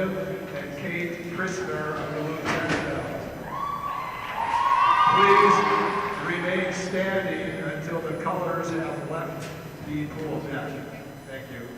Liv and Kate Christner of the lieutenant belt. Please remain standing until the colors have left the pool deck. Thank you.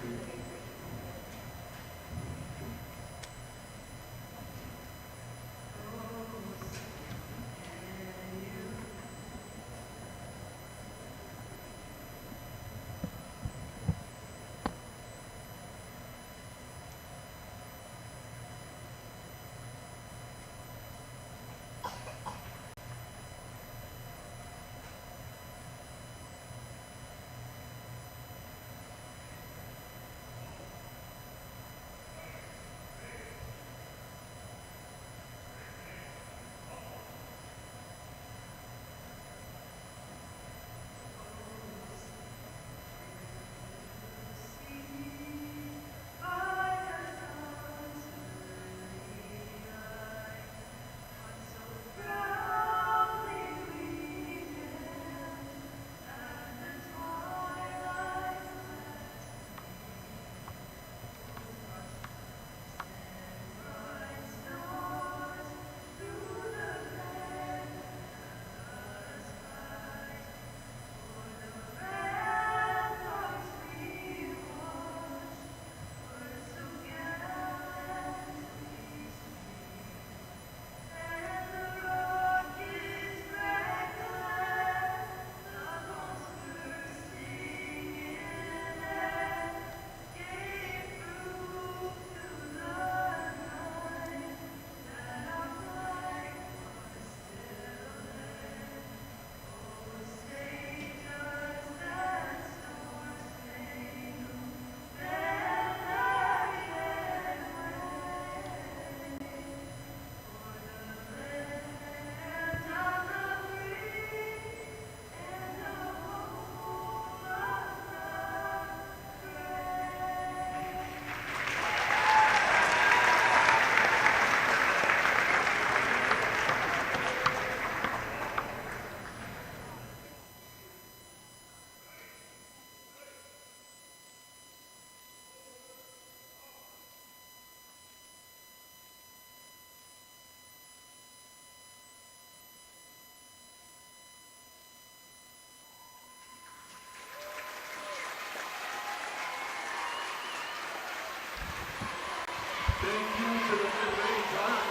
Thank you to the mid-range honor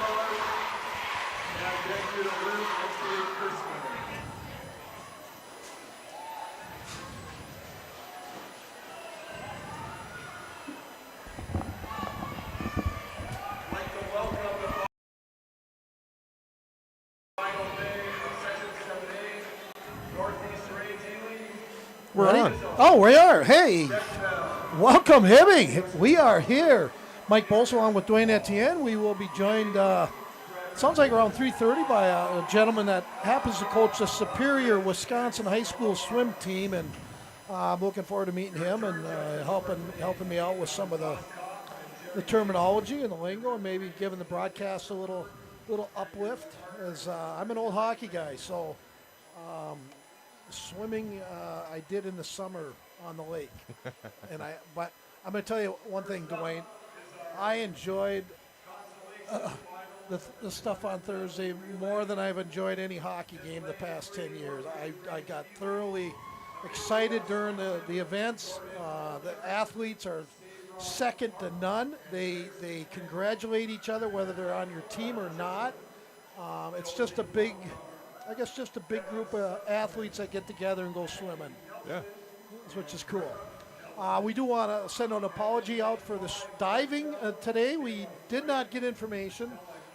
and thank you to Liv and Kate Christman. I'd like to welcome the final day of Section 7A, Northeast Range Ely. We're on. Oh, we are. Hey, welcome, Hibbing. We are here. Mike Bolso along with Dwayne Etienne. We will be joined, sounds like around 3:30 by a gentleman that happens to coach the Superior Wisconsin High School swim team, and I'm looking forward to meeting him and helping me out with some of the terminology and the lingo, and maybe giving the broadcast a little uplift. As I'm an old hockey guy, so swimming I did in the summer on the lake, but I'm going to tell you one thing, Dwayne. I enjoyed the stuff on Thursday more than I've enjoyed any hockey game the past 10 years. I got thoroughly excited during the events. The athletes are second to none. They congratulate each other whether they're on your team or not. It's just a big group of athletes that get together and go swimming. Yeah. Which is cool. We do want to send an apology out for the diving today. We did not get information,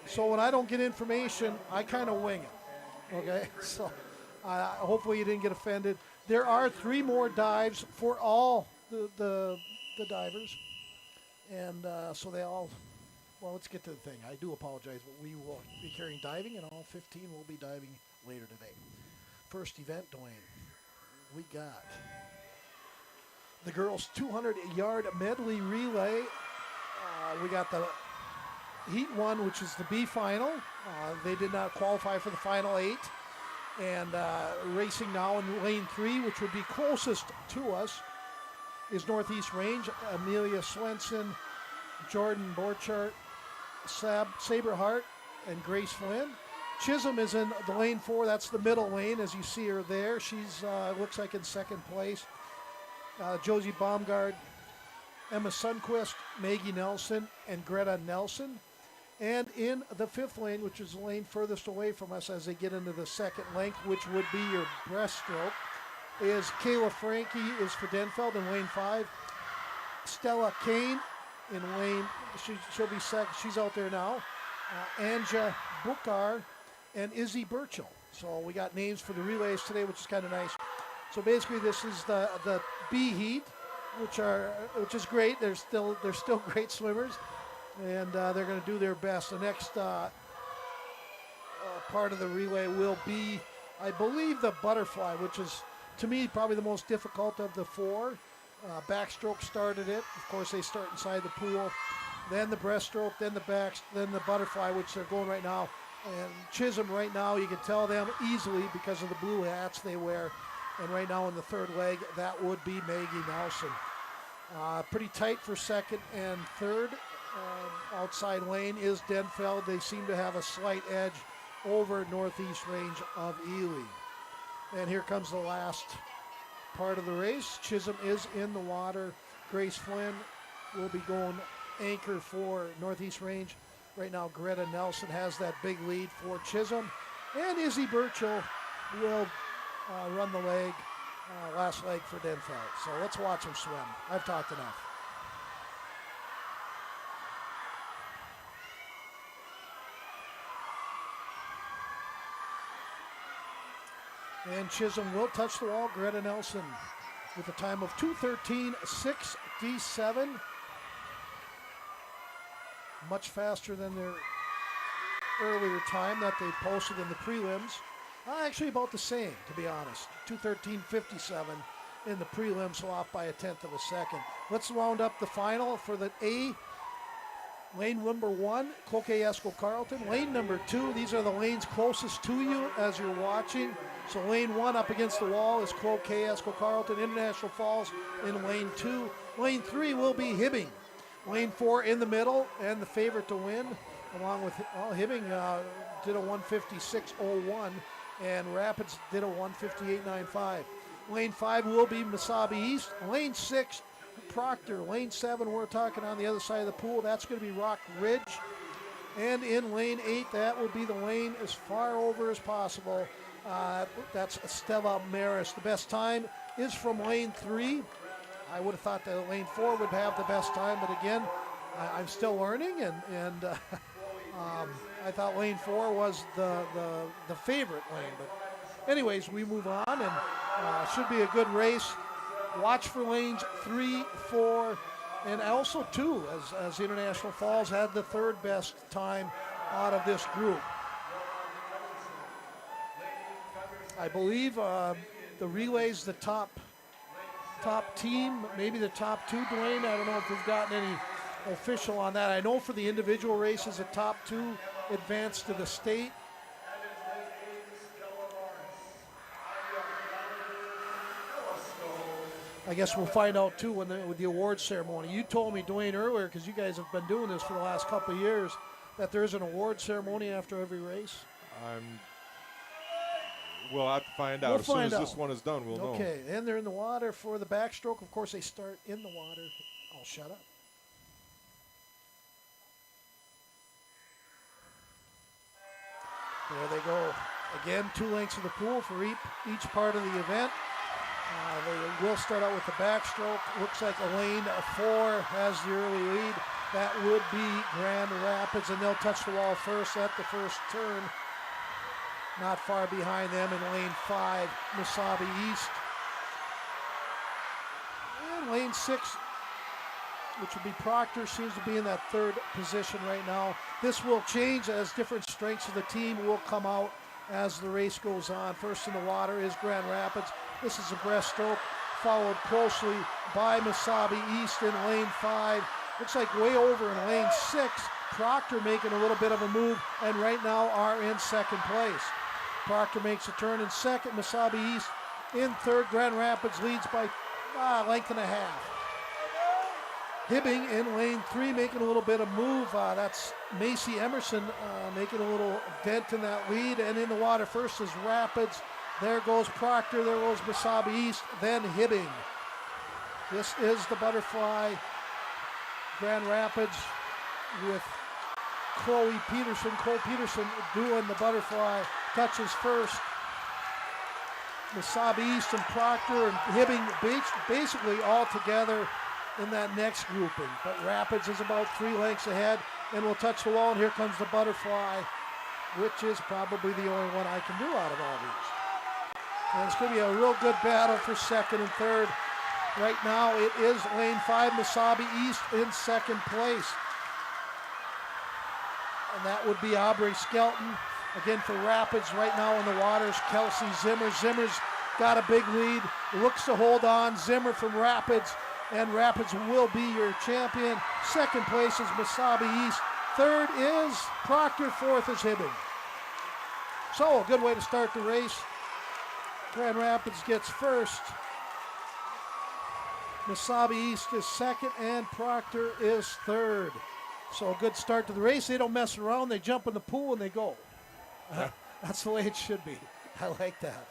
so when I don't get information, I kind of wing it. Okay, so hopefully you didn't get offended. There are 3 more dives for all the divers, and so they all. Well, let's get to the thing. I do apologize, but we will be carrying diving, and all 15 will be diving later today. First event, Dwayne. We got the girls' 200-yard medley relay. We got the Heat 1, which is the B final. They did not qualify for the final 8. And racing now in lane 3, which would be closest to us, is Northeast Range. Amelia Swenson, Jordan Borchardt, Saber Hart and Grace Flynn. Chisholm is in the lane 4. That's the middle lane as you see her there. She's looks like in second place. Josie Baumgard, Emma Sundquist, Maggie Nelson, and Greta Nelson. And in the 5th lane, which is the lane furthest away from us as they get into the second length, which would be your breaststroke, is Kayla Frankie is for Denfeld in lane 5. Stella Kane in lane, she'll be second. She's out there now. Anja Bukar and Izzy Burchell. So we got names for the relays today, which is kind of nice. So basically, this is the B heat, which is great. They're still great swimmers, and they're going to do their best. The next part of the relay will be, I believe, the butterfly, which is to me probably the most difficult of the 4. Backstroke started it. Of course, they start inside the pool. Then the breaststroke, then the butterfly, which they're going right now. And Chisholm right now, you can tell them easily because of the blue hats they wear. And right now in the 3rd leg, that would be Maggie Nelson. Pretty tight for 2nd and 3rd. Outside lane is Denfeld. They seem to have a slight edge over Northeast Range of Ely. And here comes the last part of the race. Chisholm is in the water. Grace Flynn will be going anchor for Northeast Range. Right now, Greta Nelson has that big lead for Chisholm. And Izzy Burchell will run the leg, last leg for Denfeld. So let's watch him swim. I've talked enough. And Chisholm will touch the wall. Greta Nelson with a time of 2:13.67. Much faster than their earlier time that they posted in the prelims. Actually about the same, to be honest. 2:13.57 in the prelims, so off by a 1/10 of a second. Let's round up the final for the A. Lane number 1, Cloquet Esco Carleton. Lane number 2, these are the lanes closest to you as you're watching. So lane 1 up against the wall is Cloquet Esco Carleton. International Falls in lane 2. Lane 3 will be Hibbing. Lane 4 in the middle, and the favorite to win, along with Hibbing did a 1:56.01, and Rapids did a 1:58.95. Lane 5 will be Mesabi East. Lane 6, Proctor. Lane 7, we're talking on the other side of the pool. That's going to be Rock Ridge. And in lane 8, that will be the lane as far over as possible. That's Stella Maris. The best time is from lane 3. I would have thought that lane 4 would have the best time, but again, I'm still learning, and I thought lane 4 was the favorite lane. But anyways, we move on, and should be a good race. Watch for lanes 3, 4, and also 2, as International Falls had the 3rd best time out of this group. I believe the relay's the top team, maybe the top 2, Dwayne. I don't know if we've gotten any official on that. I know for the individual races, the top 2 advance to the state. I guess we'll find out too with the awards ceremony. You told me, Dwayne, earlier, because you guys have been doing this for the last couple of years, that there's an award ceremony after every race. We'll have to find out. As soon as this one is done, we'll know. Okay, and they're in the water for the backstroke. Of course, they start in the water. I'll shut up. There they go. Again, 2 lengths of the pool for each part of the event. They will start out with the backstroke. Looks like lane 4 has the early lead. That would be Grand Rapids, and they'll touch the wall first at the first turn. Not far behind them in lane 5, Mesabi East. And lane 6, which would be Proctor, seems to be in that 3rd position right now. This will change as different strengths of the team will come out as the race goes on. First in the water is Grand Rapids. This is a breaststroke, followed closely by Mesabi East in lane 5. Looks like way over in lane 6. Proctor making a little bit of a move, and right now are in 2nd place. Proctor makes a turn in 2nd. Mesabi East in 3rd. Grand Rapids leads by a length and a half. Hibbing in lane 3 making a little bit of move. That's Macy Emerson making a little dent in that lead. And in the water first is Rapids. There goes Proctor. There goes Mesabi East. Then Hibbing. This is the butterfly. Grand Rapids with Cole Peterson doing the butterfly. Touches first. Mesabi East and Proctor and Hibbing basically all together in that next grouping. But Rapids is about 3 lengths ahead and will touch the wall. And here comes the butterfly, which is probably the only one I can do out of all these. And it's going to be a real good battle for second and third. Right now it is lane 5, Mesabi East in second place. And that would be Aubrey Skelton. Again for Rapids right now in the waters, Kelsey Zimmer. Zimmer's got a big lead, looks to hold on. Zimmer from Rapids, and Rapids will be your champion. Second place is Mesabi East. Third is Proctor. Fourth is Hibbing. So a good way to start the race. Grand Rapids gets first. Mesabi East is second, and Proctor is third. So a good start to the race. They don't mess around. They jump in the pool and they go. That's the way it should be. I like that.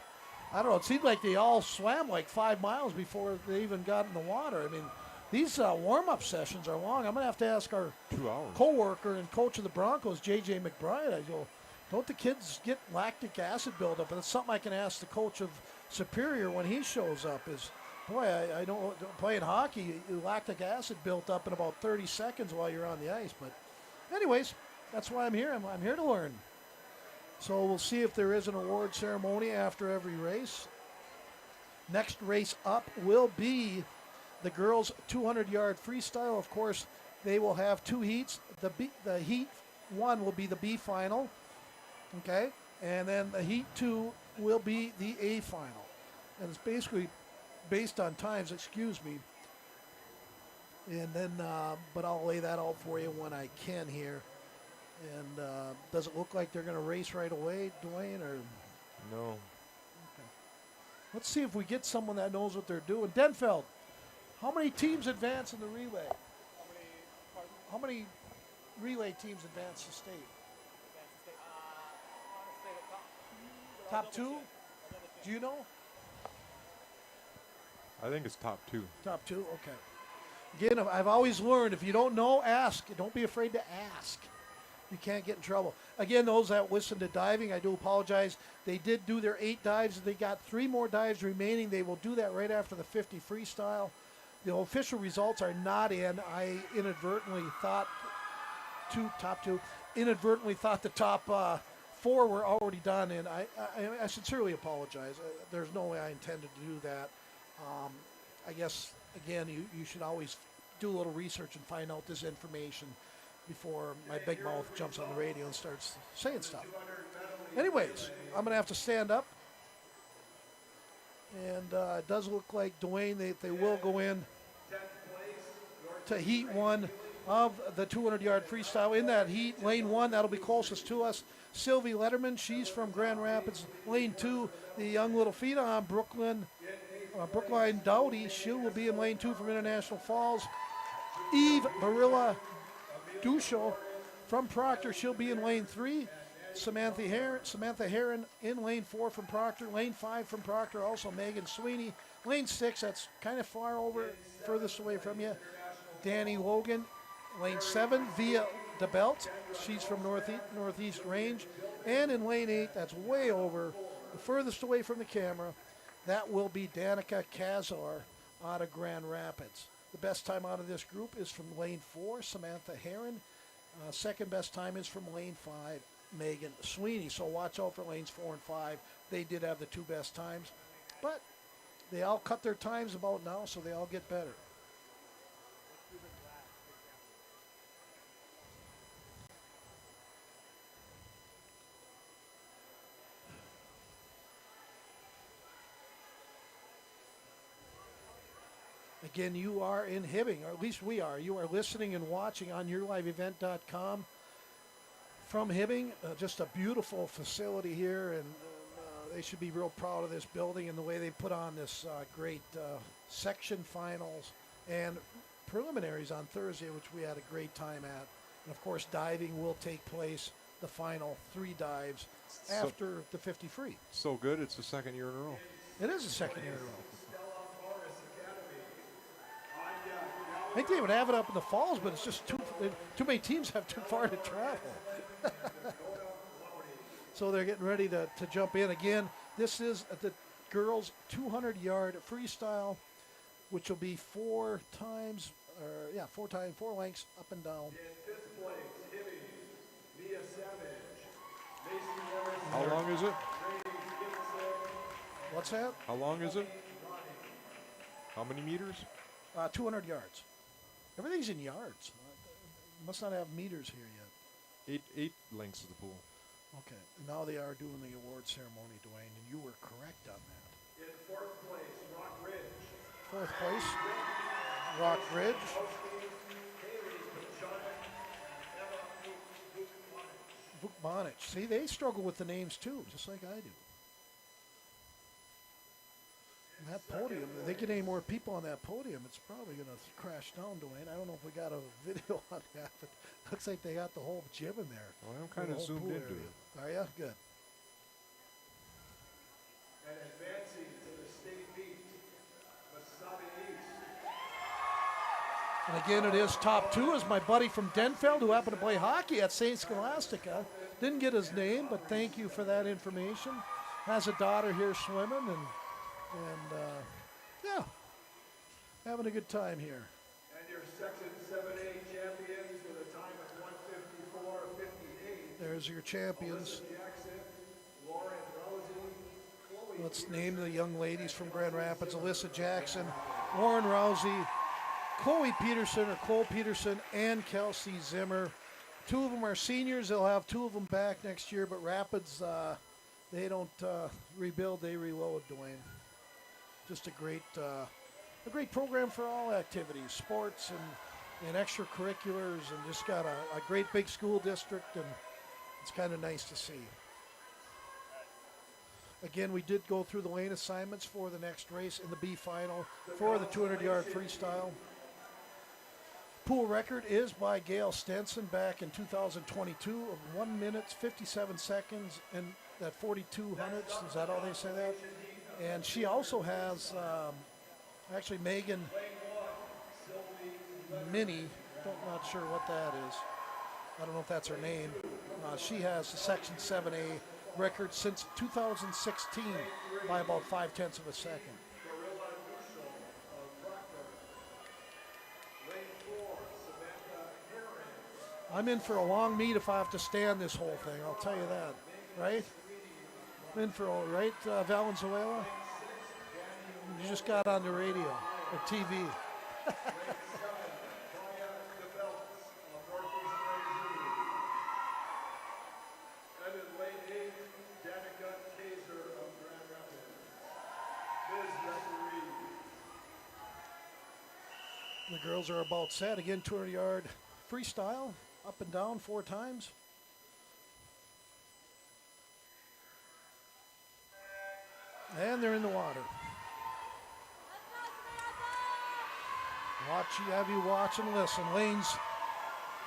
I don't know. It seemed like they all swam like 5 miles before they even got in the water. I mean, these warm-up sessions are long. I'm going to have to ask our 2 hours. co-worker and coach of the Broncos, J.J. McBride. I go, don't the kids get lactic acid buildup? And it's something I can ask the coach of Superior when he shows up is, boy, I don't playing hockey, lactic acid built up in about 30 seconds while you're on the ice. But anyways, that's why I'm here. I'm here to learn. So we'll see if there is an award ceremony after every race. Next race up will be the girls' 200-yard freestyle. Of course, they will have 2 heats. The heat 1 will be the B final, okay? And then the heat 2 will be the A final. And it's basically based on times, excuse me. And then, but I'll lay that out for you when I can here. And does it look like they're going to race right away, Dwayne? Or no? Okay. Let's see if we get someone that knows what they're doing. Denfeld, how many teams advance in the relay? How many relay teams advance to state? Top 2? Do you know? I think it's top 2. Top 2, okay. Again, I've always learned, if you don't know, ask. Don't be afraid to ask. You can't get in trouble. Again, those that listen to diving, I do apologize. They did do their 8 dives. They got 3 more dives remaining. They will do that right after the 50 freestyle. The official results are not in. I inadvertently thought inadvertently thought the top 4 were already done, and I sincerely apologize. There's no way I intended to do that. I guess, again, you should always do a little research and find out this information before my big mouth jumps on the radio and starts saying stuff. Anyways, I'm going to have to stand up. And it does look like, Dwayne, they will go in to heat 1 of the 200-yard freestyle. In that heat, lane 1, that'll be closest to us, Sylvie Letterman. She's from Grand Rapids. Lane 2, the young little phenom, Brookline Dowdy. She will be in lane 2 from International Falls. Eve Barilla Ducho from Proctor. She'll be in lane 3. Samantha Heron in lane 4 from Proctor. Lane 5 from Proctor, also Megan Sweeney. Lane 6, that's kind of far over, furthest away from you, Danny Logan. Lane 7, Via DeBelt. She's from Northeast Range. And in lane 8, that's way over, the furthest away from the camera, that will be Danica Kazar out of Grand Rapids. The best time out of this group is from lane 4, Samantha Heron. Second best time is from lane 5, Megan Sweeney. So watch out for lanes 4 and 5. They did have the 2 best times, but they all cut their times about now, so they all get better. Again, you are in Hibbing, or at least we are. You are listening and watching on yourliveevent.com from Hibbing. Just a beautiful facility here, and they should be real proud of this building and the way they put on this great section finals. And preliminaries on Thursday, which we had a great time at. And of course, diving will take place, the final 3 dives after the 50 free. So good, it's the second year in a row. It is the second year in a row. I think they would have it up in the falls, but it's just too many teams have too far to travel. So they're getting ready to jump in again. This is the girls' 200-yard freestyle, which will be 4 lengths up and down. How long is it? What's that? How long is it? How many meters? 200 yards. Everything's in yards. Must not have meters here yet. Eight lengths of the pool. Okay. Now they are doing the award ceremony, Dwayne, and you were correct on that. In 4th place, Rock Ridge. 4th place, Rock Ridge. Vukmanic. See, they struggle with the names too, just like I do. And that podium, if they get any more people on that podium, it's probably going to crash down, Dwayne. I don't know if we got a video on that, but looks like they got the whole gym in there. Well, I'm kind of zoomed into it. Are you? Good. And advancing to the state meet, Wasabi East. And again, it is top 2 is my buddy from Denfeld who happened to play hockey at St. Scholastica. Didn't get his name, but thank you for that information. Has a daughter here swimming, and yeah, having a good time here. And your Section 7A champions with a time of 1:54.58. There's your champions. Jackson, Lauren Rousey, Chloe. Let's name the young ladies from Grand Rapids: Alyssa Jackson, Lauren Rousey, Chloe Peterson, and Kelsey Zimmer. 2 of them are seniors. They'll have 2 of them back next year, but Rapids, they don't rebuild, they reload, Dwayne. Just a great program for all activities, sports and extracurriculars, and just got a great big school district, and it's kind of nice to see. Again, we did go through the lane assignments for the next race in the B final for the 200-yard freestyle. Pool record is by Gail Stenson back in 2022 of 1 minute, 57 seconds, and that 42 hundredths. Is that how they say that? And she also has, actually Megan Minnie, not sure what that is. I don't know if that's her name. She has the Section 7A record since 2016 by about 0.5 of a second. I'm in for a long meet if I have to stand this whole thing, I'll tell you that, right? I'm in for all right, Valenzuela? You just got on the radio or TV. The girls are about set. Again, 200-yard freestyle, up and down 4 times. And they're in the water. Have you watch and listen. Lanes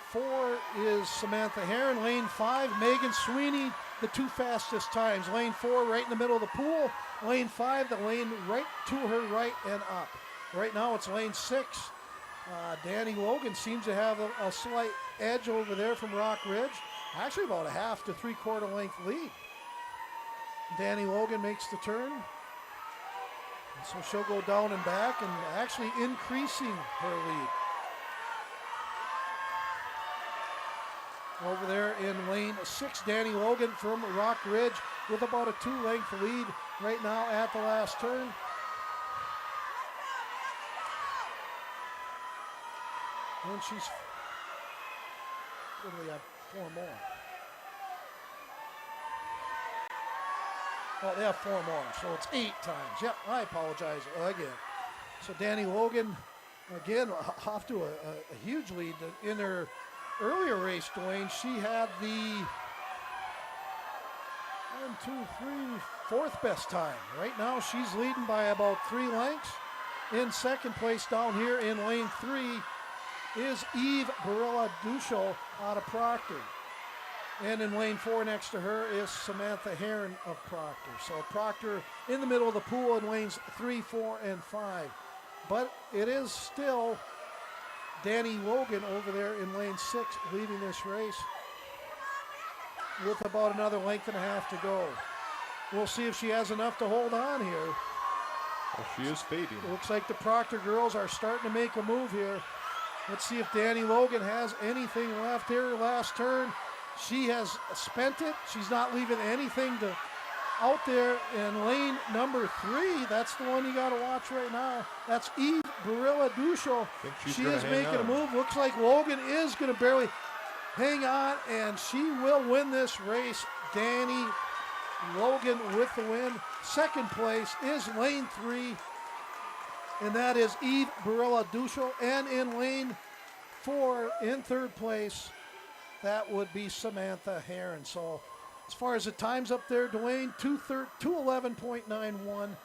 4 is Samantha Heron. Lane 5, Megan Sweeney, the 2 fastest times. Lane 4 right in the middle of the pool. Lane 5, the lane right to her right and up. Right now it's lane 6. Danny Logan seems to have a slight edge over there from Rock Ridge. Actually about a 1/2 to 3/4 length lead. Danny Logan makes the turn. And so she'll go down and back and actually increasing her lead. Over there in lane 6, Danny Logan from Rock Ridge with about a 2-length lead right now at the last turn. And she's, what do we have, 4 more? Oh, they have 4 more, so it's 8 times. Yep, I apologize again. So Danny Logan, again, off to a huge lead. In her earlier race, Dwayne, she had the 4th best time. Right now, she's leading by about 3 lengths. In second place down here in lane 3 is Eve Barilla-Duchel out of Proctor. And in lane 4 next to her is Samantha Heron of Proctor. So Proctor in the middle of the pool in lanes 3, 4, and 5. But it is still Danny Logan over there in lane 6 leading this race with about another length and a half to go. We'll see if she has enough to hold on here. Well, she is fading. Looks like the Proctor girls are starting to make a move here. Let's see if Danny Logan has anything left here. Last turn, she has spent it. She's not leaving anything to out there in lane number 3. That's the one you got to watch right now. That's Eve Barilla-Duchel. She is making a move. Looks like Logan is going to barely hang on, and she will win this race. Danny Logan with the win. Second place is lane 3, and that is Eve Barilla-Duchel. And in lane 4, in third place, that would be Samantha Heron. So as far as the times up there, Dwayne, 2:11.91.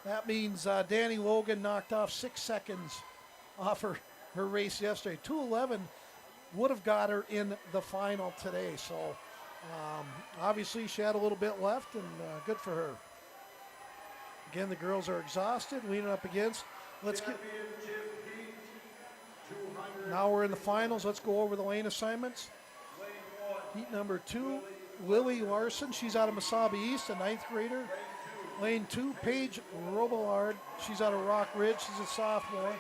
That means Danny Logan knocked off 6 seconds off her race yesterday. 2:11 would have got her in the final today. So obviously she had a little bit left, and good for her. Again, the girls are exhausted, leaning up against. Now we're in the finals. Let's go over the lane assignments. Heat number 2, Lily Larson. She's out of Mesabi East, a 9th grader. Lane 2, Paige Robillard. She's out of Rock Ridge. She's a sophomore.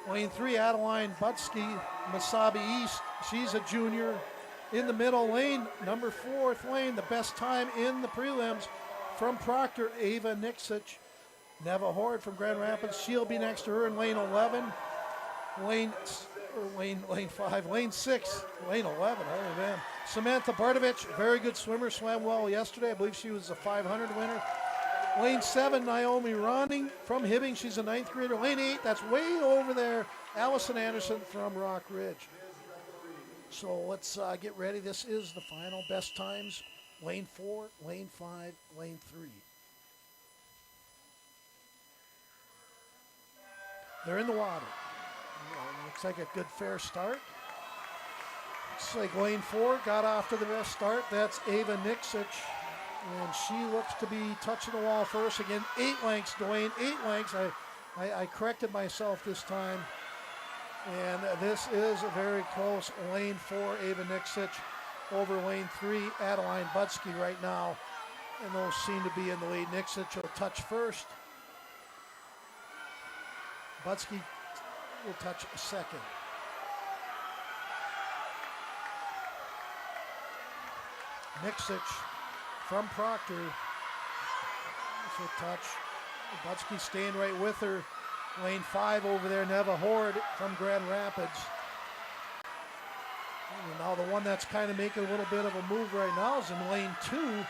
Lane 3, Adeline Butsky, Mesabi East. She's a junior. In the middle lane, number 4th lane, the best time in the prelims from Proctor, Ava Nixich. Neva Horde from Grand Rapids. She'll be next to her in lane 11. Lane 5, lane 6, lane 11, oh man. Samantha Bardovich, very good swimmer, swam well yesterday. I believe she was a 500 winner. Lane 7, Naomi Ronning from Hibbing. She's a 9th grader. Lane 8, that's way over there, Allison Anderson from Rock Ridge. So let's get ready. This is the final best times. Lane 4, lane 5, lane 3. They're in the water. Looks like a good fair start. Looks like lane 4 got off to the best start. That's Ava Nixich. And she looks to be touching the wall first. Again, 8 lengths, Dwayne, 8 lengths. I corrected myself this time. And this is a very close. Lane 4, Ava Nixich over lane 3, Adeline Butsky right now. And those seem to be in the lead. Nixich will touch first. Butsky will touch second. Nixich from Proctor. So touch. Butsky staying right with her. Lane 5 over there, Neva Horde from Grand Rapids. And now the one that's kind of making a little bit of a move right now is in lane 2.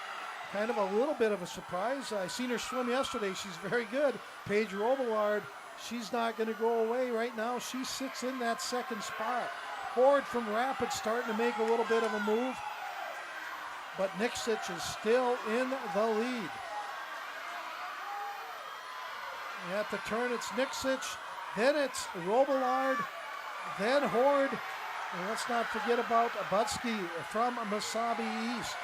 Kind of a little bit of a surprise. I seen her swim yesterday. She's very good. Paige Robillard. She's not going to go away right now. She sits in that second spot. Horde from Rapids starting to make a little bit of a move. But Nixich is still in the lead. At the turn, it's Nixich. Then it's Robillard. Then Horde. And let's not forget about Butsky from Mesabi East.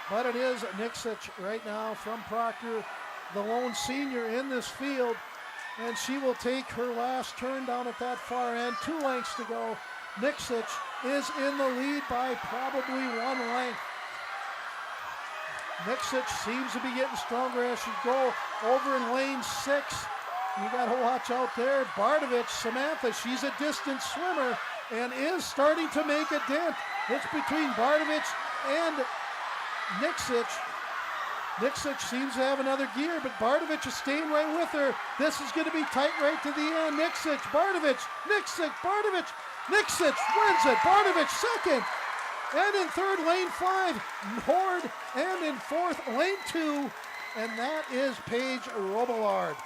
But it is Nixich right now from Proctor, the lone senior in this field. And she will take her last turn down at that far end. 2 lengths to go. Nixich is in the lead by probably 1 length. Nixich seems to be getting stronger as she go over in lane 6. You got to watch out there. Bardovich, Samantha, she's a distance swimmer and is starting to make a dent. It's between Bardovich and Nixich. Nixich seems to have another gear, but Bardovich is staying right with her. This is going to be tight right to the end. Nixich, Bardovich, Nixich, Bardovich. Nixich wins it. Bardovich second. And in third, lane 5, Horde. And in fourth, lane 2. And that is Paige Robillard.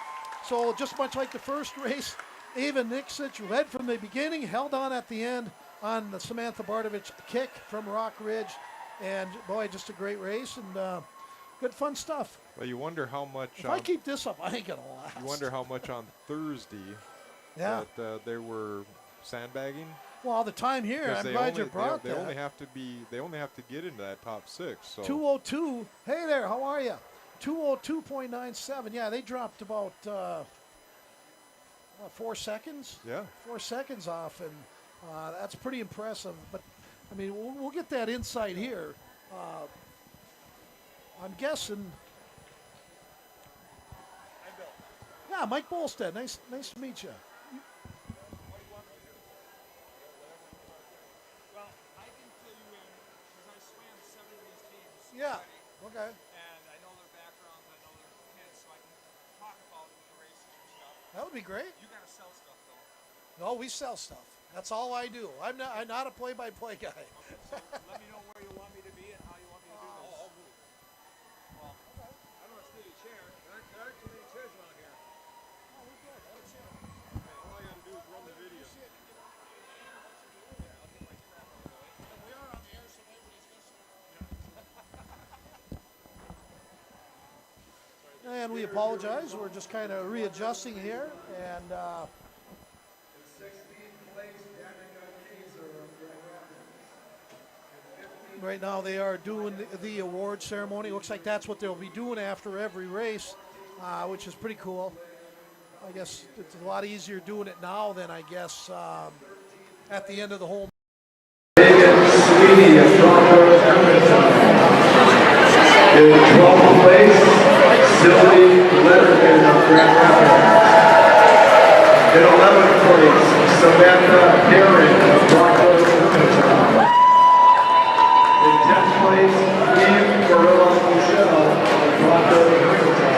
So just much like the first race, Ava Nixich led from the beginning, held on at the end on the Samantha Bardovich kick from Rock Ridge. And boy, just a great race. And going good fun stuff. Well, you wonder how much. If I keep this up, I ain't gonna last. You wonder how much on Thursday Yeah. that they were sandbagging. Well, the time here, 'Cause I'm they glad only- you brought they that. only have to be. They only have to get into that top 6. So 202. Hey there, how are you? 202.97. Yeah, they dropped about 4 seconds. yeah. 4 seconds off, and that's pretty impressive. But I mean, we'll get that insight here. I'm guessing. Yeah, Mike Bolstead. Nice to meet you. Well, I can fill you in because I swam 7 of these teams. Yeah. already, Okay. And I know their backgrounds, I know their kids, so I can talk about the races and stuff. That would be great. You gotta sell stuff though. No, we sell stuff. That's all I do. I'm not a play-by-play guy. So let me know where you want me to be and how you want me to do this. Well, I don't want to steal your chair. There aren't too many chairs around here. All I gotta do is run the video. We are on the air, so everybody's listening. And we apologize. We're just kind of readjusting here. And right now they are doing the award ceremony. Looks like that's what they'll be doing after every race, which is pretty cool. I guess it's a lot easier doing it now than I guess at the end of the whole. Megan Sweeney of Toronto, Edmonton. In 12th place, Sylvie Letterman of Grand Rapids. In 11th place, Samantha Herring of Brockville, Edmonton. In 10th place, Eve Gorilla Michelle of Brockville, Edmonton.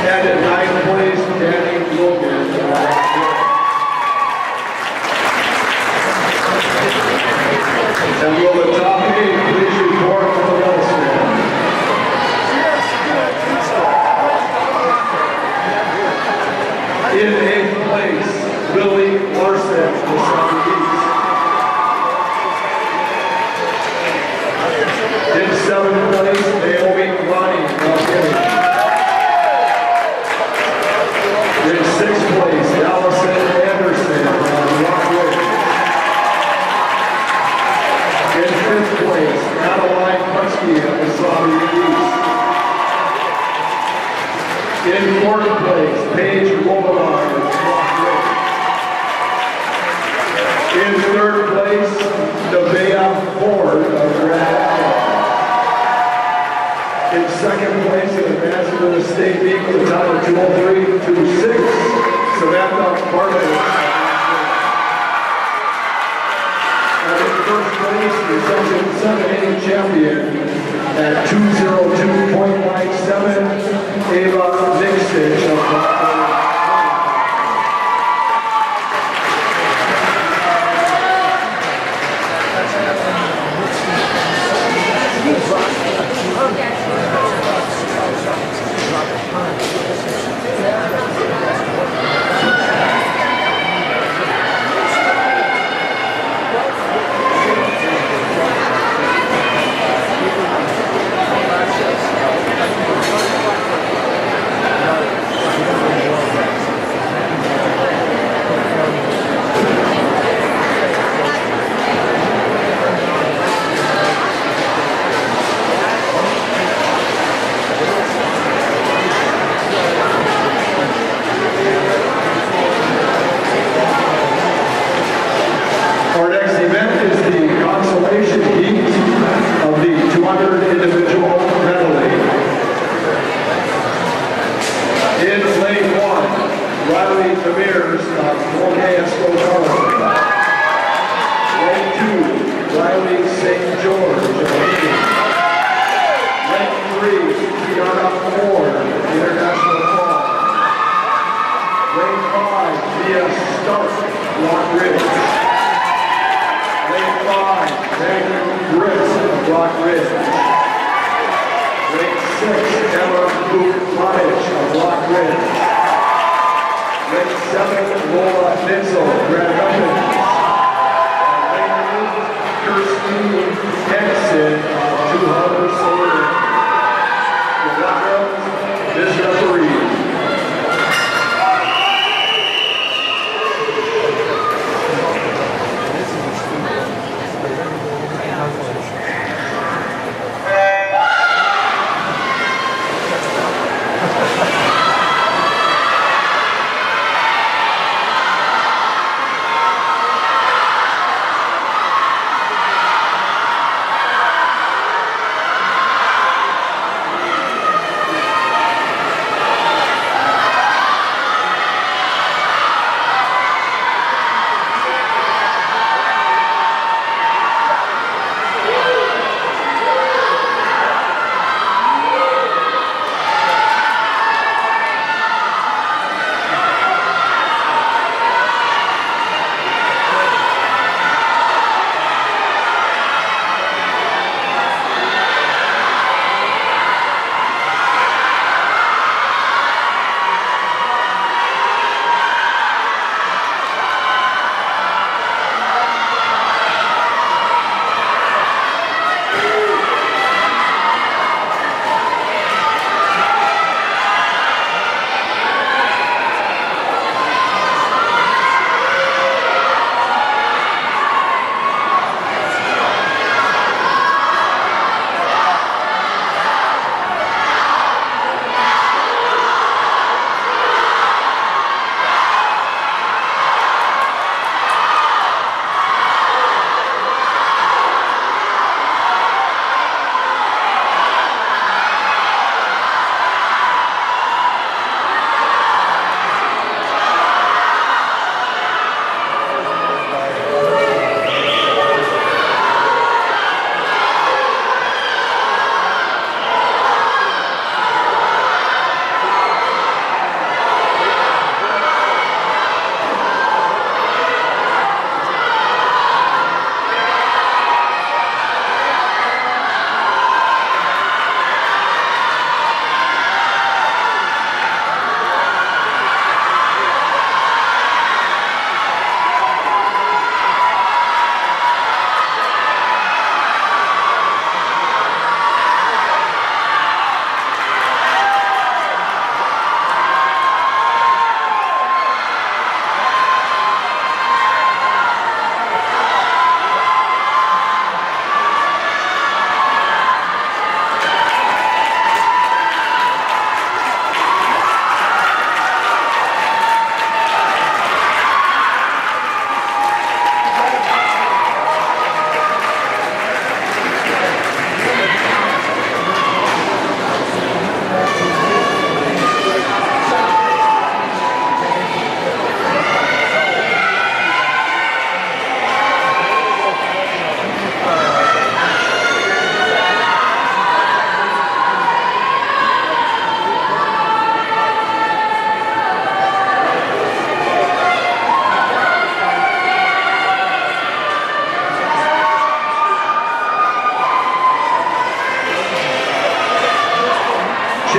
And in 9th place, Danny Logan of And will the top 8 please report for the medal stand? In 8th place, Willie Larson of Southeast. In 7th place, Naomi Lonnie of Guinea. In 6th place, Allison Anderson of Rock Ridge. In 5th place, Adeline Husky of the Saudi East. In 4th place, Paige Robillard of Rock Ridge. In 3rd place, Nevaeh Ford of Grand Rapids. In 2nd place, in advancing to the state meet with a time of 2:03.26, Samantha Bartlett. And in 1st place, the Section 7A champion at 2:02.97, Ava Nixon of Brockville. Our next event is the consolation heat of the 200 individual medley. In lane 1, Riley Demirs of Morgan Escobar. Lane 2, Riley St. George of Haiti. Lane 3, Tiana Ford, International Fall. Lane 5, Mia Stark, Rock Ridge. Lane 5, Megan Britt of Rock Ridge. Lane 6, Emma Luke-Monich of Rock Ridge. Lane 7, Lola Nitzel of Grand Rapids. And lane 8, Kirsty Henson of 200 Solar.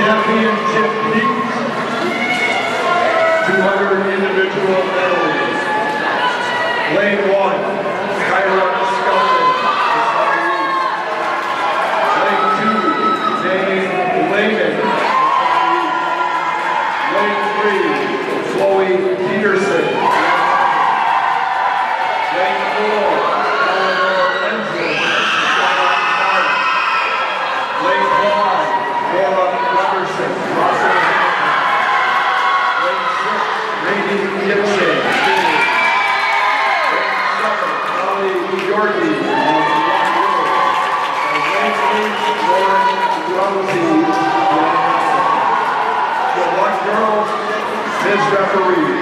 Championship heat. 200 individual medleys. Lane 1, Kyra Skelton. Lane 2, Dane Lehman. Lane 3, Chloe Peterson. Lane 4, Eleanor Ensley. Lane 5, Laura Robertson. Lane 6, Rainey Gibson. Lane 7, Holly Yorkie. And Lane 8, Lauren Rosie. Good luck, girls. Ms. Referee.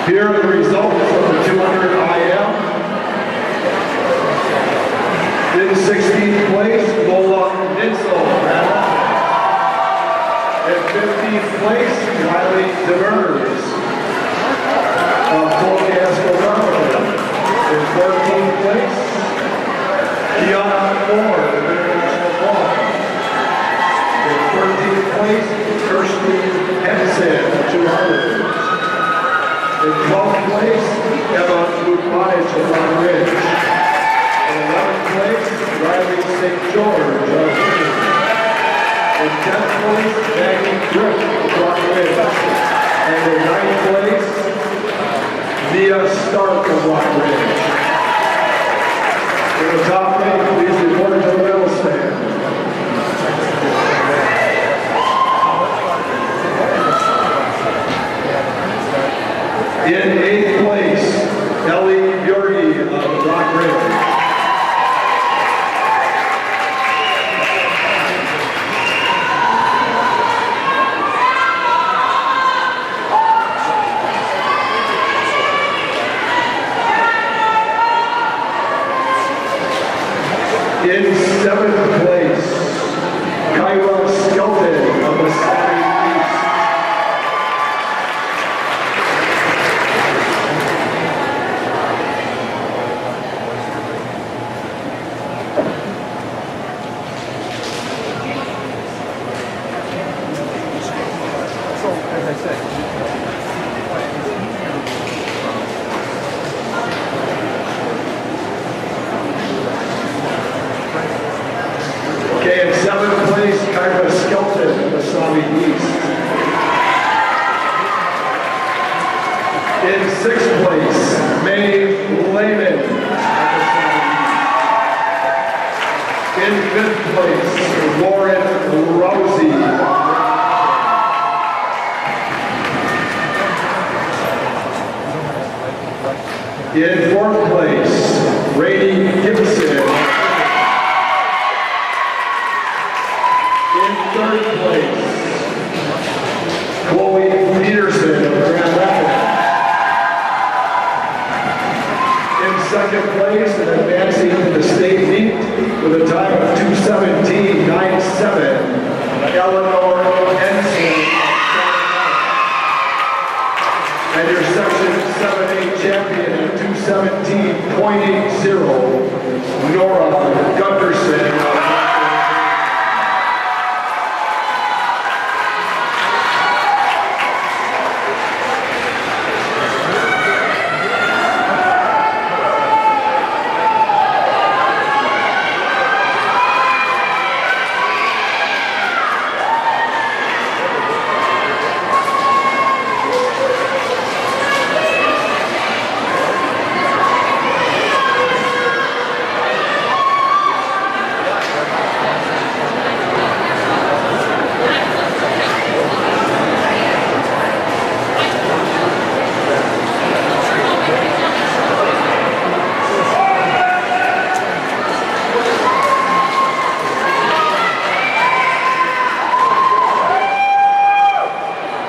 Here are the results of the 200 IM. In 16th place, Lola Nitzel. In 15th place, Riley DeMers of Colcasco, Maryland. In 14th place, Kiana Moore of International Ball. Kirsty Henson, 200. In 12th place, Emma Lupatic of Rock Ridge. In 11th place, Riley St. George of Green. In 10th place, Maggie Griff of Rock Ridge. And in 9th place, Mia Stark of Rock Ridge. In the top 8, please report to the medal stand. In 8th place, Ellie Bjorgi of Rock Ridge. In 7th place, Kyra Skelton of the Saudi East. Okay, in 7th place, Kyra Skelton of the Saudi East. In 6th place, May Lehman of the Saudi East. In 5th place, Lauren Rousey. In 4th place, Rainey Gibson. In 3rd place, Chloe Peterson of Grand Rapids. In 2nd place and advancing to the state meet with a time of 2:17.97, Eleanor Henson. And your section 7A champion at 2:17.80, Nora Gunderson.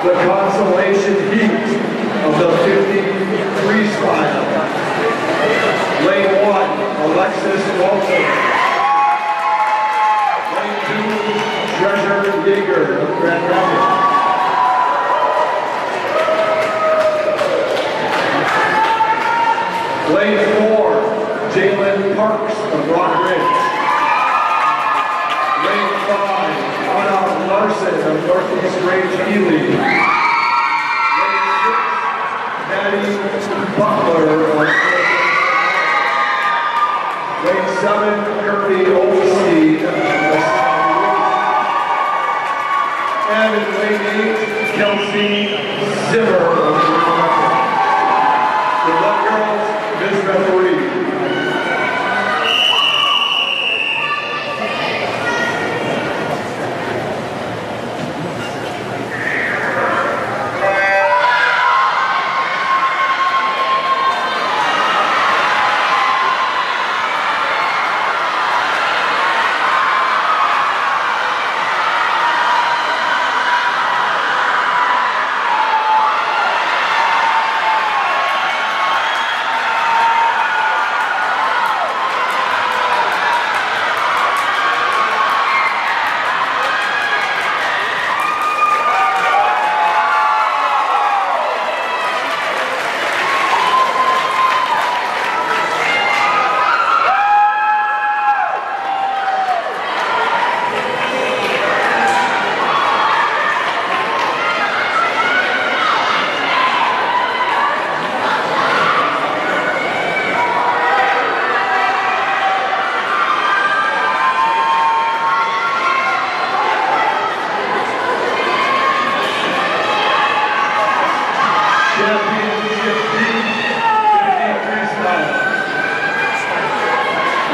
The consolation heat of the 50 freestyle. Lane 1, Alexis Walton. Lane 2, Treasure Yeager of Grand Rapids. Lane 4, Jalen Parks of Rock Ridge. Lane 5, Anna Larson of Northeast Range Ely. Lane 6, Maddie Butler of Lane 7, Kirby Olstein of and in lane 8, Kelsey Zimmer of Good luck, girls. Ms. Referee.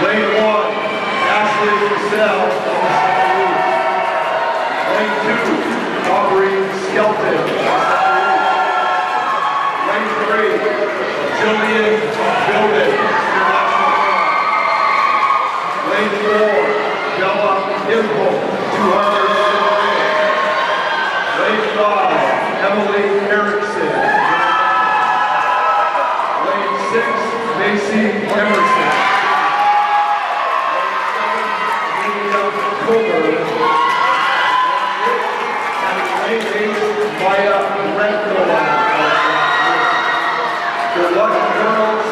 Lane 1, Ashley Cassell. Lane 2, Aubrey Skelton. Lane 3, Jillian Gilman. Lane 4, Bella Imhoff, 200. Lane 5, Emily Erickson. Lane 6, Macy Emerson. Lane 7, Julia Comer. And lane 8, Maya Rentola. Good luck, girls.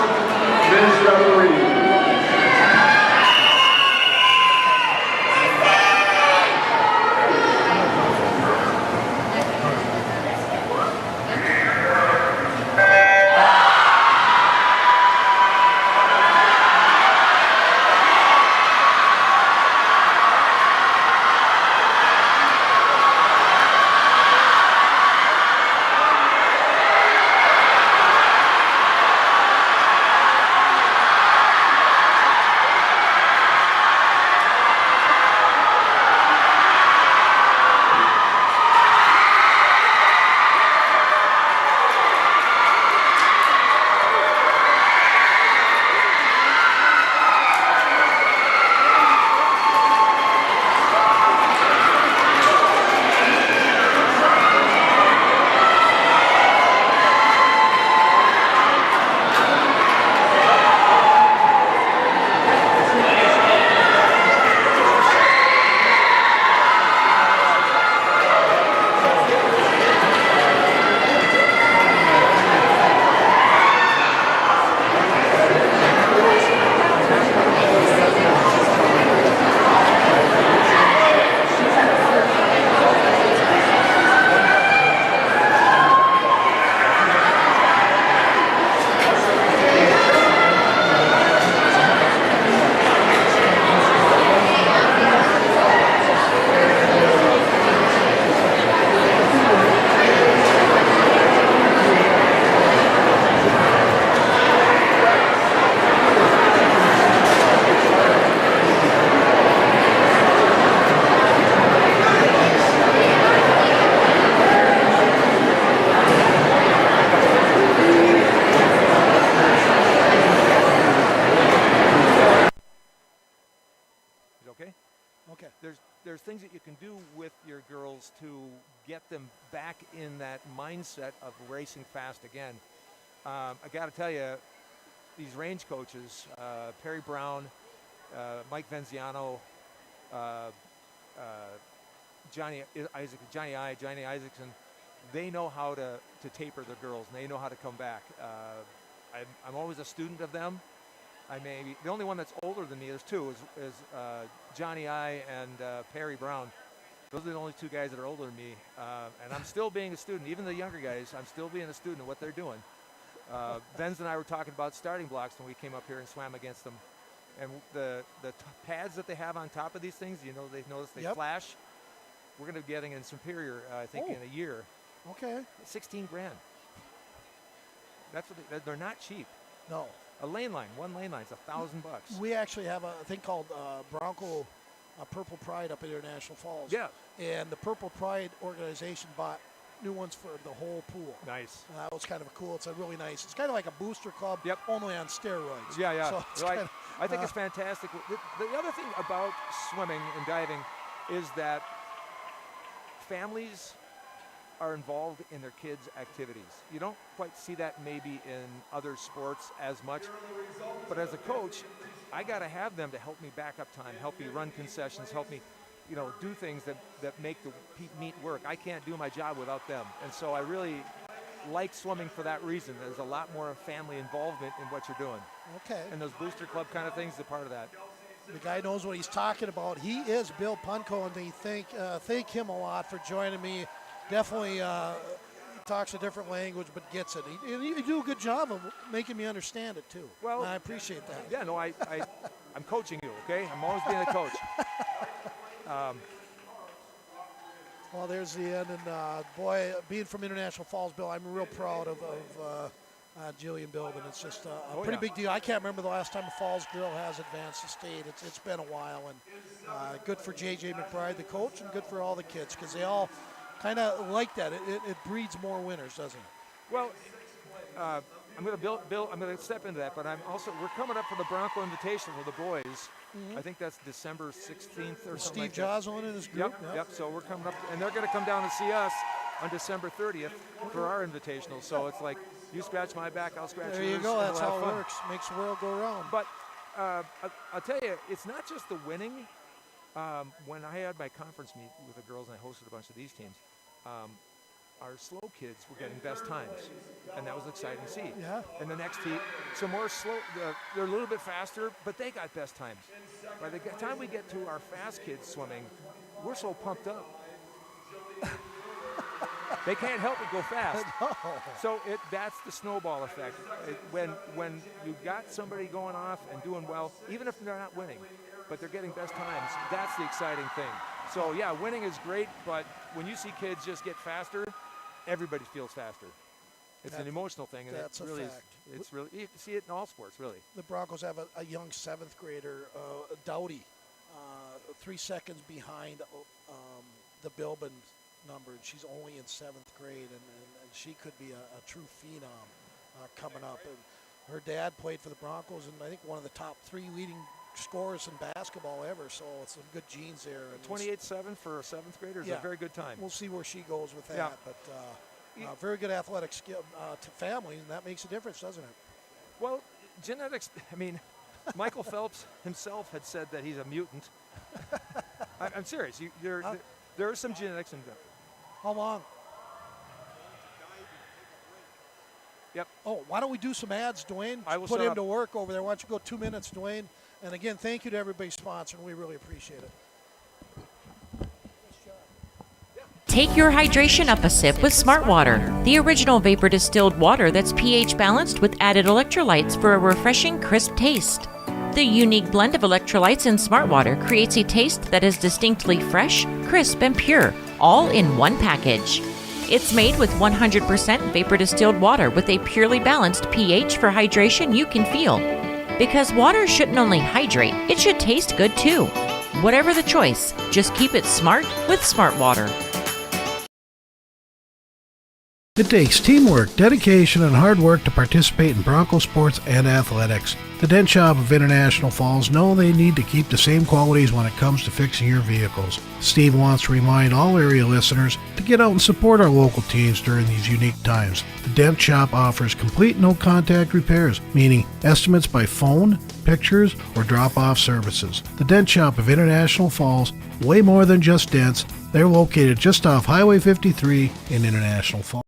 Men's referee. There's things that you can do with your girls to get them back in that mindset of racing fast again. I got to tell you, these range coaches, Perry Brown, Mike Venziano, Johnny Isaacson, they know how to taper the girls, and they know how to come back. I'm always a student of them. I may be, the only one that's older than me, there's two, is Johnny I and Perry Brown. Those are the only two guys that are older than me. And I'm still being a student, even the younger guys, I'm still being a student of what they're doing. Benz and I were talking about starting blocks when we came up here and swam against them. And the pads that they have on top of these things, you know, they've noticed they flash. We're going to be getting in Superior, I think, in a year. Okay. 16 grand. That's what they're not cheap. No. A lane line, one lane line, it's $1,000. We actually have a thing called Bronco Purple Pride up at International Falls. Yeah. And the Purple Pride organization bought new ones for the whole pool. Nice. That was kind of cool. It's a really nice. It's kind of like a booster club, only on steroids. Yeah, yeah. So I think it's fantastic. The other thing about swimming and diving is that families are involved in their kids' activities. You don't quite see that maybe in other sports as much, but as a coach, I got to have them to help me back up time, help me run concessions, help me, you know, do things that make the meet work. I can't do my job without them, and so I really like swimming for that reason. There's a lot more family involvement in what you're doing. Okay. And those booster club kind of things are part of that. The guy knows what he's talking about. He is Bill Punko, and they thank him a lot for joining me. Definitely talks a different language, but gets it. You do a good job of making me understand it, too. Well, and I appreciate that. Yeah, no, I'm coaching you, okay? I'm always being a coach. Well, there's the end. And, boy, being from International Falls, Bill, I'm real proud of Jillian Bilbin. It's just a Oh, pretty yeah. big deal. I can't remember the last time a Falls girl has advanced to state. It's been a while, and good for J.J. McBride, the coach, and good for all the kids because they all kind of like that. It breeds more winners, doesn't it? Well, I'm going to I'm going to step into that, but we're coming up for the Bronco Invitational for the boys. I think that's December 16th or something Steve like that. Joslin and his group. Yep. So we're coming up, and they're going to come down and see us on December 30th for our invitational. So it's like, you scratch my back, I'll scratch yours. There you go. and That's we'll how have it fun. works. Makes the world go round. But I'll tell you, it's not just the winning. When I had my conference meet with the girls and I hosted a bunch of these teams, our slow kids were getting best times, and that was exciting to see. Yeah. And the next team, some more slow, they're a little bit faster, but they got best times. By the time we get to our fast kids swimming, we're so pumped up. They can't help but go fast. No. So that's the snowball effect. When you've got somebody going off and doing well, even if they're not winning, but they're getting best times, that's the exciting thing. So yeah, winning is great, but when you see kids just get faster, everybody feels faster. It's an emotional thing, and that's it a really fact. you can see it in all sports, really. The Broncos have a young seventh grader, Dowdy, 3 seconds behind the Bilbin number, and she's only in seventh grade, and she could be a true phenom coming up. And her dad played for the Broncos, and I think one of the top 3 leading scorers in basketball ever, so some good genes there. And 28-7 for a seventh grader is Yeah. a very good time. We'll see where she goes with that, Yeah. but very good athletic skill to family, and that makes a difference, doesn't it? Well, genetics, I mean, Michael Phelps himself had said that he's a mutant. I'm serious. There are some genetics in them. How long? Yep. Oh, why don't we do some ads, Dwayne? I will Put set him up. to work over there. Why don't you go 2 minutes, Dwayne? And again, thank you to everybody sponsoring. We really appreciate it. Take your hydration up a sip with Smart Water, the original vapor distilled water that's pH balanced with added electrolytes for a refreshing, crisp taste. The unique blend of electrolytes in Smart Water creates a taste that is distinctly fresh, crisp, and pure, all in one package. It's made with 100% vapor distilled water with a purely balanced pH for hydration you can feel. Because water shouldn't only hydrate, it should taste good too. Whatever the choice, just keep it smart with Smart Water. It takes teamwork, dedication, and hard work to participate in Bronco sports and athletics. The Dent Shop of International Falls know they need to keep the same qualities when it comes to fixing your vehicles. Steve wants to remind all area listeners to get out and support our local teams during these unique times. The Dent Shop offers complete no-contact repairs, meaning estimates by phone, pictures, or drop-off services. The Dent Shop of International Falls, way more than just dents. They're located just off Highway 53 in International Falls.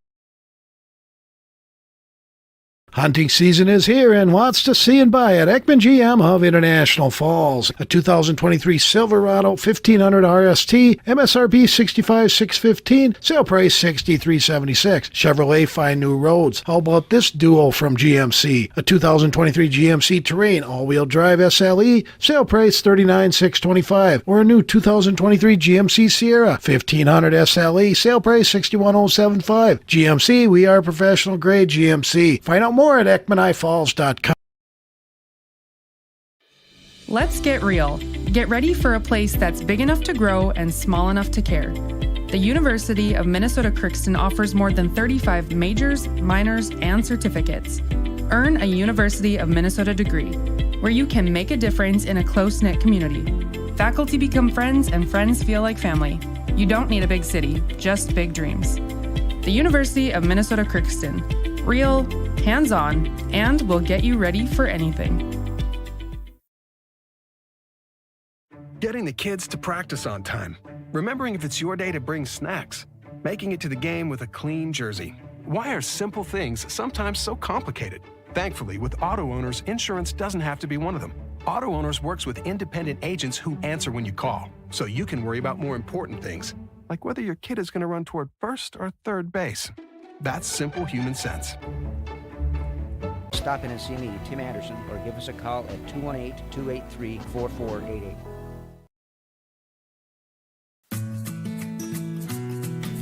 Hunting season is here and lots to see and buy at Ekman GM of International Falls. A 2023 Silverado 1500 RST, MSRP $65,615, sale price $63,776. Chevrolet Find New Roads. How about this duo from GMC? A 2023 GMC Terrain all-wheel drive SLE, sale price $39,625. Or a new 2023 GMC Sierra 1500 SLE, sale price $61,075. GMC, we are professional grade GMC. Find out more at EkmanIFalls.com. Let's get real. Get ready for a place that's big enough to grow and small enough to care. The University of Minnesota Crookston offers more than 35 majors, minors, and certificates. Earn a University of Minnesota degree, where you can make a difference in a close-knit community. Faculty become friends and friends feel like family. You don't need a big city, just big dreams. The University of Minnesota Crookston. Real, hands-on, and will get you ready for anything. Getting the kids to practice on time. Remembering if it's your day to bring snacks. Making it to the game with a clean jersey. Why are simple things sometimes so complicated? Thankfully, with Auto Owners, insurance doesn't have to be one of them. Auto Owners works with independent agents who answer when you call, so you can worry about more important things, like whether your kid is going to run toward first or third base. That's simple human sense. Stop in and see me, Tim Anderson, or give us a call at 218-283-4488.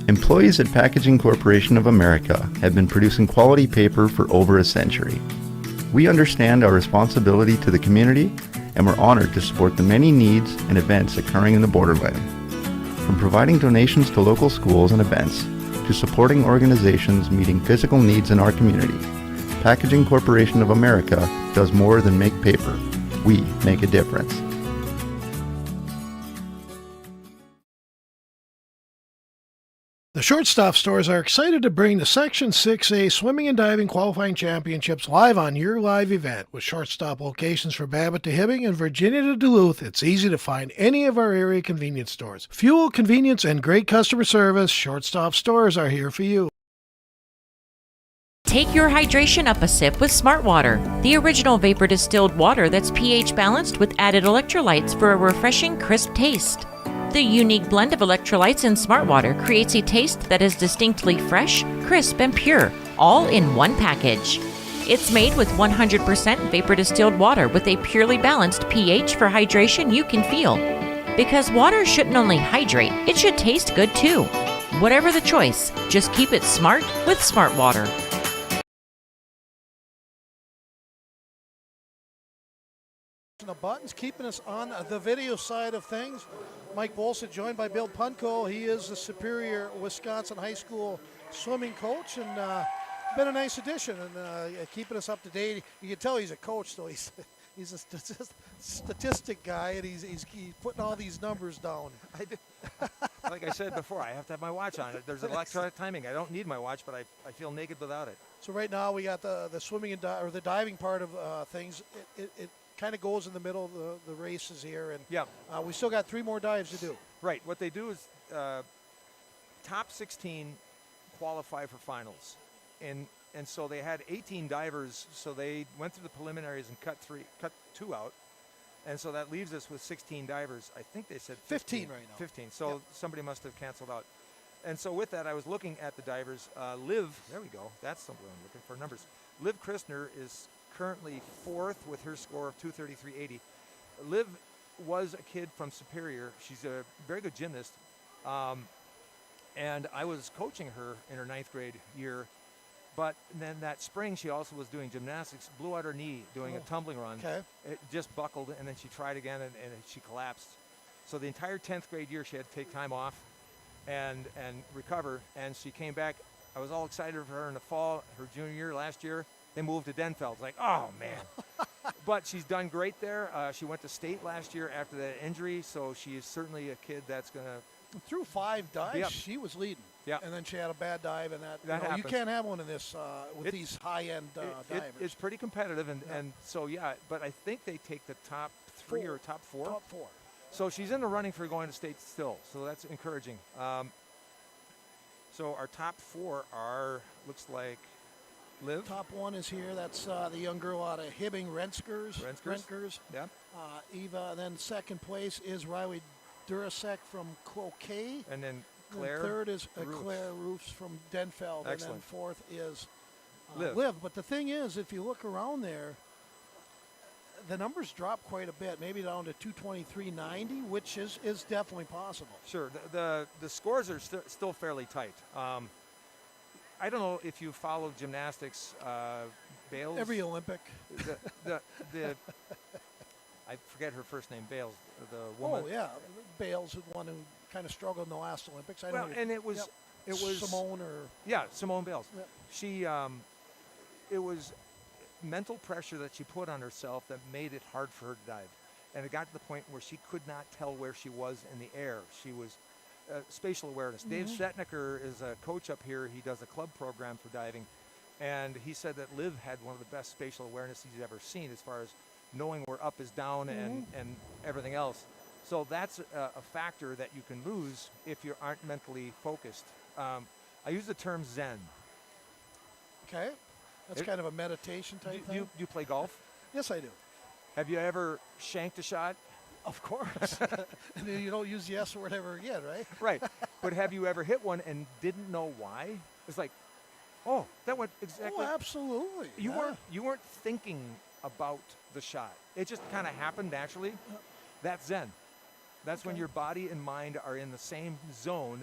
Employees at Packaging Corporation of America have been producing quality paper for over a century. We understand our responsibility to the community, and we're honored to support the many needs and events occurring in the borderland. From providing donations to local schools and events, to supporting organizations meeting physical needs in our community, Packaging Corporation of America does more than make paper. We make a difference. The Shortstop stores are excited to bring the Section 6A Swimming and Diving Qualifying Championships live on your live event. With Shortstop locations for Babbitt to Hibbing and Virginia to Duluth, it's easy to find any of our area convenience stores. Fuel, convenience, and great customer service, Shortstop stores are here for you. Take your hydration up a sip with Smart Water, the original vapor distilled water that's pH balanced with added electrolytes for a refreshing, crisp taste. The unique blend of electrolytes in Smart Water creates a taste that is distinctly fresh, crisp, and pure, all in one package. It's made with 100% vapor distilled water with a purely balanced pH for hydration you can feel. Because water shouldn't only hydrate, it should taste good too. Whatever the choice, just keep it smart with Smart Water. The buttons keeping us on the video side of things. Mike Bolsa joined by Bill Punko. He is the Superior Wisconsin High School swimming coach, and been a nice addition and keeping us up to date. You can tell he's a coach, though. He's a statistic guy, and he's putting all these numbers down. Like I said before, I have to have my watch on. There's electronic timing. I don't need my watch, but I feel naked without it. So right now we got the swimming and or the diving part of things. It kind of goes in the middle of the races here, and yeah, we still got 3 more dives to do. Right. What they do is top 16 qualify for finals, and so they had 18 divers. So they went through the preliminaries and cut 2 out, and so that leaves us with 16 divers. I think they said 15 right now. 15. So yep. Somebody must have canceled out. And so with that, I was looking at the divers. Liv, there we go. That's something I'm looking for. Numbers. Liv Christner is currently 4th with her score of 233.80. Liv was a kid from Superior. She's a very good gymnast. And I was coaching her in her 9th grade year. But then that spring, she also was doing gymnastics, blew out her knee doing a tumbling run. Okay. It just buckled, and then she tried again, and she collapsed. So the entire 10th grade year, she had to take time off and recover. And she came back. I was all excited for her in the fall, her junior year last year. They moved to Denfeld. It's like, oh, man. But she's done great there. She went to state last year after that injury, so she is certainly a kid that's going to. Through 5 dives, yep. she was leading. Yeah. And then she had a bad dive, and that you can't have one in this with these high-end divers. It's pretty competitive, and so, yeah, but I think they take the top 3 or top 4. Top 4. So she's in the running for going to state still, so that's encouraging. So our top 4 are, looks like, Liv. Top 1 is here. That's the young girl out of Hibbing, Rentskers. Yeah. Eva. And then second place is Riley Durasek from Cloquet. And then Claire. And third is Roofs. Claire Roofs from Denfeld. Excellent. And then fourth is Liv. But the thing is, if you look around there, the numbers drop quite a bit, maybe down to 223.90, which is definitely possible. Sure. The scores are still fairly tight. I don't know if you follow gymnastics, Bales. Every Olympic. The I forget her first name, Bales, the woman. Oh yeah, Bales is one who kind of struggled in the last Olympics. It was Simone Simone Bales. Yep. She it was mental pressure that she put on herself that made it hard for her to dive, and it got to the point where she could not tell where she was in the air. She was spatial awareness. Mm-hmm. Dave Setniker is a coach up here. He does a club program for diving, and he said that Liv had one of the best spatial awareness he's ever seen as far as knowing where up is down and everything else. So that's a factor that you can lose if you aren't mentally focused. I use the term Zen. Okay. That's kind of a meditation type thing. Do you play golf? Yes, I do. Have you ever shanked a shot? Of course. And then you don't use the S word ever again, right? Right. But have you ever hit one and didn't know why? It's like, oh, that went exactly. Oh, absolutely. You weren't thinking about the shot. It just kind of happened naturally. That's Zen. That's when your body and mind are in the same zone,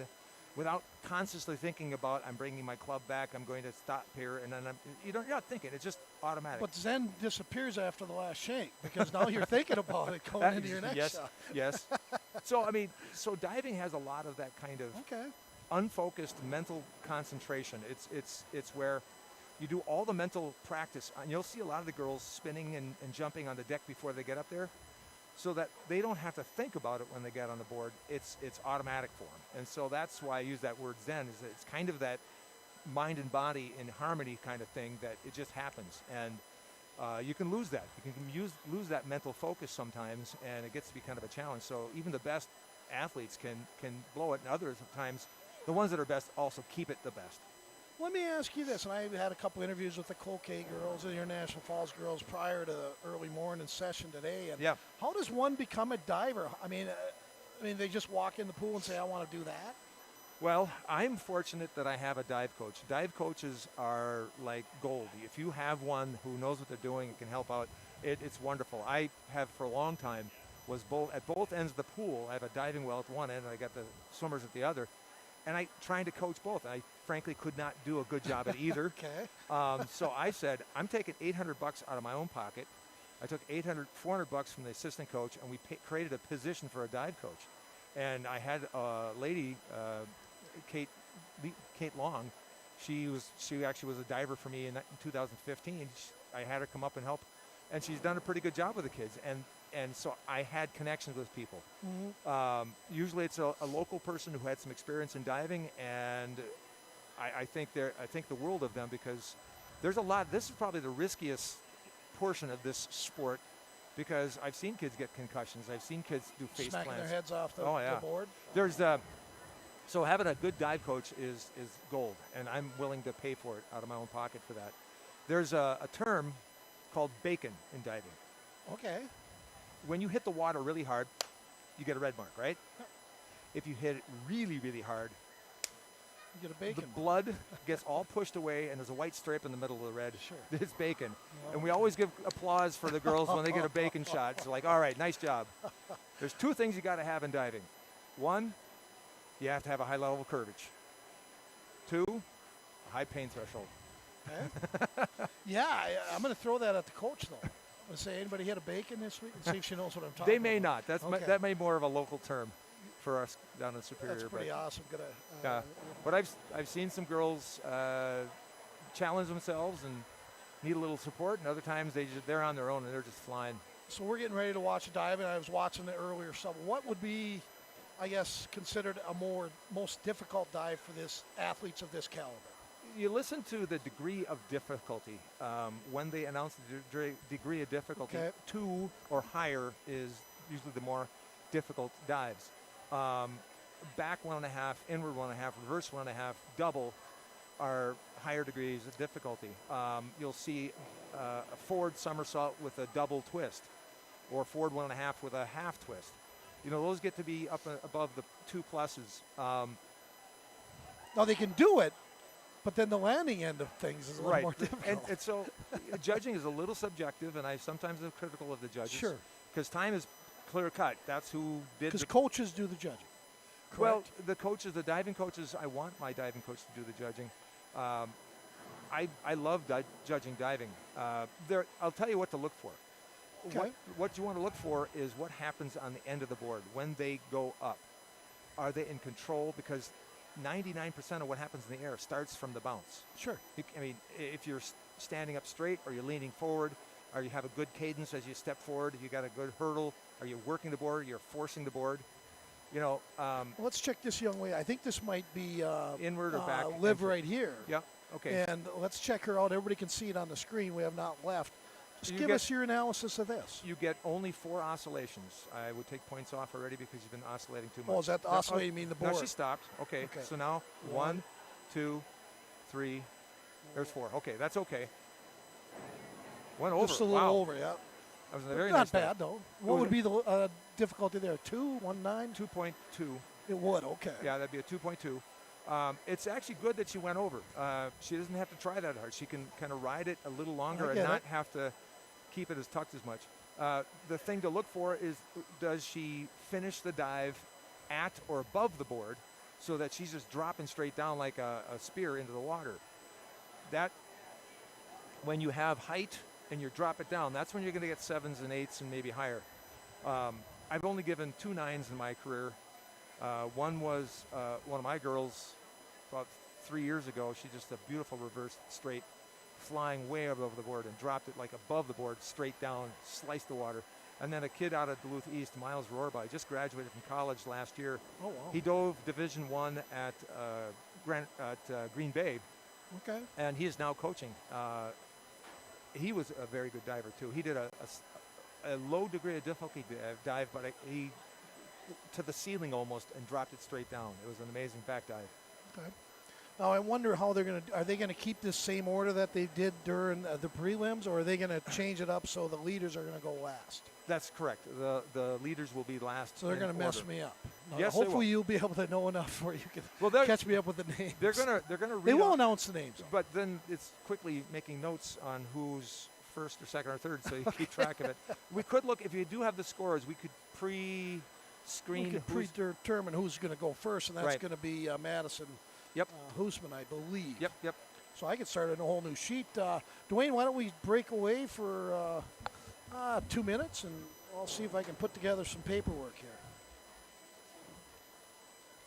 without consciously thinking about, I'm bringing my club back, I'm going to stop here, and then you're not thinking. It's just automatic. But Zen disappears after the last shank because now you're thinking about it going into your next yes, shot. Yes. So, I mean, so diving has a lot of that kind of unfocused mental concentration. It's where you do all the mental practice. And you'll see a lot of the girls spinning and jumping on the deck before they get up there, so that they don't have to think about it when they get on the board. It's automatic for them. And so that's why I use that word Zen, is that it's kind of that mind and body in harmony kind of thing, that it just happens. And you can lose that. You can lose that mental focus sometimes, and it gets to be kind of a challenge. So even the best athletes can blow it, and other times the ones that are best also keep it the best. Let me ask you this, and I had a couple interviews with the Cloquet girls and the International Falls girls prior to the early morning session today. And how does one become a diver? I mean, they just walk in the pool and say, I want to do that? Well, I'm fortunate that I have a dive coach. Dive coaches are like gold. If you have one who knows what they're doing and can help out, it's wonderful. I have for a long time was at both ends of the pool. I have a diving well at one end, and I got the swimmers at the other. And I trying to coach both. I frankly could not do a good job at either. So I said, I'm taking $800 out of my own pocket. I took $400 from the assistant coach, and we created a position for a dive coach. And I had a lady, Kate Long. She actually was a diver for me in 2015. I had her come up and help, and she's done a pretty good job with the kids. And so I had connections with people. Usually it's a local person who had some experience in diving, and I think the world of them, because there's a lot. This is probably the riskiest portion of this sport, because I've seen kids get concussions. I've seen kids do face plants. Smacking their heads off the board. There's so having a good dive coach is gold, and I'm willing to pay for it out of my own pocket for that. There's a term called bacon in diving. Okay. When you hit the water really hard, you get a red mark, right? If you hit it really, really hard, you get a bacon. The blood gets all pushed away, and there's a white stripe in the middle of the red. Sure. It's bacon. And we always give applause for the girls when they get a bacon shot. It's like, all right, nice job. There's two things you got to have in diving. One, you have to have a high level of curvage. Two, a high pain threshold. Okay. I'm going to throw that at the coach, though. I'm going to say, anybody hit a bacon this week? And see if she knows what I'm talking about. They may not. That may be more of a local term for us down in Superior. That's pretty awesome. But I've seen some girls challenge themselves and need a little support, and other times they're on their own and they're just flying. So we're getting ready to watch a dive, and I was watching it earlier. So what would be, I guess, considered a most difficult dive for this athletes of this caliber? You listen to the degree of difficulty. When they announce the degree of difficulty, 2 or higher is usually the more difficult dives. Back 1.5, inward 1.5, reverse 1.5, double are higher degrees of difficulty. You'll see a forward somersault with a double twist, or forward 1.5 with a half twist. You know, those get to be up above the 2 pluses. Now they can do it, but then the landing end of things is a little more difficult. And so judging is a little subjective, and I sometimes am critical of the judges. Sure. Because time is clear cut. That's who did. Because coaches do the judging. Correct? Well, the coaches, the diving coaches, I want my diving coach to do the judging. I love judging diving. I'll tell you what to look for. Okay. What you want to look for is what happens on the end of the board when they go up. Are they in control? Because 99% of what happens in the air starts from the bounce. Sure. I mean, if you're standing up straight, or you're leaning forward, or you have a good cadence as you step forward, if you got a good hurdle, are you working the board, you're forcing the board. You know. Let's check this young lady. I think this might be inward or back. Liv right here. Yeah. Okay. And let's check her out. Everybody can see it on the screen. We have not left. Just give us your analysis of this. You get only 4 oscillations. I would take points off already because you've been oscillating too much. Oh, is that oscillating mean the board? No, she stopped. Okay. So now 1, 2, 3. There's 4. Okay, that's okay. Went over. Just a little over, yeah. That was a very not nice bad, though. What would be the difficulty there? 2, 1, 9? 2.2. It would, okay. Yeah, that'd be a 2.2. It's actually good that she went over. She doesn't have to try that hard. She can kind of ride it a little longer and not have to keep it as tucked as much. The thing to look for is, does she finish the dive at or above the board? so that she's just dropping straight down like a spear into the water. That, when you have height and you drop it down, that's when you're going to get 7s and 8s and maybe higher. I've only given 2 9s in my career. One was one of my girls about 3 years ago. She just a beautiful reverse straight, flying way above the board and dropped it like above the board, straight down, sliced the water. And then a kid out of Duluth East, Miles Rohrby, just graduated from college last year. Oh, wow. He dove Division I at Green Bay. Okay. And he is now coaching. He was a very good diver too. He did a low degree of difficulty dive, but he to the ceiling almost and dropped it straight down. It was an amazing back dive. Okay. Now I wonder how are they gonna keep this same order that they did during the prelims, or are they gonna change it up so the leaders are gonna go last? That's correct. The leaders will be last. So they're going to mess order. me up. Now, Yes, hopefully you'll be able to know enough where you can catch me up with the names. They're gonna read They will off, announce the names, though. but then it's quickly making notes on who's first or second or third, so you keep track of it. We could look, if you do have the scores, we could pre-screen. We could predetermine who's going to go first, and that's Right. going to be Madison. Yep. Hoosman, I believe. Yep. So I could start a whole new sheet. Dwayne, why don't we break away for 2 minutes, and I'll see if I can put together some paperwork here.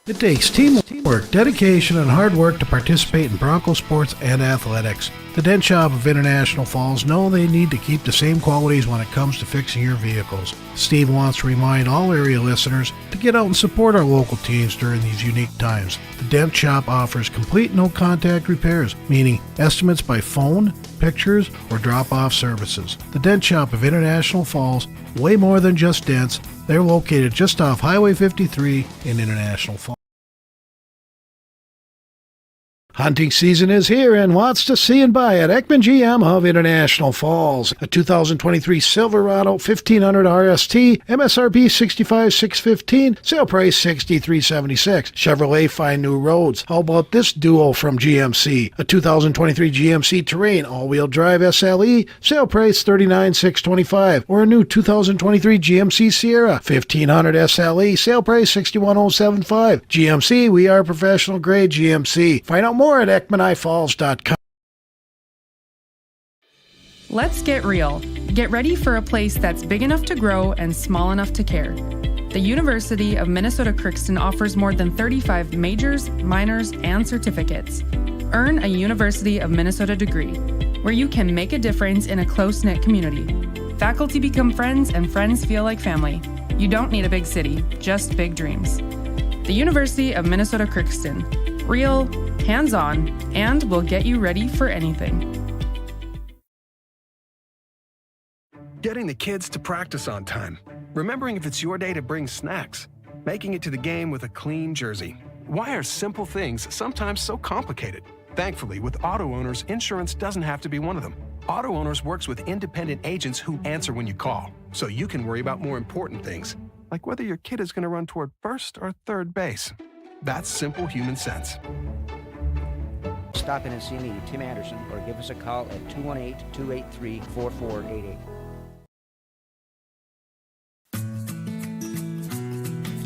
It takes teamwork, dedication, and hard work to participate in Bronco sports and athletics. The Dent Shop of International Falls know they need to keep the same qualities when it comes to fixing your vehicles. Steve wants to remind all area listeners to get out and support our local teams during these unique times. The Dent Shop offers complete no-contact repairs, meaning estimates by phone, pictures, or drop-off services. The Dent Shop of International Falls, way more than just dents. They're located just off Highway 53 in International Falls. Hunting season is here and wants to see and buy at Ekman GM of International Falls. A 2023 Silverado 1500 RST, MSRP $65,615, sale price $63,776. Chevrolet Find New Roads. How about this duo from GMC? A 2023 GMC Terrain all-wheel drive SLE, sale price $39,625. Or a new 2023 GMC Sierra 1500 SLE, sale price $61,075. GMC, we are professional grade GMC. Find out more at EkmanIFalls.com. Let's get real. Get ready for a place that's big enough to grow and small enough to care. The University of Minnesota Crookston offers more than 35 majors, minors, and certificates. Earn a University of Minnesota degree, where you can make a difference in a close-knit community. Faculty become friends and friends feel like family. You don't need a big city, just big dreams. The University of Minnesota Crookston. Real, hands-on, and will get you ready for anything. Getting the kids to practice on time. Remembering if it's your day to bring snacks. Making it to the game with a clean jersey. Why are simple things sometimes so complicated? Thankfully, with auto owners, insurance doesn't have to be one of them. Auto Owners works with independent agents who answer when you call, so you can worry about more important things, like whether your kid is going to run toward first or third base. That's simple human sense. Stop in and see me, Tim Anderson, or give us a call at 218-283-4488.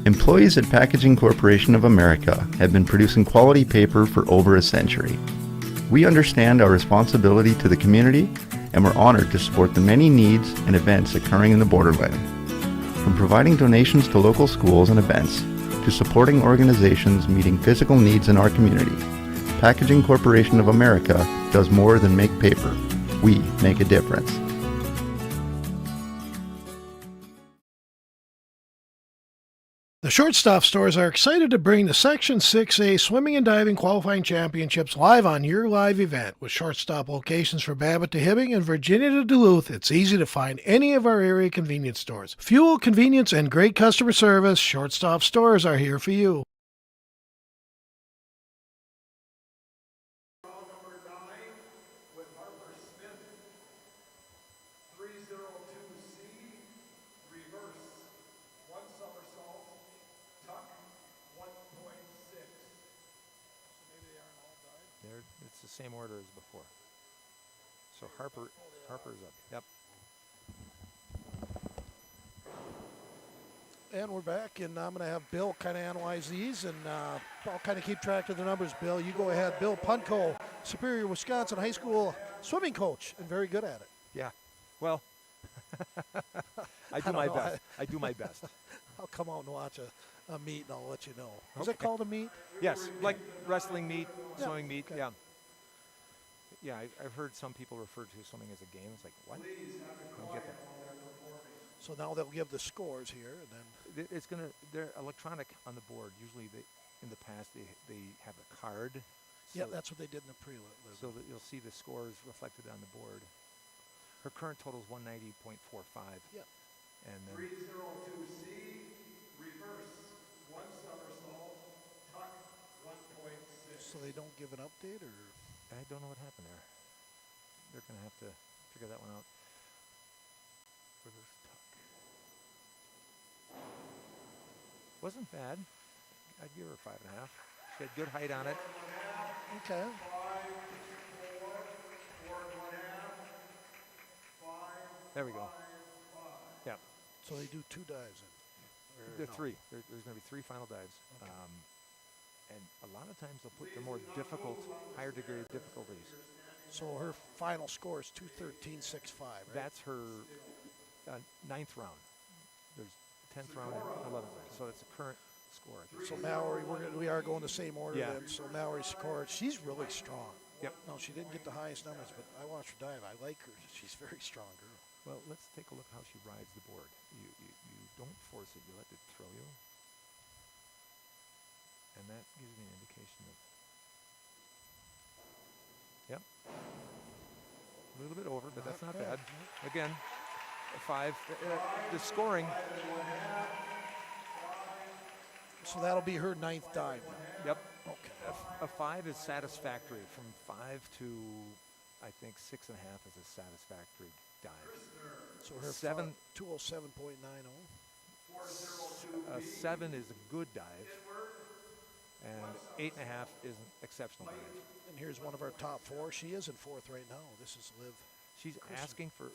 Employees at Packaging Corporation of America have been producing quality paper for over a century. We understand our responsibility to the community, and we're honored to support the many needs and events occurring in the borderland. From providing donations to local schools and events, to supporting organizations meeting physical needs in our community, Packaging Corporation of America does more than make paper. We make a difference. The Shortstop Stores are excited to bring the Section 6A Swimming and Diving Qualifying Championships live on your live event. With Shortstop locations for Babbitt to Hibbing and Virginia to Duluth, it's easy to find any of our area convenience stores. Fuel, convenience, and great customer service, Shortstop Stores are here for you. It's the same order as before. So Harper's up. Yep. And we're back, and I'm going to have Bill kind of analyze these, and I'll kind of keep track of the numbers, Bill. You go ahead. Bill Punko, Superior, Wisconsin high school swimming coach, and very good at it. Yeah. Well, I do my best. I do my best. I'll come out and watch a meet, and I'll let you know. Is it called a meet? Yes, like wrestling meet, swimming meet, okay. yeah. Yeah, I've heard some people refer to swimming as a game. It's like, what? I don't get that. So now they'll give the scores here, and then It's gonna. They're electronic on the board. Usually, in the past, they have a card. yeah, that's what they did in the prelim. So that you'll see the scores reflected on the board. Her current total is 190.45. Yeah. And then 302C, reverse, 1 somersault, tuck, 1.6. So they don't give an update, or I don't know what happened there. They're gonna have to figure that one out. Reverse tuck. Wasn't bad. I'd give her 5.5. She had good height on it. okay. There we go. Yeah. So they do 2 dives in. There are 3. There's going to be 3 final dives. Okay. And a lot of times they'll put the more difficult, higher degree of difficulties. So her final score is 213.65, right? That's her 9th round. There's 10th round and 11th round. So that's the current score. So Mallory, we are going the same order Yeah. then. So Mallory scored. She's really strong. Yep. No, she didn't get the highest numbers, but I watched her dive. I like her. She's a very strong girl. Well, let's take a look how she rides the board. You don't force it. You let it throw you. And that gives me an indication of, yep. A little bit over, but that's not bad. Again, a 5. The scoring. So that'll be her 9th dive. Yep. Okay. A 5 is satisfactory. From 5 to, I think, 6.5 is a satisfactory dive. So her 7, 207.90. 7 is a good dive, and 8.5 is an exceptional dive. And here's one of our top 4. She is in 4th right now. This is Liv. She's Kristen. asking for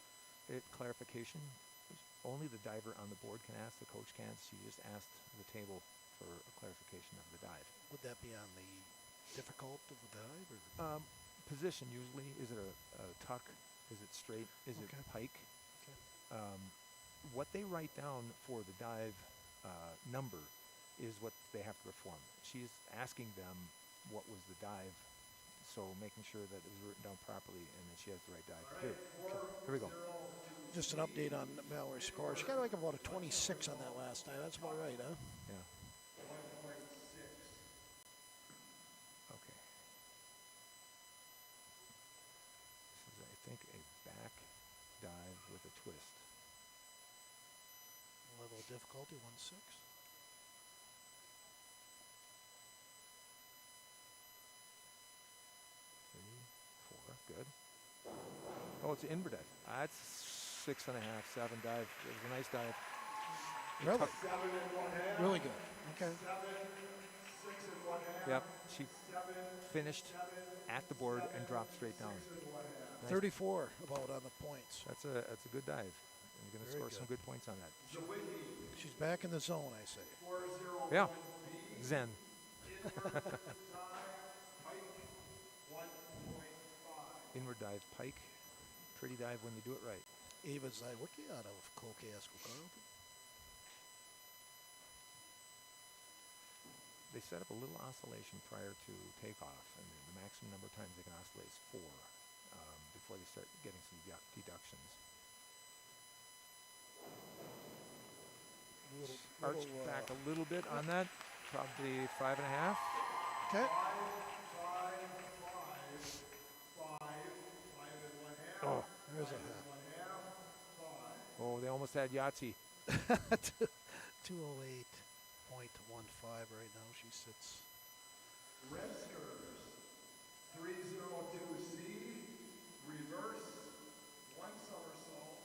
clarification. Only the diver on the board can ask. The coach can't. She just asked the table for a clarification of the dive. Would that be on the difficult of the dive? Or? Position usually. Is it a tuck? Is it straight? Is it pike? Okay. What they write down for the dive number is what they have to perform. She's asking them what was the dive, so making sure that it was written down properly and that she has the right dive. Here we go. Just an update on Mallory's score. She got like about a 26 on that last night. That's about right, huh? Yeah. Okay. This is, I think, a back dive with a twist. Level of difficulty, 1.6. Good. Oh, it's an inward dive. That's 6.5, 7 dive. It was a nice dive. Really? Really good. Okay. Yep. She finished at the board and dropped straight down. Nice. 34 about on the points. That's a good dive. And you're going to score some good points on that. She's back in the zone, I say. Yeah. Zen. Inward dive, pike. Pretty dive when you do it right. Eva Zywicki out of Kokeasko. They set up a little oscillation prior to takeoff, and the maximum number of times they can oscillate is 4 before they start getting some deductions. Arched back a little bit on that, probably 5.5. Okay. Oh, there's a half. Oh, they almost had Yahtzee. 208.15 right now. She sits. Resters, 302C, reverse, 1 somersault,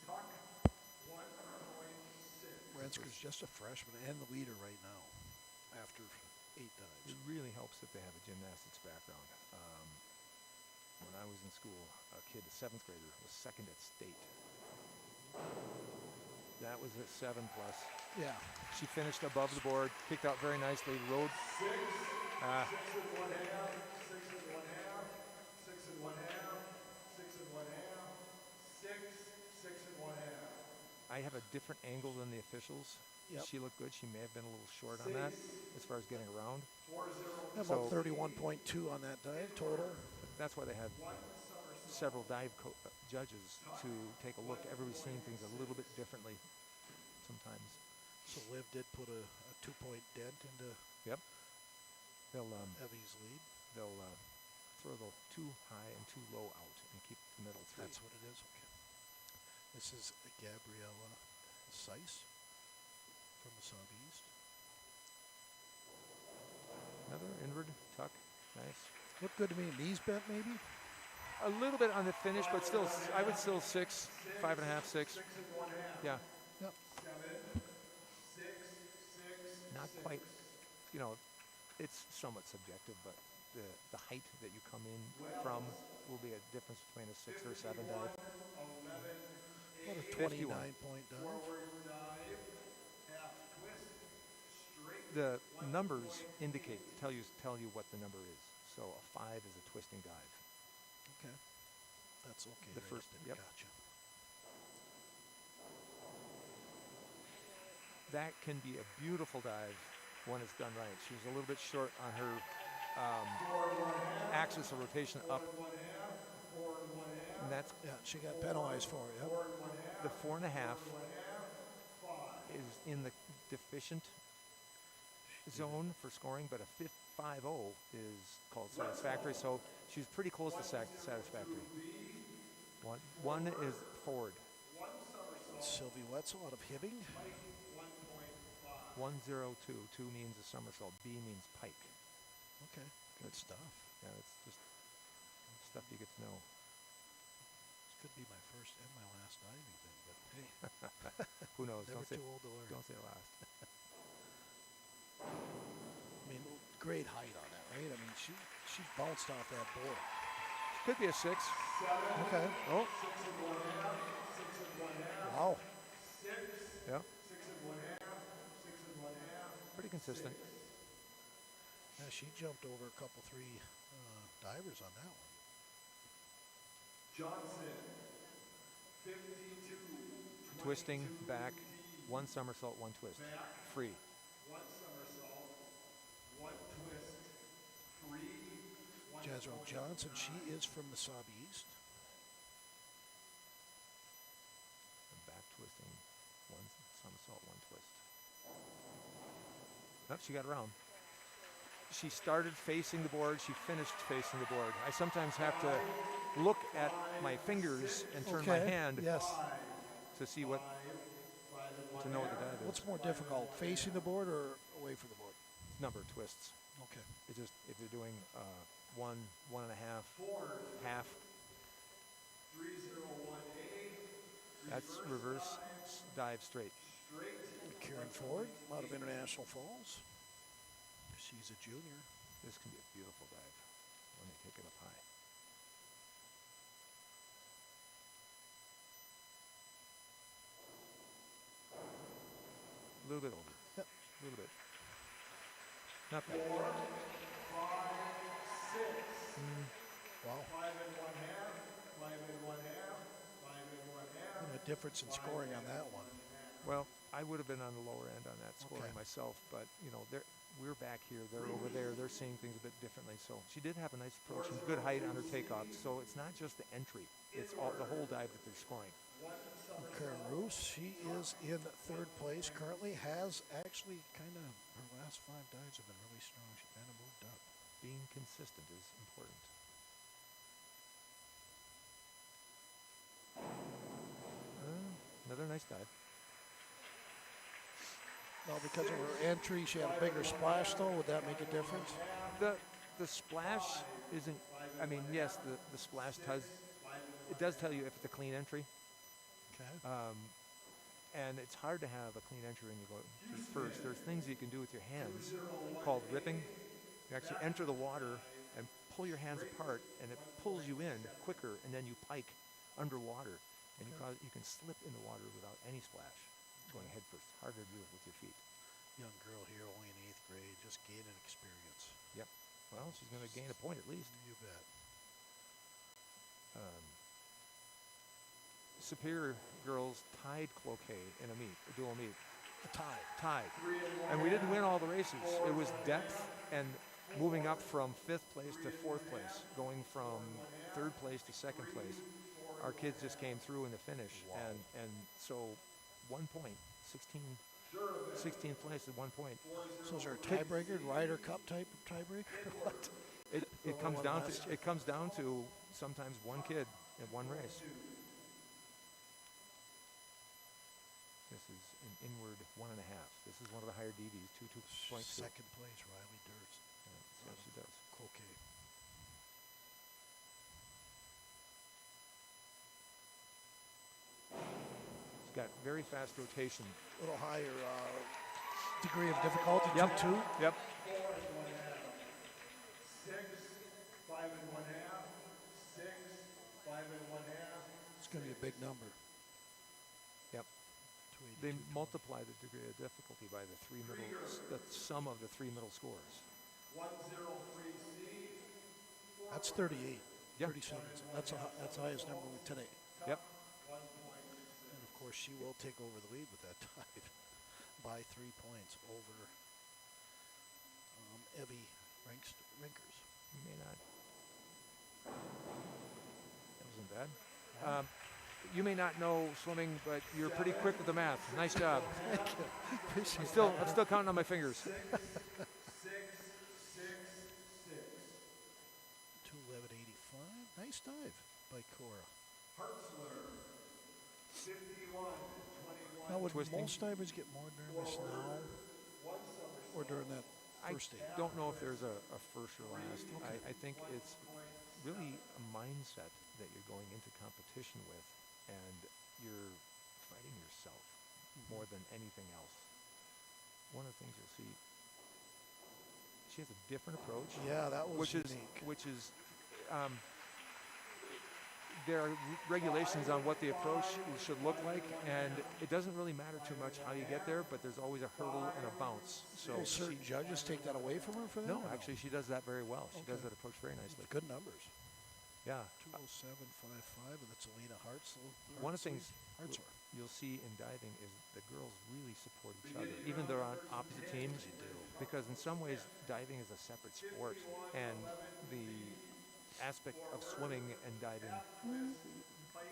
tuck, 1.6. Rensker's just a freshman and the leader right now after 8 dives. It really helps that they have a gymnastics background. When I was in school, a kid, a 7th grader, was 2nd at state. That was a 7+. Yeah. She finished above the board, kicked out very nicely, rode. 6 and 1/2, 6 and 1/2, 6 and 1/2, 6 and 1/2, 6 and 1/2. I have a different angle than the officials. Yep. She looked good. She may have been a little short on that as far as getting around. About 31.2 on that dive total. That's why they have several dive judges to take a look. Everybody's seeing things a little bit differently sometimes. So Liv did put a 2-point dent into Yep. They'll Evie's lead. they'll throw the too high and too low out and keep the middle three. That's what it is. Okay. This is Gabriella Seiss from the Southeast. Another inward tuck. Nice. Looked good to me. Knees bent maybe. A little bit on the finish, but still, I would still 6, 5.5, 6. Yeah. Yep. Not quite. You know, it's somewhat subjective, but the height that you come in from will be a difference between a 6 or 7 dive. What a 51. 29-point dive. The numbers tell you what the number is. So a 5 is a twisting dive. Okay. That's okay. The right first, there. yep. Gotcha. That can be a beautiful dive when it's done right. She was a little bit short on her axis of rotation up. And that's Yeah, she got penalized for it. Yep. the 4.5 is in the deficient zone for scoring, but a 5.0 is called satisfactory. So she's pretty close to satisfactory. One is forward. Sylvie Wetzel out of Hibbing. 102. 2 means a somersault. B means pike. Okay. Good stuff. Yeah, it's just stuff you get to know. This could be my first and my last diving thing, but hey. Who knows? Never Don't say too old to learn. Don't say last. I mean, great height on that, right? I mean, she bounced off that board. Could be a 6. Okay. Oh. Wow. Yeah. Pretty consistent. Yeah, she jumped over a couple, 3 divers on that one. Johnson, 52. Twisting back, 1 somersault, 1 twist. Free. 1 somersault, 1 twist, free. Jazro Johnson, she is from the Southeast. And back twisting, 1 somersault, 1 twist. Nope, she got around. She started facing the board. She finished facing the board. I sometimes have to look at my fingers and turn my hand Yes. to see to know what the dive is. What's more difficult, facing the board or away from the board? Number of twists. Okay. It's just if you're doing 1, 1.5, half. 301A. That's reverse dive straight. Karen Ford out of International Falls. She's a junior. This can be a beautiful dive when they take it up high. A little bit over. Yep. A little bit. Not bad. 4, 5, 6. Wow. 5 and 1/2. 5 and 1/2. 5 and 1/2. And a difference in scoring on that one. Well, I would have been on the lower end on that scoring Okay. myself, but you know, we're back here, they're over there, they're seeing things a bit differently. So she did have a nice approach and good height on her takeoff. So it's not just the entry; it's all the whole dive that they're scoring. Karen Roos, she is in 3rd place currently. Has actually kind of her last 5 dives have been really strong. She kind of moved up. Being consistent is important. Another nice dive. Now, because of her entry, she had a bigger splash, though. Would that make a difference? The splash isn't. I mean, yes, the splash does tell you if it's a clean entry. Okay. And it's hard to have a clean entry when you go feet first. There's things you can do with your hands called ripping. You actually enter the water and pull your hands apart, and it pulls you in quicker, and then you pike underwater, and you can slip in the water without any splash, going head it's harder to do it with your feet. Young girl here, only in 8th grade, just gaining experience. Yep. Well, she's going to gain a point at least. You bet. Superior girls tied Cloquet in a dual meet. A tie. Tied. And we didn't win all the races. It was depth and moving up from 5th place to 4th place, going from 3rd place to 2nd place. Our kids just came through in the finish. Wow. And so 1 point, 16th place at 1 point. So is there a tiebreaker, Ryder Cup type tiebreaker, or what? It comes down to sometimes one kid in one race. This is an inward 1.5. This is one of the higher DDs, 2.2. Second place, Riley Durst. Yeah, she does. Okay. She's got very fast rotation. A little higher degree of difficulty, Yep. 2-2. Yep. 6, 5 1/2, 6, 5 1/2. It's going to be a big number. Yep. 282. They multiply the degree of difficulty by the the sum of the 3 middle scores. 103C. That's 38. Yep. 37. That's the highest number today. Yep. And of course, she will take over the lead with that dive by 3 points over Evie Rinkers. You may not. That wasn't bad. You may not know swimming, but you're pretty quick with the math. Nice job. Thank you. Appreciate I'm still counting on my fingers. 6, 6, 6. 2:11.85. Nice dive by Cora. Hartzler, 51, 21. Now, would Twisting. most divers get more nervous now or during that I first stage? don't know if there's a first or last. I think it's really a mindset that you're going into competition with, and you're fighting yourself more than anything else. One of the things you'll see, she has a different approach. Yeah, that was which unique. There are regulations on what the approach should look like, and it doesn't really matter too much how you get there, but there's always a hurdle and a bounce. So Will certain judges take that away from her for that? no, or actually, she does that very well. She does Okay. that approach very nicely. Good numbers. Yeah. 2:07.55, and that's Alina Hartzler. One of the things Hartzler. you'll see in diving is the girls really support each other, even though they're on opposite teams, because in some ways diving is a separate sport, and the aspect of swimming and diving,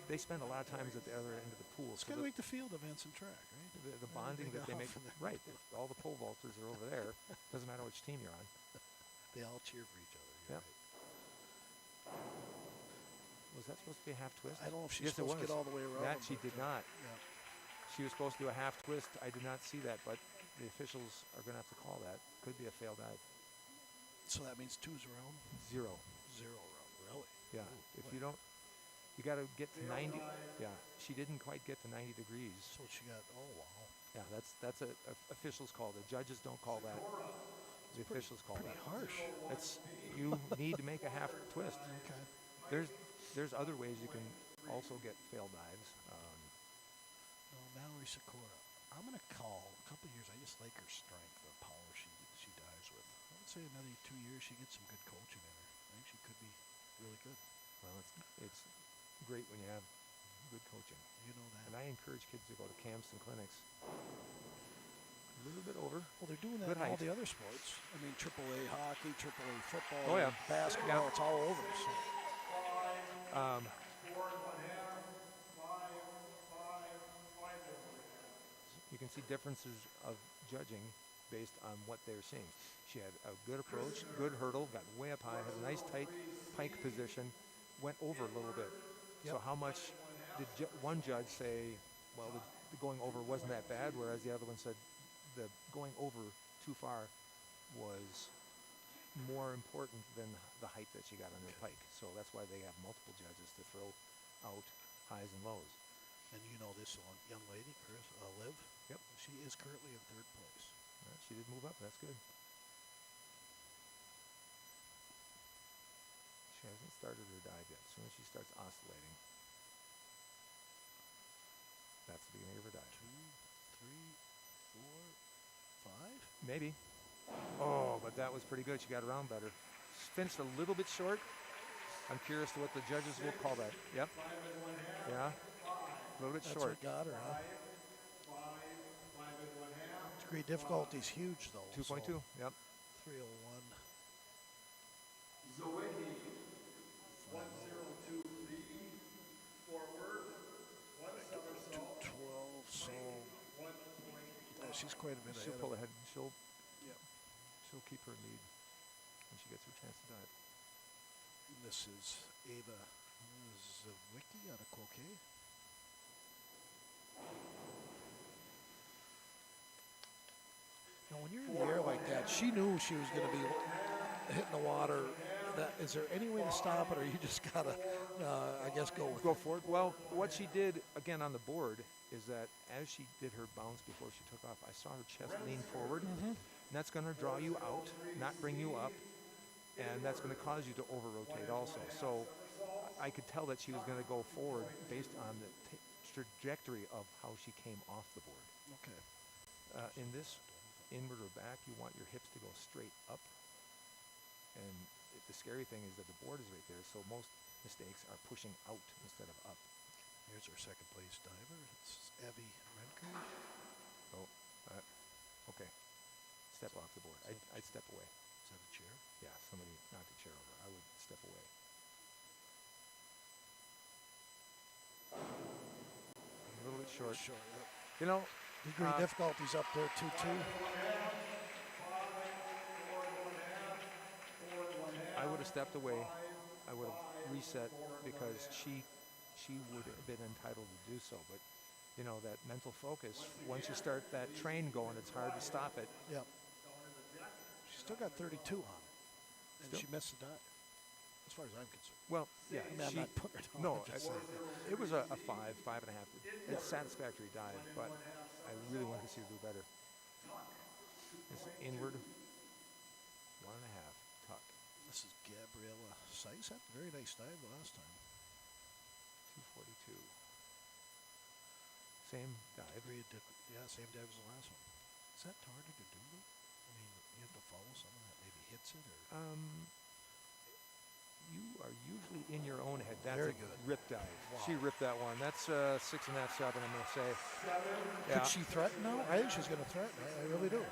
they spend a lot of times at the other end of the pool. It's So kind of like the field events and track, right? the bonding that they make, off and then- right? If all the pole vaulters are over there. Doesn't matter which team you're on. They all cheer for each other. Yep. Right. Was that supposed to be a half twist? I don't know if she's Yes, it supposed to was. get all the way around. That she but, did not. Yeah. She was supposed to do a half twist. I did not see that, but the officials are going to have to call that. Could be a failed dive. So that means 2's around? 0. 0 around, really? Yeah. Ooh, If boy. you don't, you got to get to 90. Yeah. She didn't quite get to 90 degrees. So she got, oh, wow. Yeah, that's a officials call. The judges don't call that. The officials call Pretty that. harsh. It's you need to make a half twist. Okay. There's other ways you can also get failed dives. No, Mallory Sikora. I'm going to call, a couple of years, I just like her strength, the power she dives with. I would say another 2 years, she gets some good coaching in her. I think she could be really good. Well, it's great when you have good coaching. You know that. And I encourage kids to go to camps and clinics. A little bit over. Well, they're doing that Good in all height. the other sports. I mean, AAA hockey, AAA football, Oh, yeah. basketball, Yeah. it's all over. So. You can see differences of judging based on what they're seeing. She had a good approach, good hurdle, got way up high, had a nice tight pike position, went over a little bit. So how much did one judge say, well, the going over wasn't that bad, whereas the other one said the going over too far was more important than the height that she got on her pike. So that's why they have multiple judges to throw out highs and lows. And you know this young lady, Chris, Liv? Yep. She is currently in 3rd place. She did move up. That's good. She hasn't started her dive yet. As soon as she starts oscillating, that's the beginning of her dive. 2, 3, Maybe. Oh, but that was pretty good. She got around better. Finished a little bit short. I'm curious to what the judges will call that. Yep. Yeah. A little bit That's short. what got her, huh? Degree difficulty's huge, though. 2.2. So Yep. 301. Zawicki, 1023, forward, one somersault. 212. So yeah, she's quite a bit She'll ahead pull of ahead. She'll keep her lead when she gets her chance to dive. This is Ava Zawicki out of Cloquet. Now, when you're in the air like that, she knew she was going to be hitting the water. Is there any way to stop it, or you just gotta, I guess, go with Go it? for it. Well, what she did again on the board is that as she did her bounce before she took off, I saw her chest lean forward, and that's going to draw you out, not bring you up, and that's going to cause you to over-rotate also. So I could tell that she was going to go forward based on the trajectory of how she came off the board. Okay. In this inward or back, you want your hips to go straight up, and the scary thing is that the board is right there, so most mistakes are pushing out instead of up. Here's our second place diver. It's Evie Renker. Oh, okay. Step off the board. I'd step away. Is that a chair? Yeah, somebody knocked a chair over. I would step away. A little bit short. Sure. Yep. You know, Degree difficulty's up there, 2-2. I would have stepped away. I would have reset because she would have been entitled to do so. But, you know, that mental focus, once you start that train going, it's hard to stop it. Yep. She still got 32 on it. And Still. she missed the dive, as far as I'm concerned. Well, yeah. I mean, I'm not putting her down. No, I'm just saying. it was a 5.5. It's a satisfactory dive, but I really wanted to see her do better. It's inward, 1.5, tuck. This is Gabriella Seiss. Had a very nice dive the last time. 242. Same dive. Yeah, same dive as the last one. Is that harder to do, though? I mean, you have to follow someone that maybe hits it, or? You are usually in your own head. That's Very a good. rip dive. Wow. She ripped that one. That's 6.5, 7, I'm going to say. Yeah. Could she threaten now? I think she's going to threaten. I really do.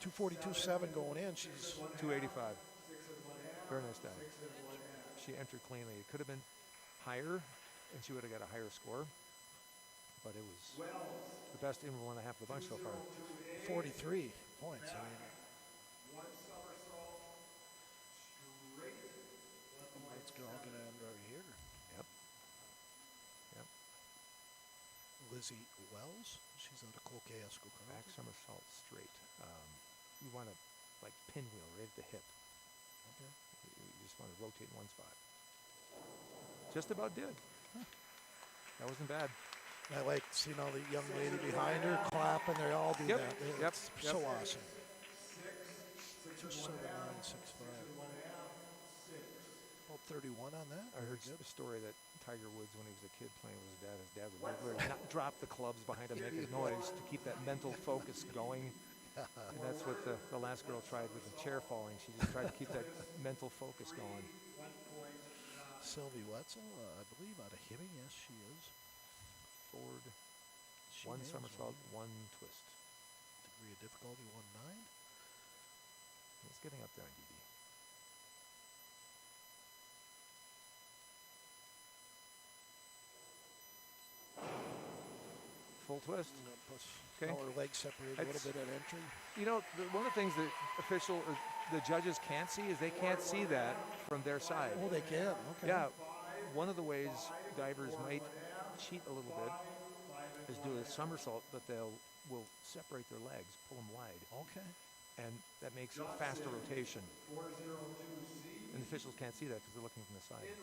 242.7 going in. She's 285. Very nice dive. She entered cleanly. It could have been higher, and she would have got a higher score. But it was the best inward 1.5 of the bunch so far. 43 points. I mean, it's all going to end right here. Yep. Yep. Lizzie Wells. She's out of Cloquet Escocon. Back somersault straight. You want to like pinwheel right at the hip. Okay. You just want to rotate in one spot. Just about did. That wasn't bad. I like seeing all the young lady behind her clapping. They all do Yep. that. Yep. It's Yep. so awesome. 279.65. About 31 on that. I heard a story that Tiger Woods, when he was a kid playing with his dad would literally not drop the clubs behind him, making noise to keep that mental focus going. And that's what the last girl tried with the chair falling. She just tried to keep that mental focus going. Sylvie Wetzel, I believe out of Hibbing. Yes, she is. Forward, She one nails somersault, it. one twist. Degree of difficulty 1.9. It's getting up there on DB. Full twist. Plus, Okay. our legs separated a little bit at entry. You know, one of the things that the judges can't see is they can't see that from their side. Oh, they can. Okay. Yeah, one of the ways divers might cheat a little bit is do a somersault, but will separate their legs, pull them wide, Okay. and that makes faster rotation. And the officials can't see that because they're looking from the side.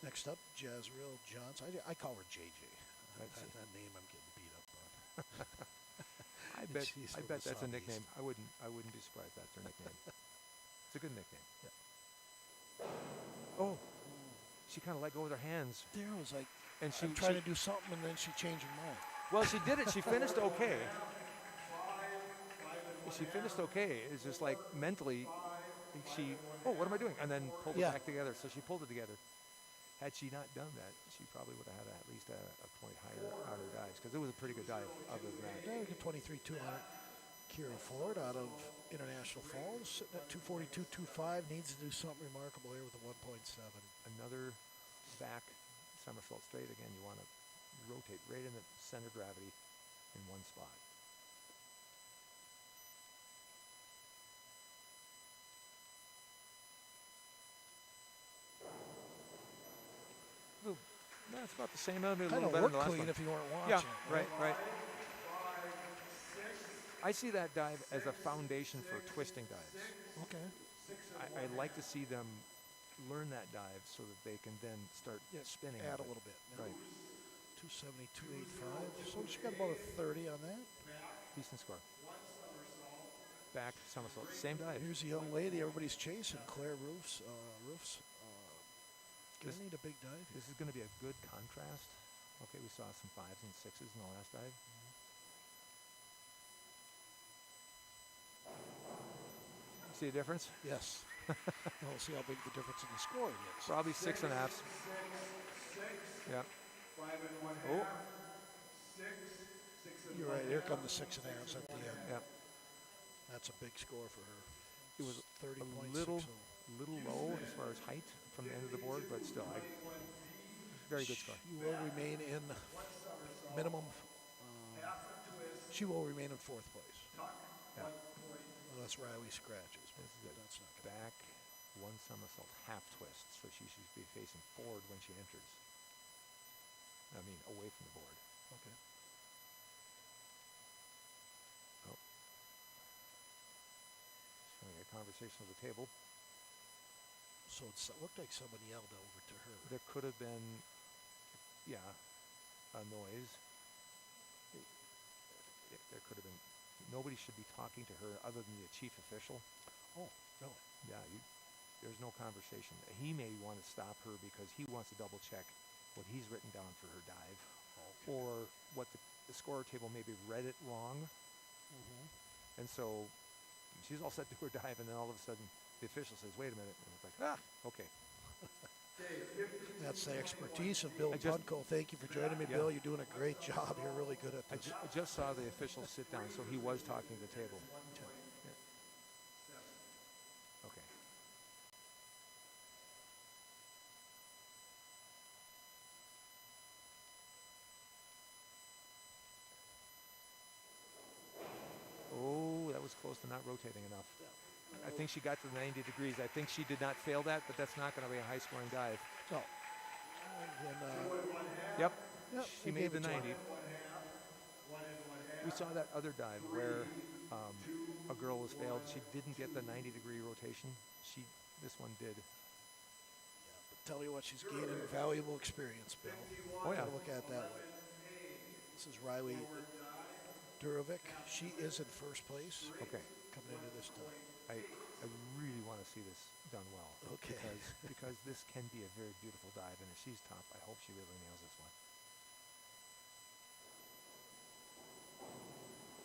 Next up, Jazriel Johnson. I call her JJ. That's it. That name I'm getting beat up on. I And bet she's I from bet the that's a Southeast. nickname. I wouldn't be surprised if that's her nickname. It's a good nickname. Yeah. Oh, she kind of let go with her hands, There was like, and I'm trying to do something, and then she changed her mind. Well, she did it. She finished okay. She finished okay. It's just like mentally, she, oh, what am I doing? And then pulled it back together. So she pulled it together. Had she not done that, she probably would have had at least a point higher on her dives, because it was a pretty good dive other than that. Yeah, we got 23-200. Kira Ford out of International Falls, sitting at 242.25, needs to do something remarkable here with a 1.7. Another back somersault straight again. You want to rotate right in the center of gravity in one spot. That's about the same. Maybe a little better than the last clean one. if you weren't watching. Yeah, right. I see that dive as a foundation for twisting dives. Okay. I like to see them learn that dive so that they can then start spinning. Add a little bit. Yeah. Right. 270, 285. So she got about a 30 on that. Decent score. Back somersault. Same dive. Here's a young lady everybody's chasing, Claire Roofs. Gonna need a big dive. This is going to be a good contrast. Okay, we saw some 5s and 6s in the last dive. See a difference? Yes. We'll see how big the difference in the scoring is. Probably 6.5. Yeah. Oh. You're right. Here come the 6.5s at the end. Yeah. That's a big score for her. It was 30.60. little low as far as height from the end of the board, but still, very good score. She will remain in minimum. She will remain in 4th place. Yeah. Unless Riley scratches. But that's not good. Back one somersault half twist, so she should be facing forward when she enters. I mean, away from the board. Okay. Oh. Having a conversation with the table. So it looked like somebody yelled over to her. There could have been, a noise. There could have been. Nobody should be talking to her other than the chief official. Oh, really? Yeah, there's no conversation. He may want to stop her because he wants to double check what he's written down for her dive, or what the scorer table maybe read it wrong. And so she's all set to do her dive, and then all of a sudden the official says, wait a minute. And it's like, okay. That's the expertise of Bill Punko. Thank you for joining me, Bill. You're doing a great job. You're really good at this. I just saw the official sit down, so he was talking to the table. Okay. Oh, that was close to not rotating enough. I think she got to the 90 degrees. I think she did not fail that, but that's not going to be a high-scoring dive. No. Yep. Yep, She made the 90. We saw that other dive where a girl was failed. She didn't get the 90-degree rotation. This one did. Yeah, but tell you what, she's gaining valuable experience, Bill. Oh, yeah. Look at it that way. This is Riley Durovic. She is in 1st place. Okay. Coming into this time. I really want to see this done well. Okay. Because this can be a very beautiful dive, and if she's top, I hope she really nails this one.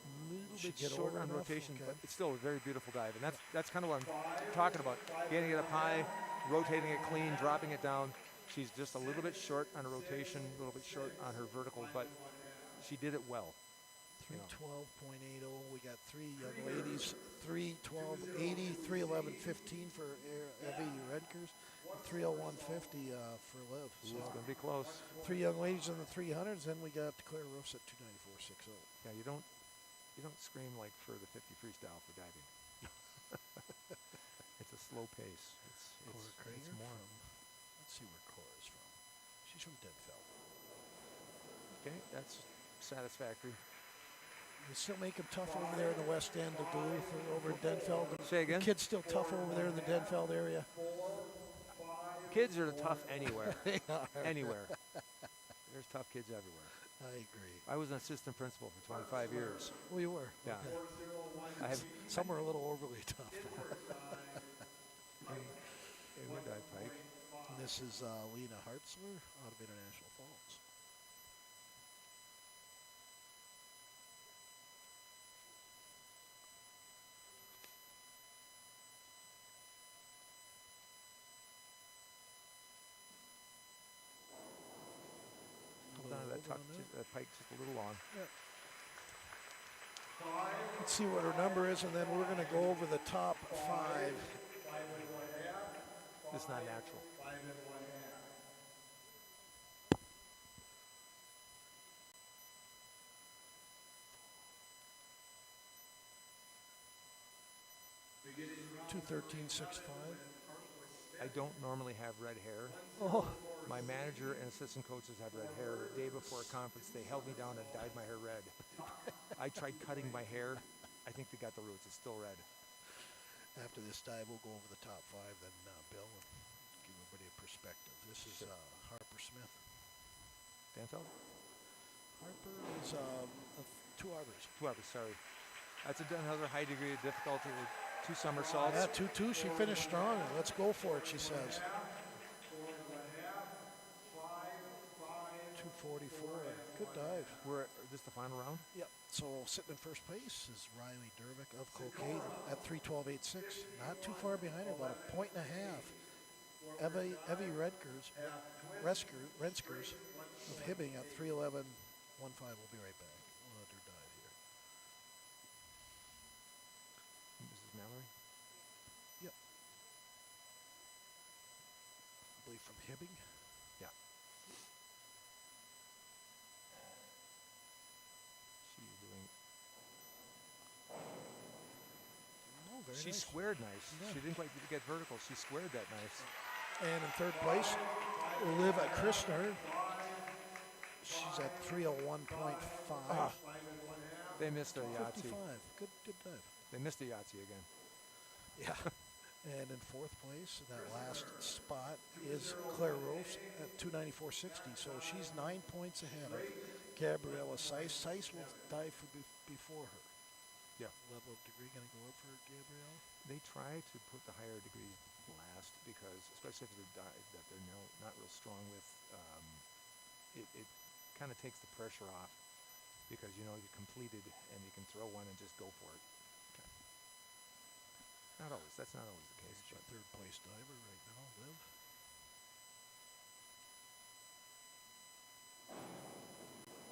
A little bit short on rotation, but it's still a very beautiful dive, and that's kind of what I'm talking about. Getting it up high, rotating it clean, dropping it down. She's just a little bit short on her rotation, a little bit short on her vertical, but she did it well. 312.80. We got 3 young ladies. 312.80, 311.15 for Evie Redkers, 301.50 for Liv. So it's going to be close. 3 young ladies in the 300s, and we got Claire Roofs at 294.60. Yeah, you don't scream like for the 50 freestyle for diving. It's a slow pace. It's more. Let's see where Cora is from. She's from Denfeld. Okay, that's satisfactory. You still make them tough over there in the west end of Duluth or over in Denfeld. Say again? The kids still tough over there in the Denfeld area. Kids are tough anywhere. Anywhere. There's tough kids everywhere. I agree. I was an assistant principal for 25 years. Well, you were. Yeah. Okay. Some are a little overly tough. In Wooddive Pike. And this is Lena Hartzler out of International Falls. tuck going in. that pike just a little long. Let's see what her number is, and then we're going to go over the top 5. It's not natural. Two 13.65. I don't normally have red hair. Oh, My manager and assistant coaches had red hair. The day before a conference, they held me down and dyed my hair red. I tried cutting my hair. I think they got the roots. It's still red. after this dive, we'll go over the top 5. Then Bill will give everybody a perspective. This is Harper Smith. Danfeld? Harper is 2 arbors. 2 hours, sorry. That's another high degree of difficulty with 2 somersaults. Yeah, 2-2. She finished strong. Let's go for it, she says. 244. Good dive. We're this the final round? Yep. So sitting in first place is Riley Dervick of Cloquet at 3:12.86. Not too far behind her, about a point and a half. Evie Renskers of Hibbing at 3:11.15. We'll be right back. We'll let her dive here. Mrs. Mallory? Yep. I believe from Hibbing. Yeah. She's doing. Oh, very She nice. squared nice. Yeah. She didn't quite get vertical. She squared that nice. And in third place, Olivia Christner. She's at 3:01.5. They missed a Yahtzee. 55. Good dive. They missed a Yahtzee again. Yeah. And in fourth place, that last spot is Claire Rose at 294.60. So she's 9 points ahead of Gabriella Seiss. Seiss will dive before her. Yeah. Level of degree going to go up for Gabriella? They try to put the higher degrees last because, especially if it's a dive that they're not real strong with, it kind of takes the pressure off because you completed and you can throw one and just go for it. Okay. Not always. That's not always the case. She's a third place diver right now, Liv.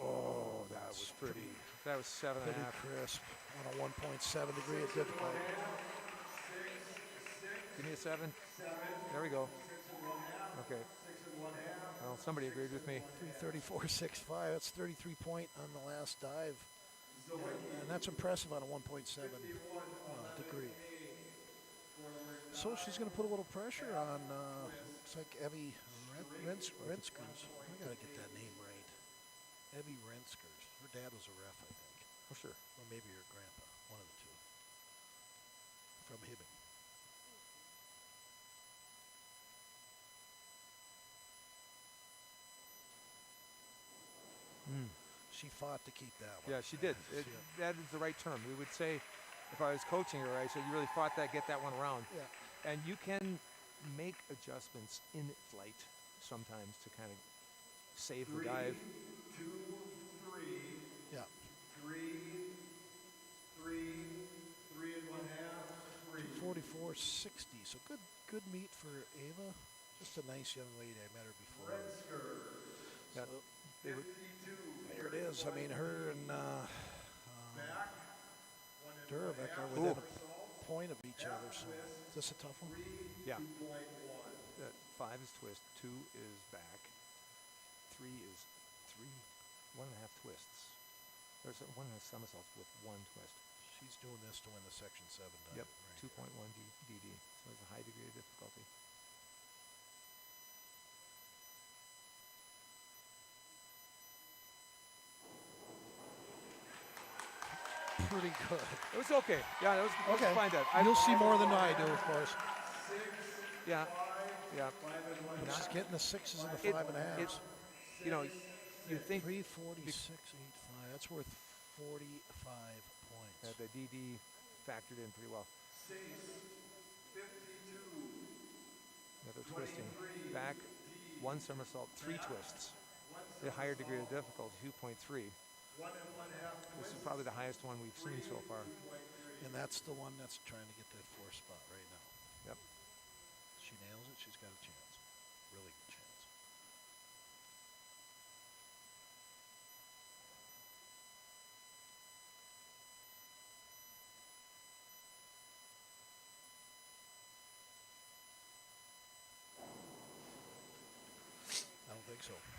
Oh, that was pretty. That was 7.5. Pretty crisp on a 1.7 degree of difficulty. Give me a 7. There we go. Okay. Well, somebody agreed with me. 334.65. That's 33 point on the last dive. And that's impressive on a 1.7 degree. So she's going to put a little pressure on, looks like Evie Renskers. I got to get that name right. Evie Renskers. Her dad was a ref, I think. Oh, sure. Or maybe her grandpa. One of the two. From Hibbing. She fought to keep that one. Yeah, she did. That is the right term. We would say, if I was coaching her, I said, you really fought that, get that one around. Yeah. And you can make adjustments in flight sometimes to kind of save the dive. 2, 3. Yeah. 3, 3.5. 44.60. So good meet for Ava. Just a nice young lady. I met her before. Yeah, So, they would, there it is. I mean, her and Dervick are within a point of each other. So is this a tough one? yeah. 5 is twist, 2 is back, 3 is 1.5 twists. There's 1.5 somersaults with 1 twist. She's doing this to win the Section 7 dive. Yep, Right. 2.1 DD. So there's a high degree of difficulty. Pretty good. It was okay. Yeah, it was Okay. fine dive. You'll see more than I do, of course. Yeah, yeah. She's getting the 6s and the It- 5.5s. You think 346.85. That's worth 45 points. the DD factored in pretty well. 52. Another twisting. Back, 1 somersault, 3 twists. The higher degree of difficulty, 2.3. This is probably the highest one we've seen so far. And that's the one that's trying to get that 4th spot right now. Yep. She nails it, she's got a chance. Really good chance.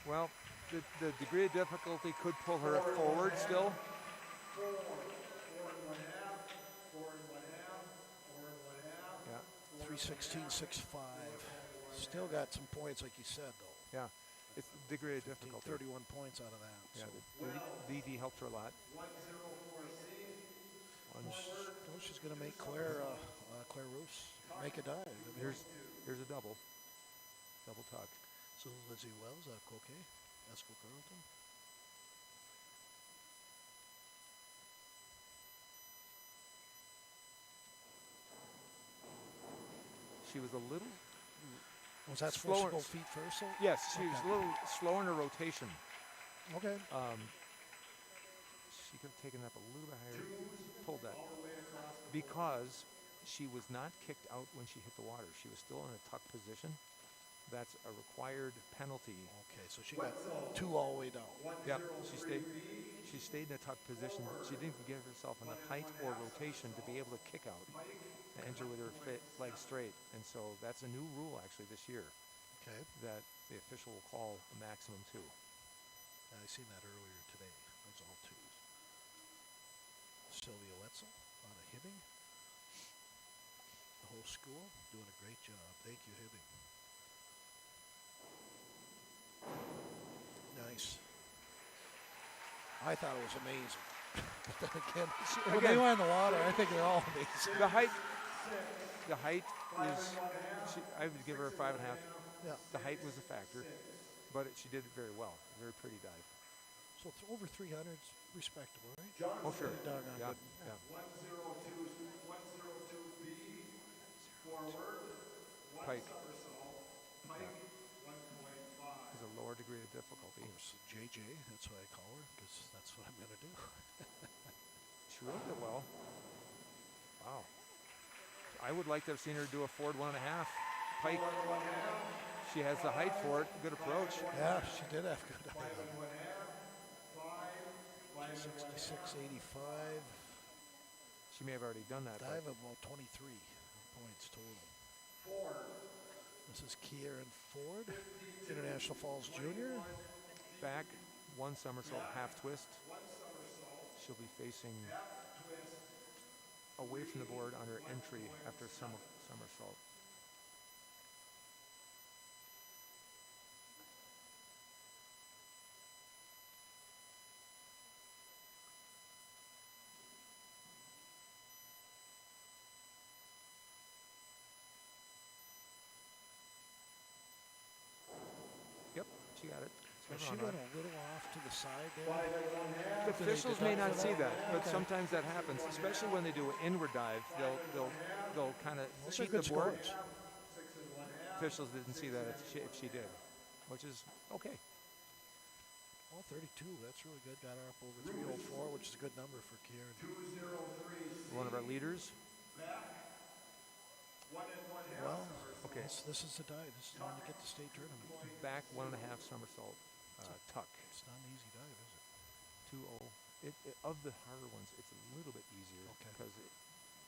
Well, the degree of difficulty could pull her forward still. 3:16.65. Still got some points, like you said, though. Yeah, it's the degree of difficulty. 31 points out of that. Yeah, So. the DD helped her a lot. She's going to make Claire Roos make a dive. I mean, here's a double tuck. So Lizzie Wells out of Cloquet, Esco Carlton. She was a little Was that slower. supposed to go feet first? So? Yes, she was a little slower in her rotation. Okay. She could have taken it up a little bit higher, pulled that. Because she was not kicked out when she hit the water. She was still in a tuck position. That's a required penalty. Okay, so she got 2 all the way down. Yep, she stayed in a tuck position. She didn't give herself enough height or rotation to be able to kick out and enter with her legs straight. And so that's a new rule actually this year. Okay. That the official will call a maximum 2. I seen that earlier today. It was all 2s. Sylvia Wetzel out of Hibbing. The whole school doing a great job. Thank you, Hibbing. Nice. I thought it was amazing. But then again, when they went in the water, I think they're all amazing. The height is, I would give her a 5.5. Yeah. The height was a factor, but she did it very well. Very pretty dive. So it's over 300's respectable, right? Oh, sure. Doggone Yeah, good. yeah. 102B forward. Pike. Somersault. Pike 1.5. Is a lower degree of difficulty. Of course, JJ, that's what I call her, because that's what I'm going to do. She rode it well. Wow. I would like to have seen her do a forward 1.5. Pike. She has the height for it. Good approach. Yeah, she did have good height. 66.85. She may have already done that. Dive of about 23 points total. This is Kieran Ford, International Falls Junior. Back, 1 somersault, half twist. She'll be facing away from the board on her entry after somersault. Yep, she got it. She went a little off to the side there. The officials may not see that, but sometimes that happens, especially when they do an inward dive. They'll kind of cheat the board. Officials didn't see that if she did, which is okay. Well, 32, that's really good. Got her up over 304, which is a good number for Kieran. One of our leaders. Well, okay. This is the dive. This is when you get to state tournament. Back 1.5 somersault, tuck. It's not an easy dive, is it? 2-0. Of the harder ones, it's a little bit easier because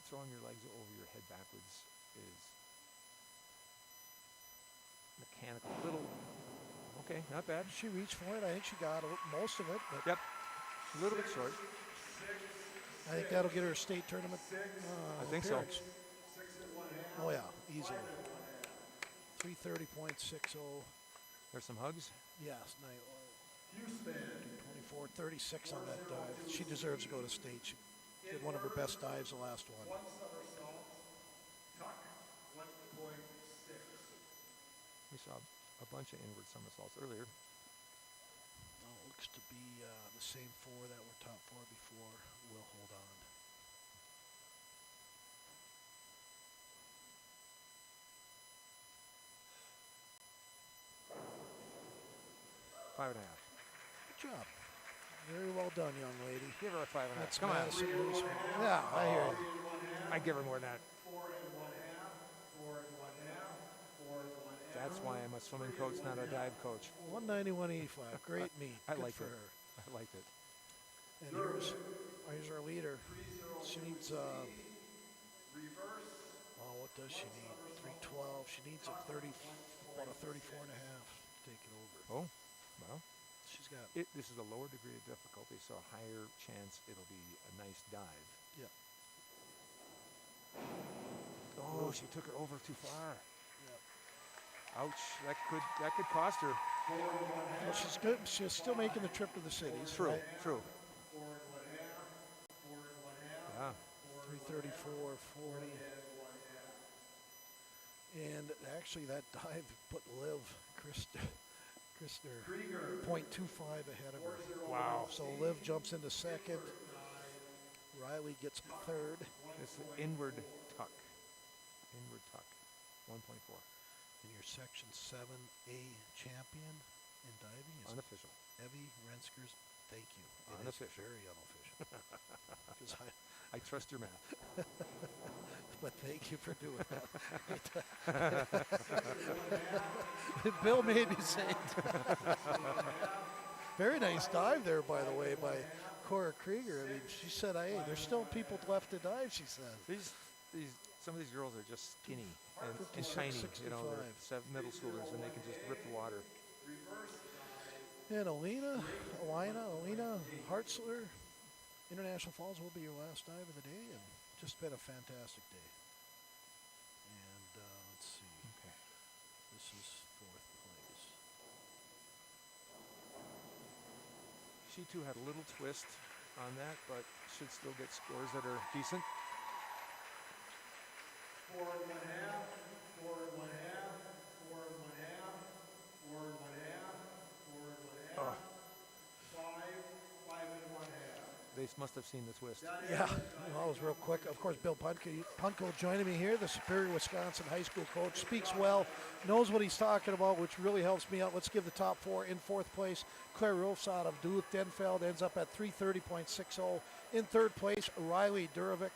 throwing your legs over your head backwards is mechanical. Okay, not bad. She reached for it. I think she got most of it. But yep, a little bit short. I think that'll get her a state tournament. I think so. Oh yeah, easily. 330.60. There's some hugs. Yes, 24.36 on that dive. She deserves to go to state. She did one of her best dives, the last one. We saw a bunch of inward somersaults earlier. Well, it looks to be the same 4 that were top 4 before. We'll hold on. $5.5. Good job. Very well done, young lady. Give her a 5.5. That's Come Madison on. Roos. Yeah, I hear you. I give her more than that. That's why I'm a swimming coach, not a dive coach. 191.85. Great meet. I Good liked for it. her. I liked it. And here's our leader. She needs, what does she need? 312. She needs about a 34.5 to take it over. Oh, Well, She's got, this is a lower degree of difficulty, so a higher chance it'll be a nice dive. yeah. Oh, she took it over too far. Ouch! That could cost her. Well, she's good. She's still making the trip to the cities. True, Right? true. Yeah. 334.40. And actually, that dive put Liv Christner 0.25 ahead of her. Wow. So Liv jumps into second. Riley gets third. It's an inward tuck. Inward tuck. 1.4. And your Section 7A champion in diving is Unofficial. Evie Renskers. Thank you. It is Unofficial. very unofficial. 'Cause I trust your math. but thank you for doing that. Bill made me say it. Very nice dive there, by the way, by Cora Krieger. I mean, she said, "Hey, there's still people left to dive." She said. Some of these girls are just skinny and 56, tiny. 65. You know, they're middle schoolers, and they can just rip the water. And Alina Hartzler, International Falls will be your last dive of the day, and just been a fantastic day. And let's see. Okay. This is fourth place. She too had a little twist on that, but should still get scores that are decent. 4 1/2, 4 1/2, 4 1/2, 4 1/2, 4 1/2, 5 1/2. They must have seen the twist. Yeah, well, that was real quick. Of course, Bill Punko joining me here, the Superior Wisconsin high school coach. Speaks well, knows what he's talking about, which really helps me out. Let's give the top four. In fourth place, Claire Rolfs out of Duluth Denfeld, ends up at 330.60. In third place, Riley Durovic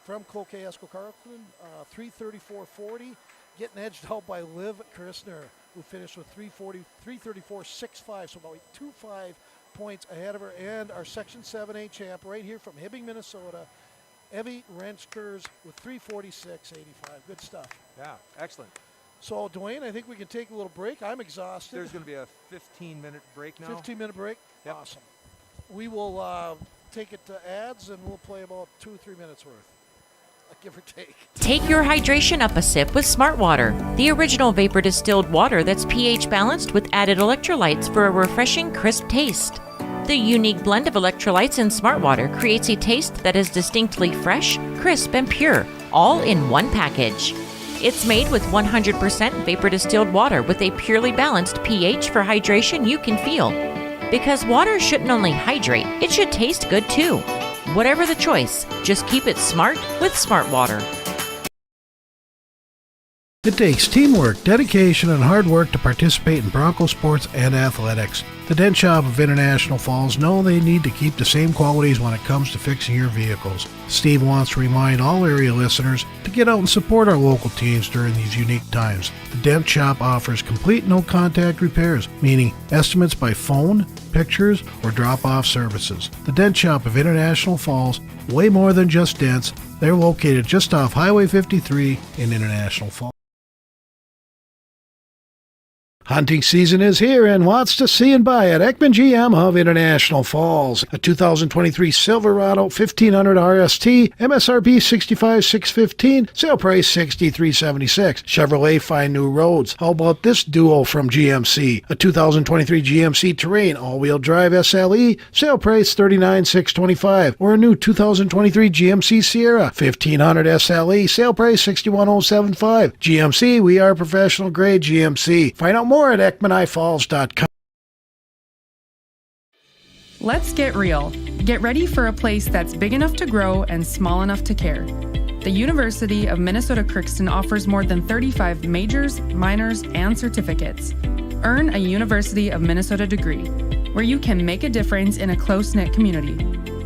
from Cloquet Esco-Carlton, 334.40. Getting edged out by Liv Christner, who finished with 334.65, so about 2.5 points ahead of her. And our Section 7A champ right here from Hibbing, Minnesota, Evie Renskers with 346.85. Good stuff. Yeah, excellent. So, Dwayne, I think we can take a little break. I'm exhausted. There's going to be a 15-minute break now. 15-minute break? Yep. Awesome. We will take it to ads, and we'll play about 2 or 3 minutes worth. Give or take. Take your hydration up a sip with Smart Water, the original vapor distilled water that's pH balanced with added electrolytes for a refreshing, crisp taste. The unique blend of electrolytes in Smart Water creates a taste that is distinctly fresh, crisp, and pure, all in one package. It's made with 100% vapor distilled water with a purely balanced pH for hydration you can feel. Because water shouldn't only hydrate, it should taste good too. Whatever the choice, just keep it smart with Smart Water. It takes teamwork, dedication, and hard work to participate in Bronco sports and athletics. The Dent Shop of International Falls know they need to keep the same qualities when it comes to fixing your vehicles. Steve wants to remind all area listeners to get out and support our local teams during these unique times. The Dent Shop offers complete no-contact repairs, meaning estimates by phone, pictures, or drop-off services. The Dent Shop of International Falls, way more than just dents. They're located just off Highway 53 in International Falls. Hunting season is here, and what's to see and buy at Ekman GM of International Falls. A 2023 Silverado 1500 RST, MSRP $65,615, sale price $63,776. Chevrolet Find New Roads. How about this duo from GMC? A 2023 GMC Terrain all-wheel drive SLE, sale price $39,625. Or a new 2023 GMC Sierra 1500 SLE, sale price $61,075. GMC, we are professional grade GMC. Find out more at EkmanIFalls.com. Let's get real. Get ready for a place that's big enough to grow and small enough to care. The University of Minnesota Crookston offers more than 35 majors, minors, and certificates. Earn a University of Minnesota degree, where you can make a difference in a close-knit community.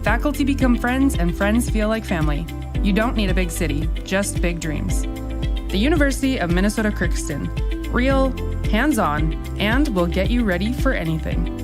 Faculty become friends, and friends feel like family. You don't need a big city, just big dreams. The University of Minnesota Crookston. Real, hands-on, and will get you ready for anything.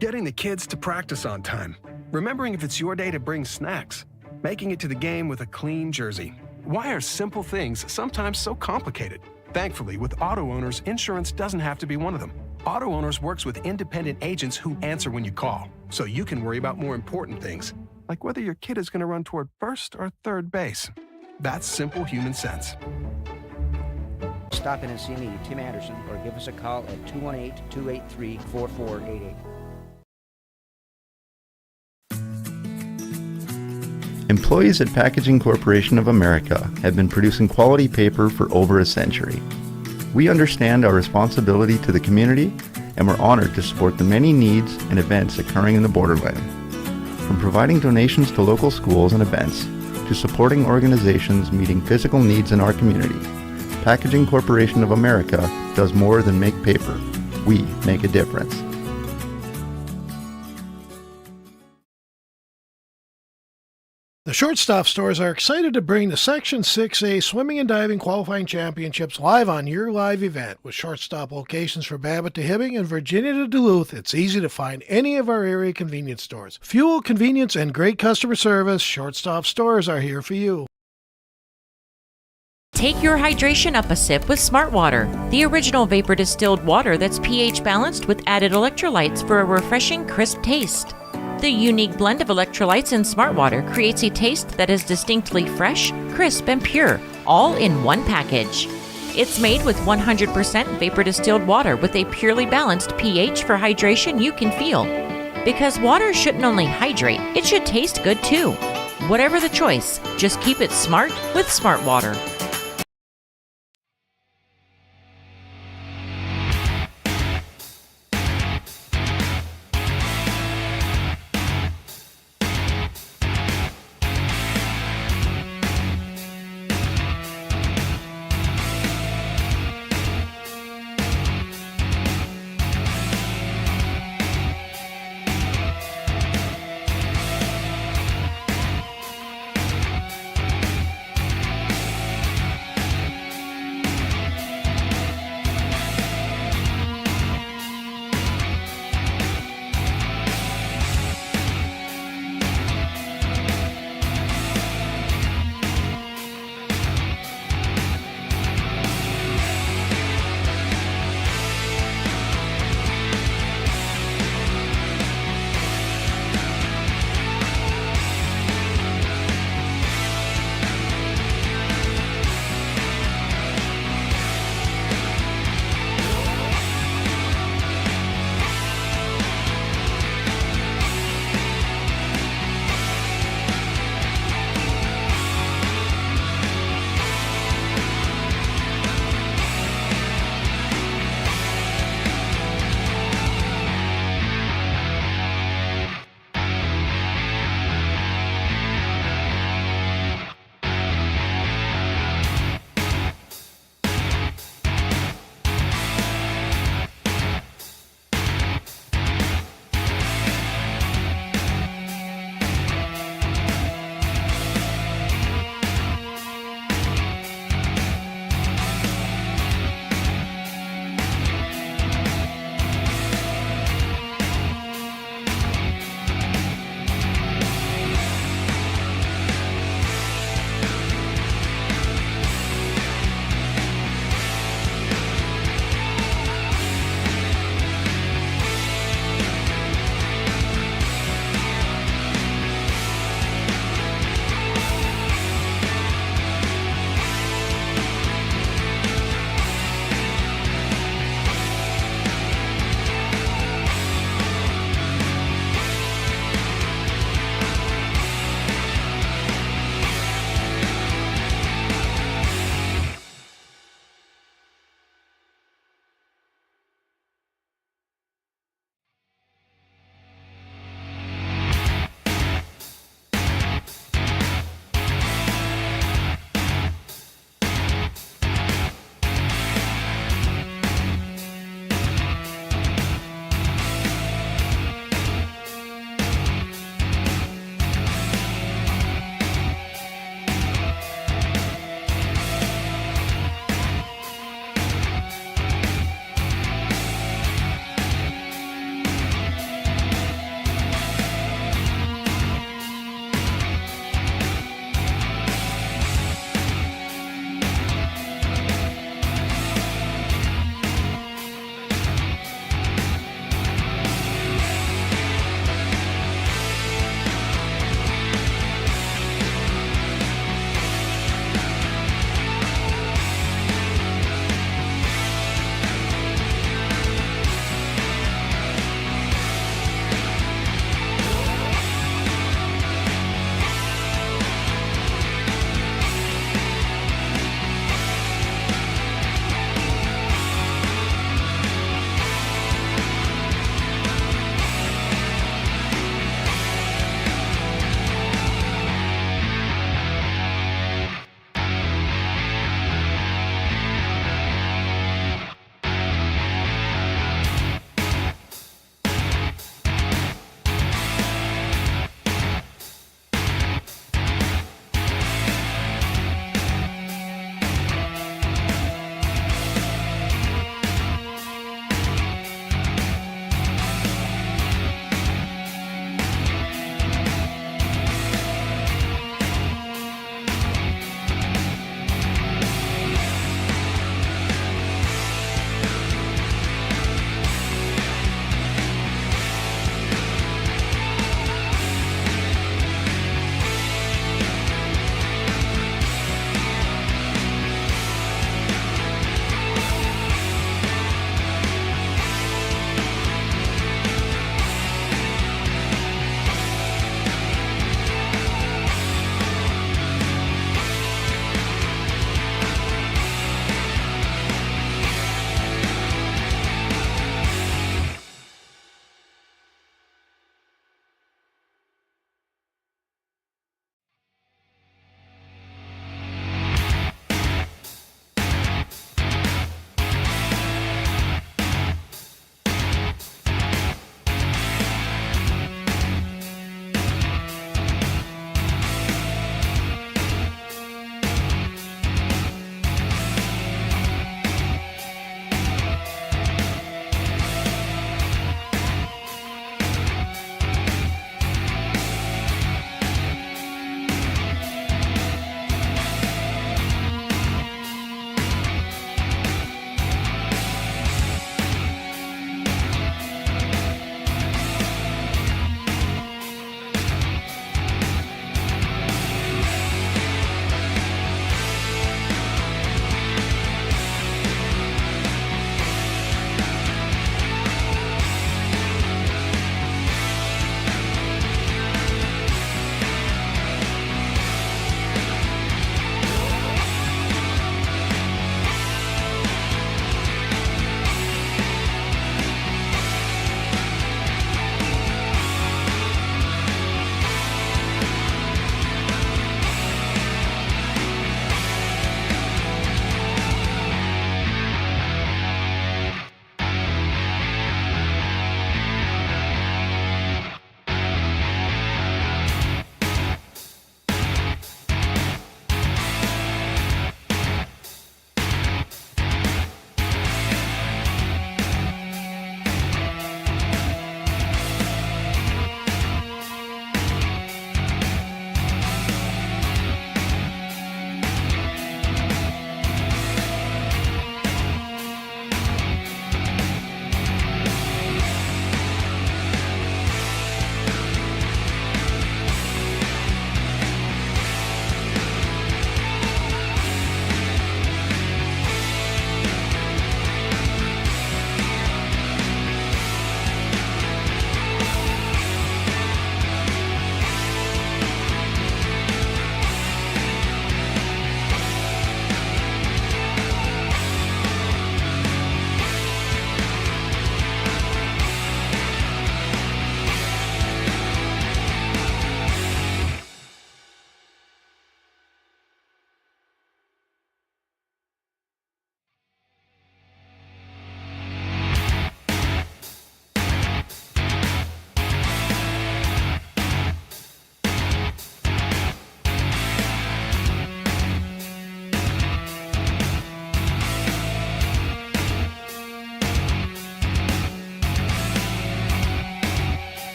Getting the kids to practice on time. Remembering if it's your day to bring snacks. Making it to the game with a clean jersey. Why are simple things sometimes so complicated? Thankfully, with auto owners, insurance doesn't have to be one of them. Auto Owners works with independent agents who answer when you call, so you can worry about more important things, like whether your kid is going to run toward first or third base. That's simple human sense. Stop in and see me, Tim Anderson, or give us a call at 218-283-4488. Employees at Packaging Corporation of America have been producing quality paper for over a century. We understand our responsibility to the community, and we're honored to support the many needs and events occurring in the borderland. From providing donations to local schools and events, to supporting organizations meeting physical needs in our community, Packaging Corporation of America does more than make paper. We make a difference. The Shortstop Stores are excited to bring the Section 6A Swimming and Diving Qualifying Championships live on your live event. With Shortstop locations for Babbitt to Hibbing and Virginia to Duluth, it's easy to find any of our area convenience stores. Fuel, convenience, and great customer service, Shortstop Stores are here for you. Take your hydration up a sip with Smart Water, the original vapor distilled water that's pH balanced with added electrolytes for a refreshing, crisp taste. The unique blend of electrolytes in Smart Water creates a taste that is distinctly fresh, crisp, and pure, all in one package. It's made with 100% vapor distilled water with a purely balanced pH for hydration you can feel. Because water shouldn't only hydrate, it should taste good too. Whatever the choice, just keep it smart with Smart Water.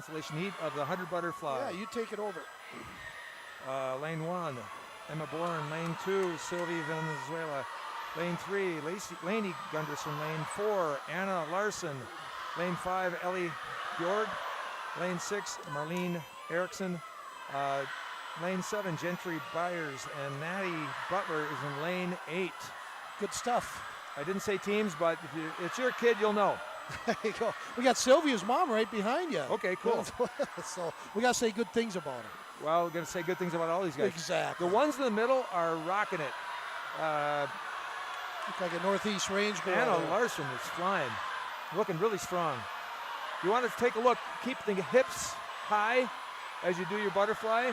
consolation heat of the 100 butterfly. Yeah, you take it over. Lane 1, Emma Bourne. Lane 2, Sylvie Venezuela. Lane 3, Lainey Gunderson. Lane 4, Anna Larson. Lane 5, Ellie Bjord. Lane 6, Marlene Erickson. Lane 7, Gentry Byers, and Natty Butler is in lane 8. Good stuff. I didn't say teams, but if it's your kid, you'll know. There you go. We got Sylvia's mom right behind you. Okay, cool. So we got to say good things about her. Well, we're going to say good things about all these guys. Exactly. The ones in the middle are rocking it. Look like a Northeast Range girl. Anna there. Larson is flying, looking really strong. You want to take a look. Keep the hips high as you do your butterfly.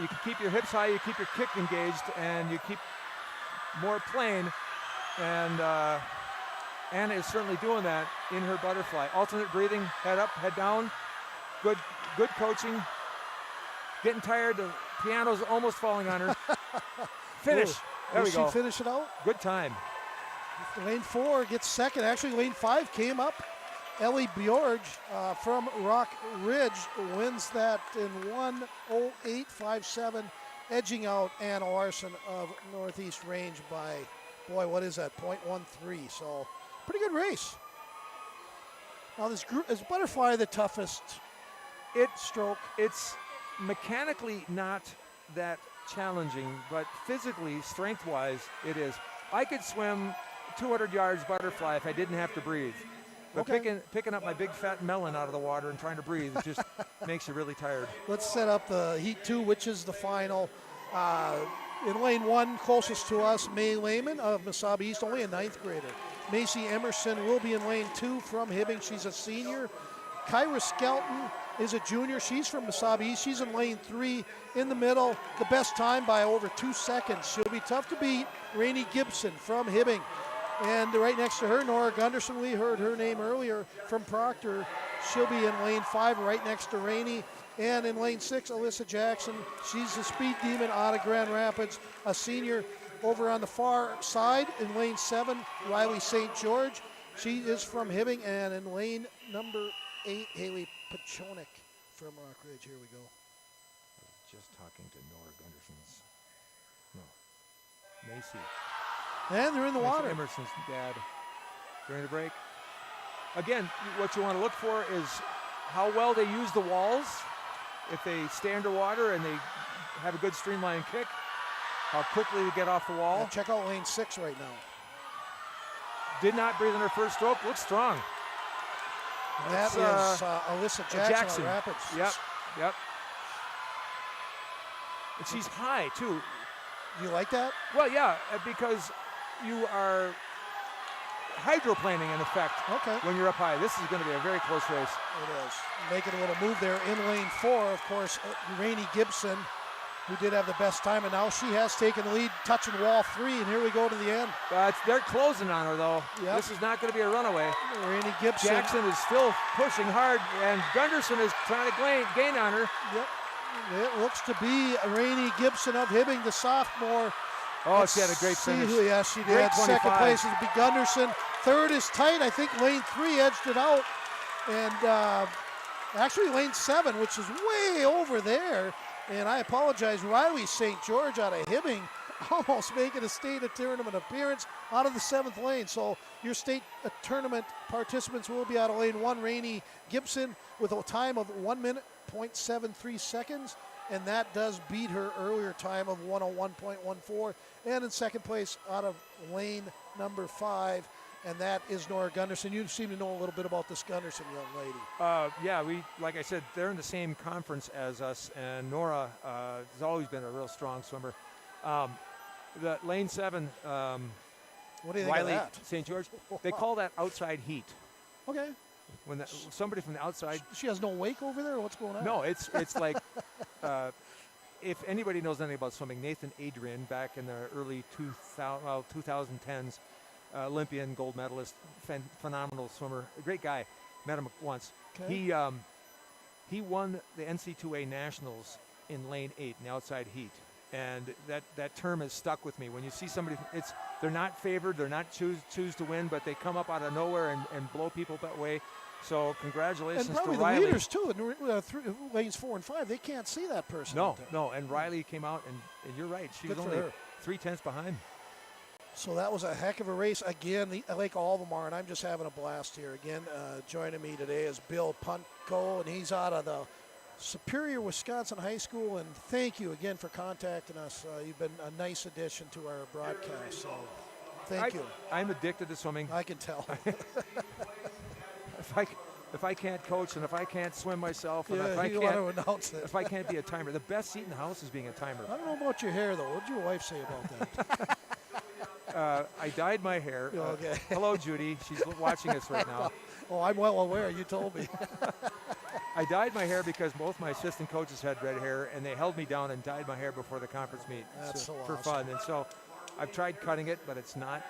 You can keep your hips high, you keep your kick engaged, and you keep more plane. And Anna is certainly doing that in her butterfly. Alternate breathing, head up, head down. Good coaching. Getting tired, the piano's almost falling on her. Finish. Ooh. There we Did go. she finish it out? Good time. Lane 4 gets second. Actually, lane 5 came up. Ellie Bjorge from Rock Ridge wins that in 1:08.57, edging out Anna Larson of Northeast Range by, boy, what is that, 0.13. So pretty good race. Now this group is butterfly the toughest stroke. It's mechanically not that challenging, but physically, strength-wise, it is. I could swim 200 yards butterfly if I didn't have to breathe. But Okay. picking up my big fat melon out of the water and trying to breathe just makes you really tired. Let's set up the Heat 2, which is the final. In lane 1, closest to us, May Lehman of Mesabi East, only a 9th grader. Macy Emerson will be in lane 2 from Hibbing. She's a senior. Kyra Skelton is a junior. She's from Mesabi East. She's in lane 3 in the middle. The best time by over 2 seconds. She'll be tough to beat. Rainey Gibson from Hibbing. And right next to her, Nora Gunderson, we heard her name earlier from Proctor. She'll be in lane 5 right next to Rainey. And in lane 6, Alyssa Jackson. She's the speed demon out of Grand Rapids, a senior. Over on the far side in lane 7, Riley St. George. She is from Hibbing. And in lane number 8, Haley Pachonik from Rock Ridge. Here we go. Just talking to Nora Gunderson's, Macy. And they're in the water. Emerson's dad during the break. Again, what you want to look for is how well they use the walls. If they stay underwater and they have a good streamline kick, how quickly they get off the wall. Yeah, check out lane 6 right now. Did not breathe in her first stroke. Looks strong. That is Alyssa Jackson. Out of Rapids. Yep. And she's high, too. You like that? Well, yeah, because you are hydroplaning in effect when you're up high. This is going to be a very close race. It is. Making a little move there in lane 4, of course, Rainey Gibson, who did have the best time, and now she has taken the lead, touching wall 3, and here we go to the end. They're closing on her, though. Yep. This is not going to be a runaway. Rainey Gibson. Jackson is still pushing hard, and Gunderson is trying to gain on her. Yep. It looks to be Rainey Gibson of Hibbing, the sophomore. Oh, she had a great finish. Yes, she did. Great 25. Second place is B. Gunderson. Third is tight. I think lane 3 edged it out. And actually lane 7, which is way over there. And I apologize, Riley St. George out of Hibbing almost making a state tournament appearance out of the 7th lane. So your state tournament participants will be out of lane 1. Rainey Gibson with a time of 1 minute, 0.73 seconds. And that does beat her earlier time of 1:01.14. And in second place out of lane number 5, and that is Nora Gunderson. You seem to know a little bit about this Gunderson young lady. Yeah, like I said, they're in the same conference as us, and Nora has always been a real strong swimmer. The lane 7, what do you think Riley of that? St. George, they call that outside heat. Okay. When somebody from the outside. She has no wake over there? What's going on? No, it's like, if anybody knows anything about swimming, Nathan Adrian back in the early 2010s, Olympian gold medalist, phenomenal swimmer, a great guy. Met him once. Okay. He won the NC2A Nationals in lane 8 in the outside heat. And that term has stuck with me. When you see somebody, they're not favored, they're not choose to win, but they come up out of nowhere and blow people that way. So congratulations And probably to the Riley. leaders too, in lanes 4 and 5, they can't see that person. No, out there. no, and Riley came out, and you're right. She Good was for only her. 3/10 behind. So that was a heck of a race. Again, like all of them are, and I'm just having a blast here. Again, joining me today is Bill Puntko, and he's out of the Superior, Wisconsin High School. And thank you again for contacting us. You've been a nice addition to our broadcast. So thank you. I'm addicted to swimming. I can tell. If I can't coach and if I can't swim myself, and Yeah, you want to announce it. if I can't be a timer, the best seat in the house is being a timer. I don't know about your hair, though. What did your wife say about that? I dyed my hair. Okay. Hello, Judy. She's watching us right now. Oh, I'm well aware. You told me. I dyed my hair because both my assistant coaches had red hair, and they held me down and dyed my hair before the conference meet. That's so for awesome. fun. And so I've tried cutting it, but it's not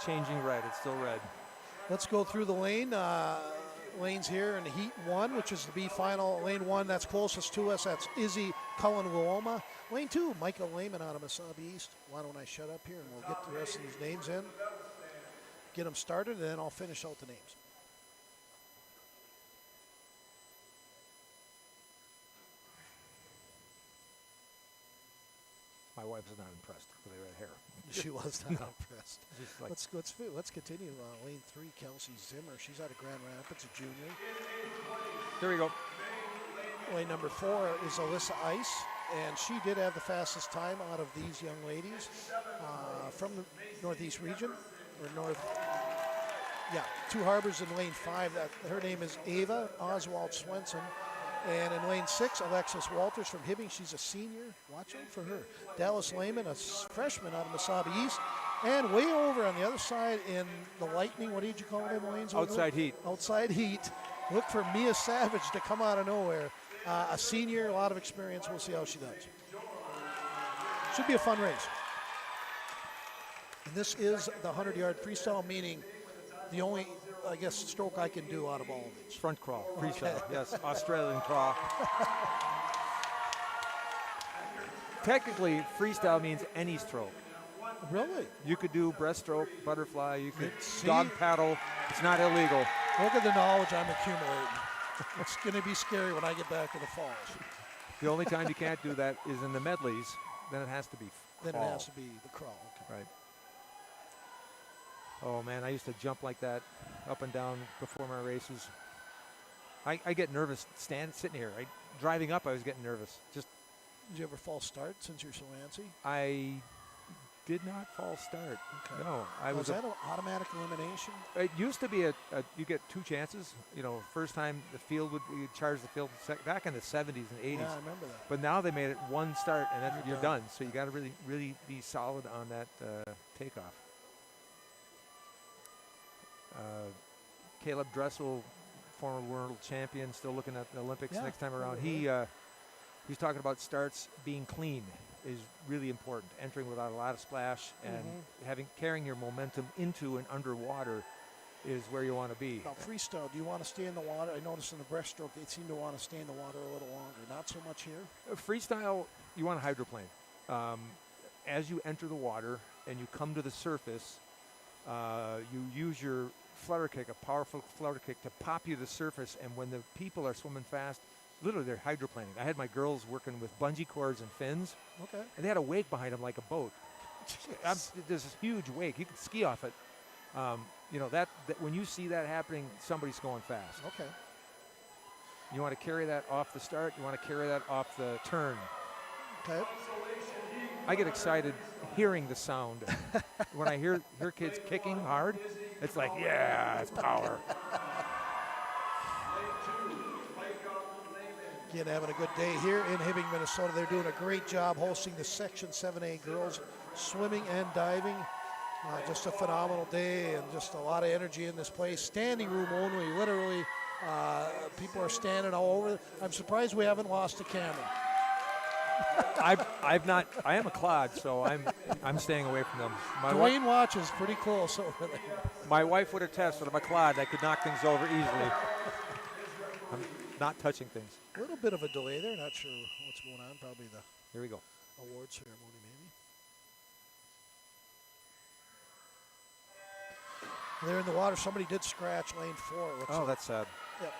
changing red. It's still red. Let's go through the lanes here in Heat 1, which is the B final. Lane 1, that's closest to us. That's Izzy Cullen-Wiloma. Lane 2, Michael Lehman out of Mesabi East. Why don't I shut up here and we'll get the rest of these names in. Get them started, and then I'll finish out the names. My wife is not impressed with the red hair. She was not impressed. Just like, Let's continue. Lane 3, Kelsey Zimmer. She's out of Grand Rapids, a junior. here we go. Lane number 4 is Alyssa Ice, and she did have the fastest time out of these young ladies from the Northeast region, or North. Yeah, Two Harbors in lane 5. Her name is Ava Oswald Swenson. And in lane 6, Alexis Walters from Hibbing. She's a senior. Watch out for her. Dallas Lehman, a freshman out of Mesabi East. And way over on the other side in the Lightning, what did you call them lanes? Outside heat. Outside heat. Look for Mia Savage to come out of nowhere. A senior, a lot of experience. We'll see how she does. Should be a fun race. And this is the 100-yard freestyle, meaning the only, I guess, stroke I can do out of all of these. Front crawl, freestyle, yes, Australian crawl. Technically, freestyle means any stroke. Really? You could do breaststroke, butterfly, you could See? dog paddle. It's not illegal. Look at the knowledge I'm accumulating. It's going to be scary when I get back to the falls. The only time you can't do that is in the medleys. Then it has to be Then crawl. it has to be the crawl. Okay. Right. Oh man, I used to jump like that up and down before my races. I get nervous sitting here. Driving up, I was getting nervous. Just Did you ever false start since you're so antsy? I did not false start. Okay. No, Was that an automatic elimination? It used to be you get 2 chances. You know, first time the field would charge the field back in the 70s and 80s. Yeah, I remember that. But now they made it 1 start and then You're you're done. So you got to really, really be solid on that takeoff. Caleb Dressel, former world champion, still looking at the Olympics next time around. He's talking about starts being clean is really important. Entering without a lot of splash and carrying your momentum into and underwater is where you want to be. Now, freestyle, do you want to stay in the water? I noticed in the breaststroke, they seem to want to stay in the water a little longer. Not so much here? Freestyle, you want to hydroplane. As you enter the water and you come to the surface, you use your flutter kick, a powerful flutter kick, to pop you to the surface. And when the people are swimming fast, literally they're hydroplaning. I had my girls working with bungee cords and fins. Okay. And they had a wake behind them like a boat. There's this huge wake. You can ski off it. You know, that when you see that happening, somebody's going fast. Okay. You want to carry that off the start. You want to carry that off the turn. Okay. I get excited hearing the sound. When I hear kids kicking hard, it's like, yeah, it's power. Again, having a good day here in Hibbing, Minnesota. They're doing a great job hosting the Section 7A girls swimming and diving. Just a phenomenal day and just a lot of energy in this place. Standing room only, literally. People are standing all over. I'm surprised we haven't lost a camera. I am a clod, so I'm staying away from them. Dwayne watches pretty close over there. My wife would attest that I'm a clod. I could knock things over easily. I'm not touching things. A little bit of a delay there. Not sure what's going on. Probably the Here we go. award ceremony, maybe. They're in the water. Somebody did scratch lane 4. Oh, that's sad. Yep.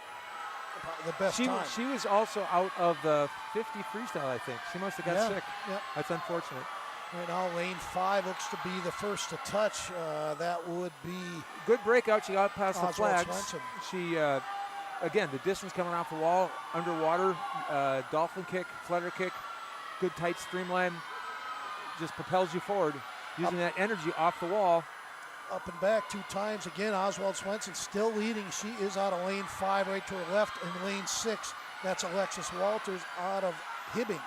The best She time. she was also out of the 50 freestyle, I think. She must have got sick. Yep. That's unfortunate. Right now, lane 5 looks to be the first to touch. That would be Good breakout. She got past the Oswald flags. Swenson. She, again, the distance coming off the wall, underwater, dolphin kick, flutter kick, good tight streamline, just propels you forward, using that energy off the wall. up and back 2 times. Again, Oswald Swenson still leading. She is out of lane 5 right to her left. In lane 6, that's Alexis Walters out of Hibbing.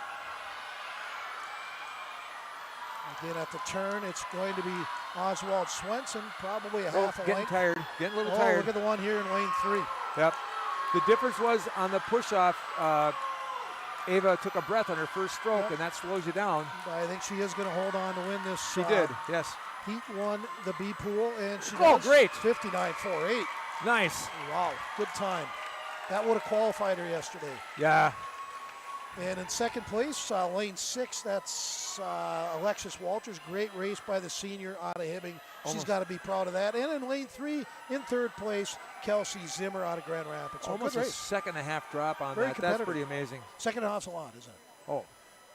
Again, at the turn, it's going to be Oswald Swenson, probably a half a getting length. tired, getting a little Oh, tired. look at the one here in lane 3. Yep. The difference was on the push-off, Ava took a breath on her first stroke, and that slows you down. I think she is going to hold on to win this. She did, yes. Heat 1, the B pool, and she Oh, does. great. 59.48. Nice. Wow, good time. That would have qualified her yesterday. Yeah. And in second place, lane 6, that's Alexis Walters. Great race by the senior out of Hibbing. She's got to be proud of that. And in lane 3, in third place, Kelsey Zimmer out of Grand Rapids. So Almost good a race. second and a half drop on Very that. That's competitive. pretty amazing. Second half's a lot, isn't it? Oh,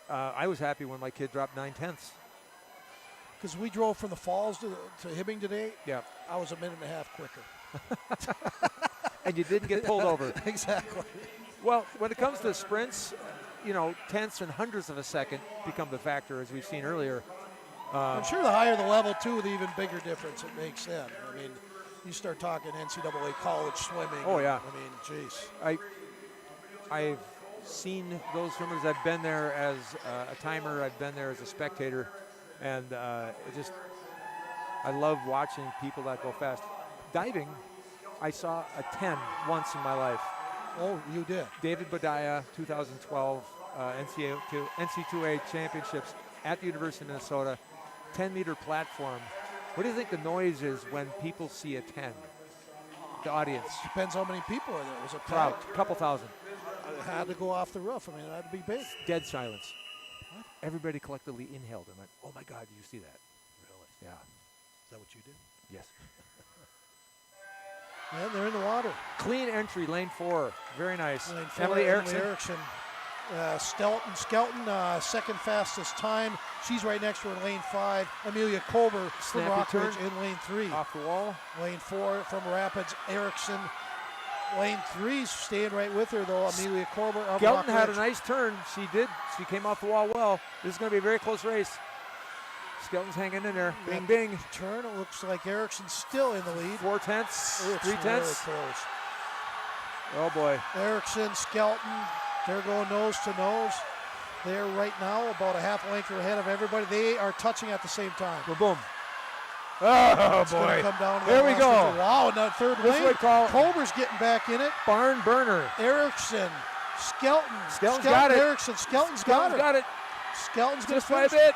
I was happy when my kid dropped 9/10. Because we drove from the Falls to Hibbing today. Yeah. I was a minute and a half quicker. And you didn't get pulled over. Exactly. Well, when it comes to sprints, you know, tenths and hundredths of a second become the factor, as we've seen earlier. I'm sure the higher the level, too, the even bigger difference it makes then. I mean, you start talking NCAA college swimming. Oh, yeah. I mean, geez. I've seen those swimmers. I've been there as a timer. I've been there as a spectator. And I love watching people that go fast. Diving, I saw a 10 once in my life. Oh, you did? David Badaya, 2012 NC2A championships at the University of Minnesota, 10-meter platform. What do you think the noise is when people see a 10? The audience. Depends how many people are there. Was it Crowd, packed? couple thousand. It had to go off the roof. I mean, it had to be big. Dead silence. What? Everybody collectively inhaled and went, oh my God, did you see that? Really? Yeah. Is that what you did? Yes. And they're in the water. Clean entry, lane 4. Very nice. Lane 4, Emily Erickson. Skelton, second fastest time. She's right next to her in lane 5. Amelia Colber from Snappy Rockridge turn. in lane 3. Off the wall. Lane 4 from Rapids, Erickson. Lane 3's staying right with her, though, Amelia Colber of Skelton had a Rockridge. nice turn. She did. She came off the wall well. This is going to be a very close race. Skelton's hanging in there. Bing, bing. Turn, it looks like Erickson's still in the lead. 4 tenths, Oh, it's 3 tenths. really close. Oh boy. Erickson, Skelton, they're going nose to nose. They're right now about a half length ahead of everybody. They are touching at the same time. Boom. Oh It's gonna boy. come down to There the we last go. one. Wow, and that third This lane. we call Colber's getting back in it. barn burner. Erickson, Skelton. Skelton's got it. Erickson, Skelton's got it. Got it. Skelton's going Just to by a finish. bit.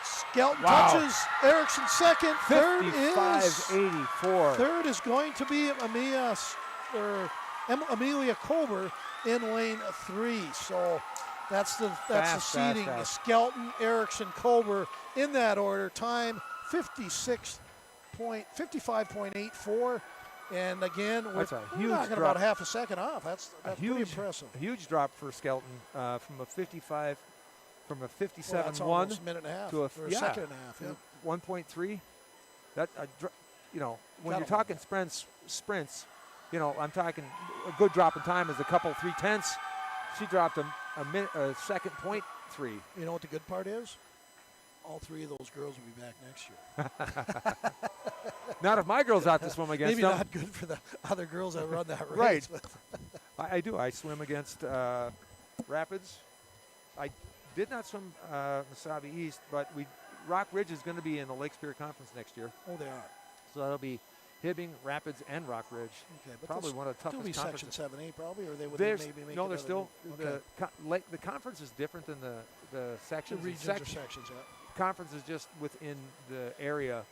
Skelton Wow. touches Erickson second. Third is 55-84. Third is going to be Amelia Colber in lane 3. So that's the seeding. Fast. Skelton, Erickson, Colber in that order. Time 55.84. And again, we're That's a huge knocking drop. about half a second off. That's pretty impressive. A huge drop for Skelton from a 57-1 That's almost a minute and a half, to a or a second and a half. Yeah. 1.3. That you know, when Gotta you're talking sprints, you know, I'm talking a good drop in time is a couple 3 tenths. She dropped a second 0.3. You know what the good part is? All 3 of those girls will be back next year. Not if my girl's out to swim against Maybe them. not good for the other girls that run that race. Right. but I do. I swim against Rapids. I did not swim Mesabi East, but Rock Ridge is going to be in the Lake Superior Conference next year. Oh, they are. So that'll be Hibbing, Rapids, and Rock Ridge. Okay, but Probably one of the they'll toughest be conferences. Section 7A probably, or they would There's- maybe make no, they're another still move. Okay. the conference is different than the The sections. regions or sections, yeah. Conference is just within the area,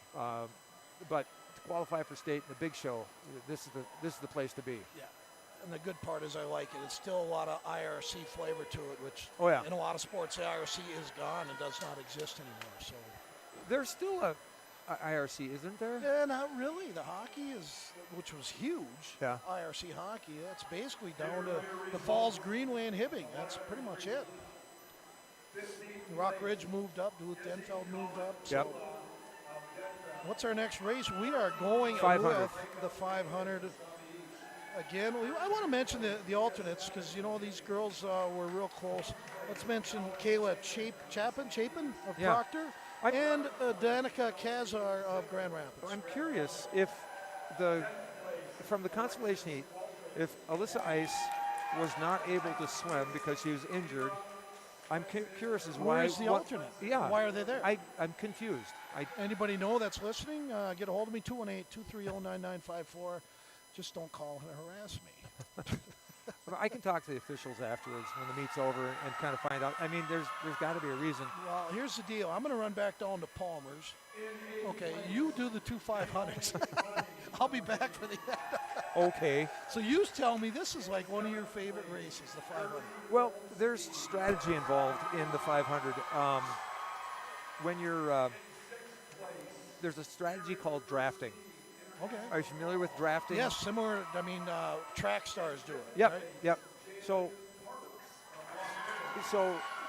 but to qualify for state in the big show, this is the place to be. Yeah. And the good part is I like it. It's still a lot of IRC flavor to it, which Oh, yeah. in a lot of sports, the IRC is gone and does not exist anymore. So There's still IRC, isn't there? Yeah, not really. The hockey is, which was huge. Yeah. IRC hockey. That's basically down to the Falls Greenway and Hibbing. That's pretty much it. Rock Ridge moved up. Duluth Denfeld moved up. So Yep. what's our next race? We are going 500. with the 500. Again, I want to mention the alternates because, you know, these girls were real close. Let's mention Kayla Chapin of Yeah. Proctor and Danica Kazar of Grand Rapids. I'm curious if from the consolation heat, if Alyssa Ice was not able to swim because she was injured, I'm curious as why. Where's the alternate? Yeah. Why are they there? I'm confused. Anybody know that's listening? Get a hold of me, 218-230-9954. Just don't call and harass me. I can talk to the officials afterwards when the meet's over and kind of find out. I mean, there's got to be a reason. Well, here's the deal. I'm going to run back down to Palmer's. Okay, you do the 2 500s. I'll be back for the end. Okay. So you tell me this is like one of your favorite races, the 500. Well, there's strategy involved in the 500. When you're there's a strategy called drafting. Okay. Are you familiar with drafting? Yes, similar. I mean, track stars do it. Yep. Right? Yep. So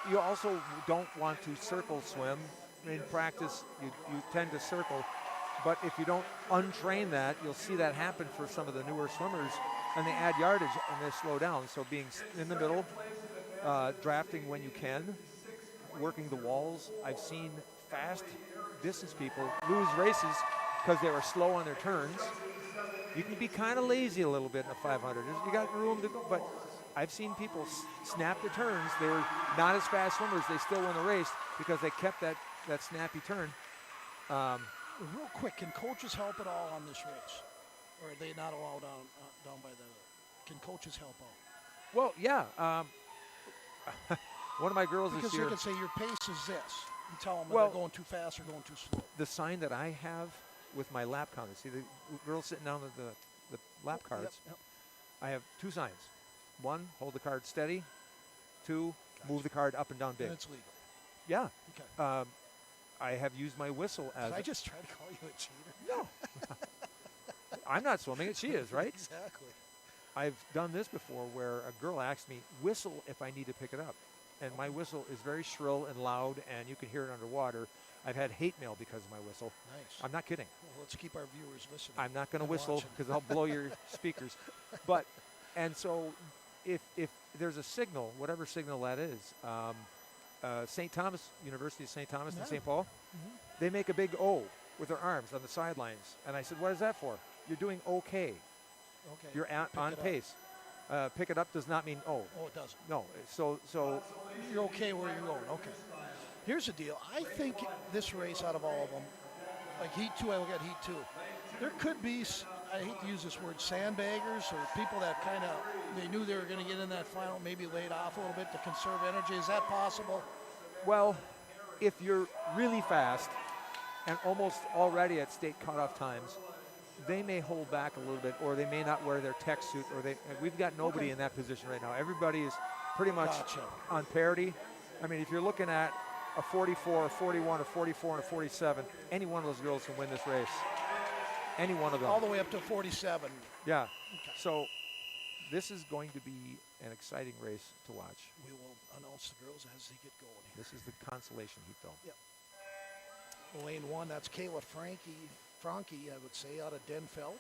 you also don't want to circle swim. In practice, you tend to circle, but if you don't untrain that, you'll see that happen for some of the newer swimmers, and they add yardage and they slow down. So being in the middle, drafting when you can, working the walls. I've seen fast distance people lose races because they were slow on their turns. You can be kind of lazy a little bit in the 500. You got room to go, but I've seen people snap the turns. They were not as fast swimmers. They still won the race because they kept that snappy turn. Real quick, can coaches help at all on this race? Or are they not allowed down by the... Can coaches help out? Well, yeah. One of my girls because this year... Because they can say your pace is this. And tell them Well, they're going too fast or going too slow. The sign that I have with my lap counter, see the girl sitting down with the lap cards, Yep. I have two signs. One, hold the card steady. Two, move the card up and down big. And it's legal. Yeah. Okay. I have used my whistle as... Did I just try to call you a cheater? No. I'm not swimming it. She is, right? Exactly. I've done this before where a girl asked me, whistle if I need to pick it up. And my whistle is very shrill and loud, and you can hear it underwater. I've had hate mail because of my whistle. Nice. I'm not kidding. Well, let's keep our viewers listening. I'm not going to and whistle watching. because I'll blow your speakers. But, and so if there's a signal, whatever signal that is, St. Thomas, University of St. Thomas in St. Paul, they make a big O with their arms on the sidelines. And I said, what is that for? You're doing okay. Okay. You're on pace. Pick it up does not mean oh. Oh, it doesn't. No. So you're okay where you're going. Okay. Here's the deal. I think this race, out of all of them, like Heat 2, I look at Heat 2. There could be, I hate to use this word, sandbaggers or people that kind of, they knew they were going to get in that final, maybe laid off a little bit to conserve energy. Is that possible? Well, if you're really fast and almost already at state cutoff times, they may hold back a little bit, or they may not wear their tech suit, or we've got nobody in that position right now. Everybody is pretty much on parity. I mean, if you're looking at a 44, a 41, a 44, and a 47, any one of those girls can win this race. Any one of them. All the way up to 47. Yeah. Okay. So this is going to be an exciting race to watch. We will announce the girls as they get going here. This is the consolation heat, though. Yep. Lane 1, that's Kayla Franke, I would say, out of Denfeld.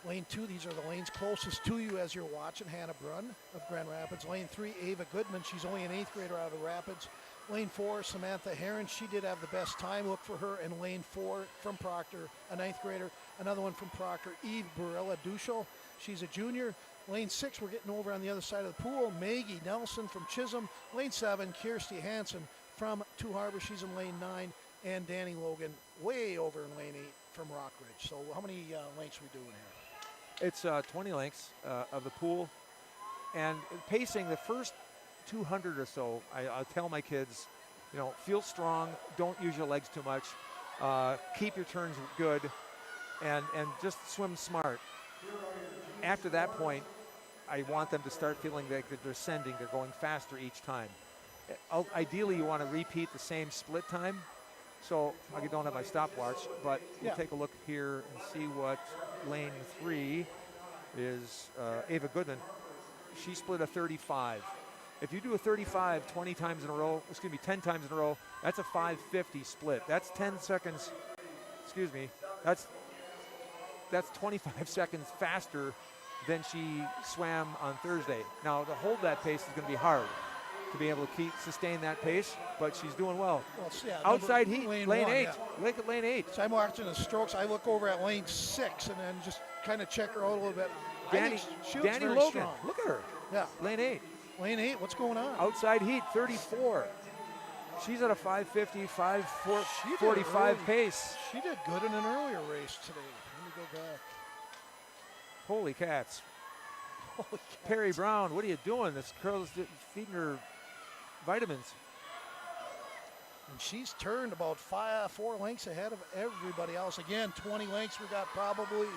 Lane 2, these are the lanes closest to you as you're watching. Hannah Brunn of Grand Rapids. Lane 3, Ava Goodman. She's only an 8th grader out of Rapids. Lane 4, Samantha Heron. She did have the best time. Look for her. And lane 4 from Proctor, a 9th grader. Another one from Proctor, Eve Barella Duchel. She's a junior. Lane 6, we're getting over on the other side of the pool. Maggie Nelson from Chisholm. Lane 7, Kirsty Hansen from Two Harbors. She's in lane 9. And Danny Logan way over in lane 8 from Rockridge. So how many lengths are we doing here? It's 20 lengths of the pool. And pacing the first 200 or so, I'll tell my kids, feel strong, don't use your legs too much, keep your turns good, and just swim smart. After that point, I want them to start feeling like they're descending, they're going faster each time. Ideally, you want to repeat the same split time, So I don't have my stopwatch, but we'll Yeah. take a look here and see what lane 3 is. Ava Goodman, she split a 35. If you do a 35 20 times in a row, 10 times in a row, that's a 550 split. That's 10 seconds, that's 25 seconds faster than she swam on Thursday. Now, to hold that pace is going to be hard, to be able to sustain that pace, but she's doing well. Outside heat, lane 8. Yeah. Look at lane 8. So I'm watching the strokes. I look over at lane 6 and then just kind of check her out a little bit. Danny Logan, Logan, look at her. Yeah. Lane 8. Lane 8, what's going on? Outside heat, 34. She's at a 550, 545 pace. She did good in an earlier race today. Let me go back. Holy cats. Perry Brown, what are you doing? This girl's feeding her vitamins. And she's turned about 4 lengths ahead of everybody else. Again, 20 lengths we got probably.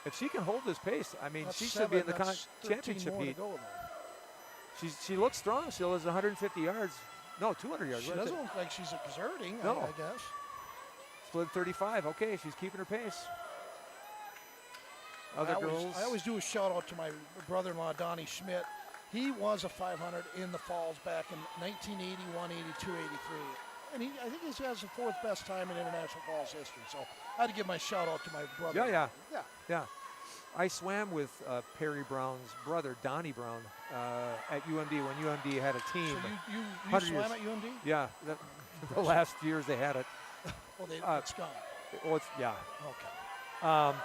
If she can hold this pace, I mean, That's she should be in the 13 championship more to heat. go, though. She looks strong. She has 150 yards. No, 200 yards. She doesn't look like she's exerting, No. I guess. Split 35. Okay, she's keeping her pace. Other girls. I always do a shout out to my brother-in-law, Donnie Schmidt. He was a 500 in the falls back in 1981, 82, 83. And I think he has the 4th best time in international falls history. So I had to give my shout out to my brother. Yeah. I swam with Perry Brown's brother, Donnie Brown, at UMD when UMD had a team. So you 100 swam years. at UMD? Yeah, the last years they had it. Well, it's gone. Well, it's, yeah. Okay.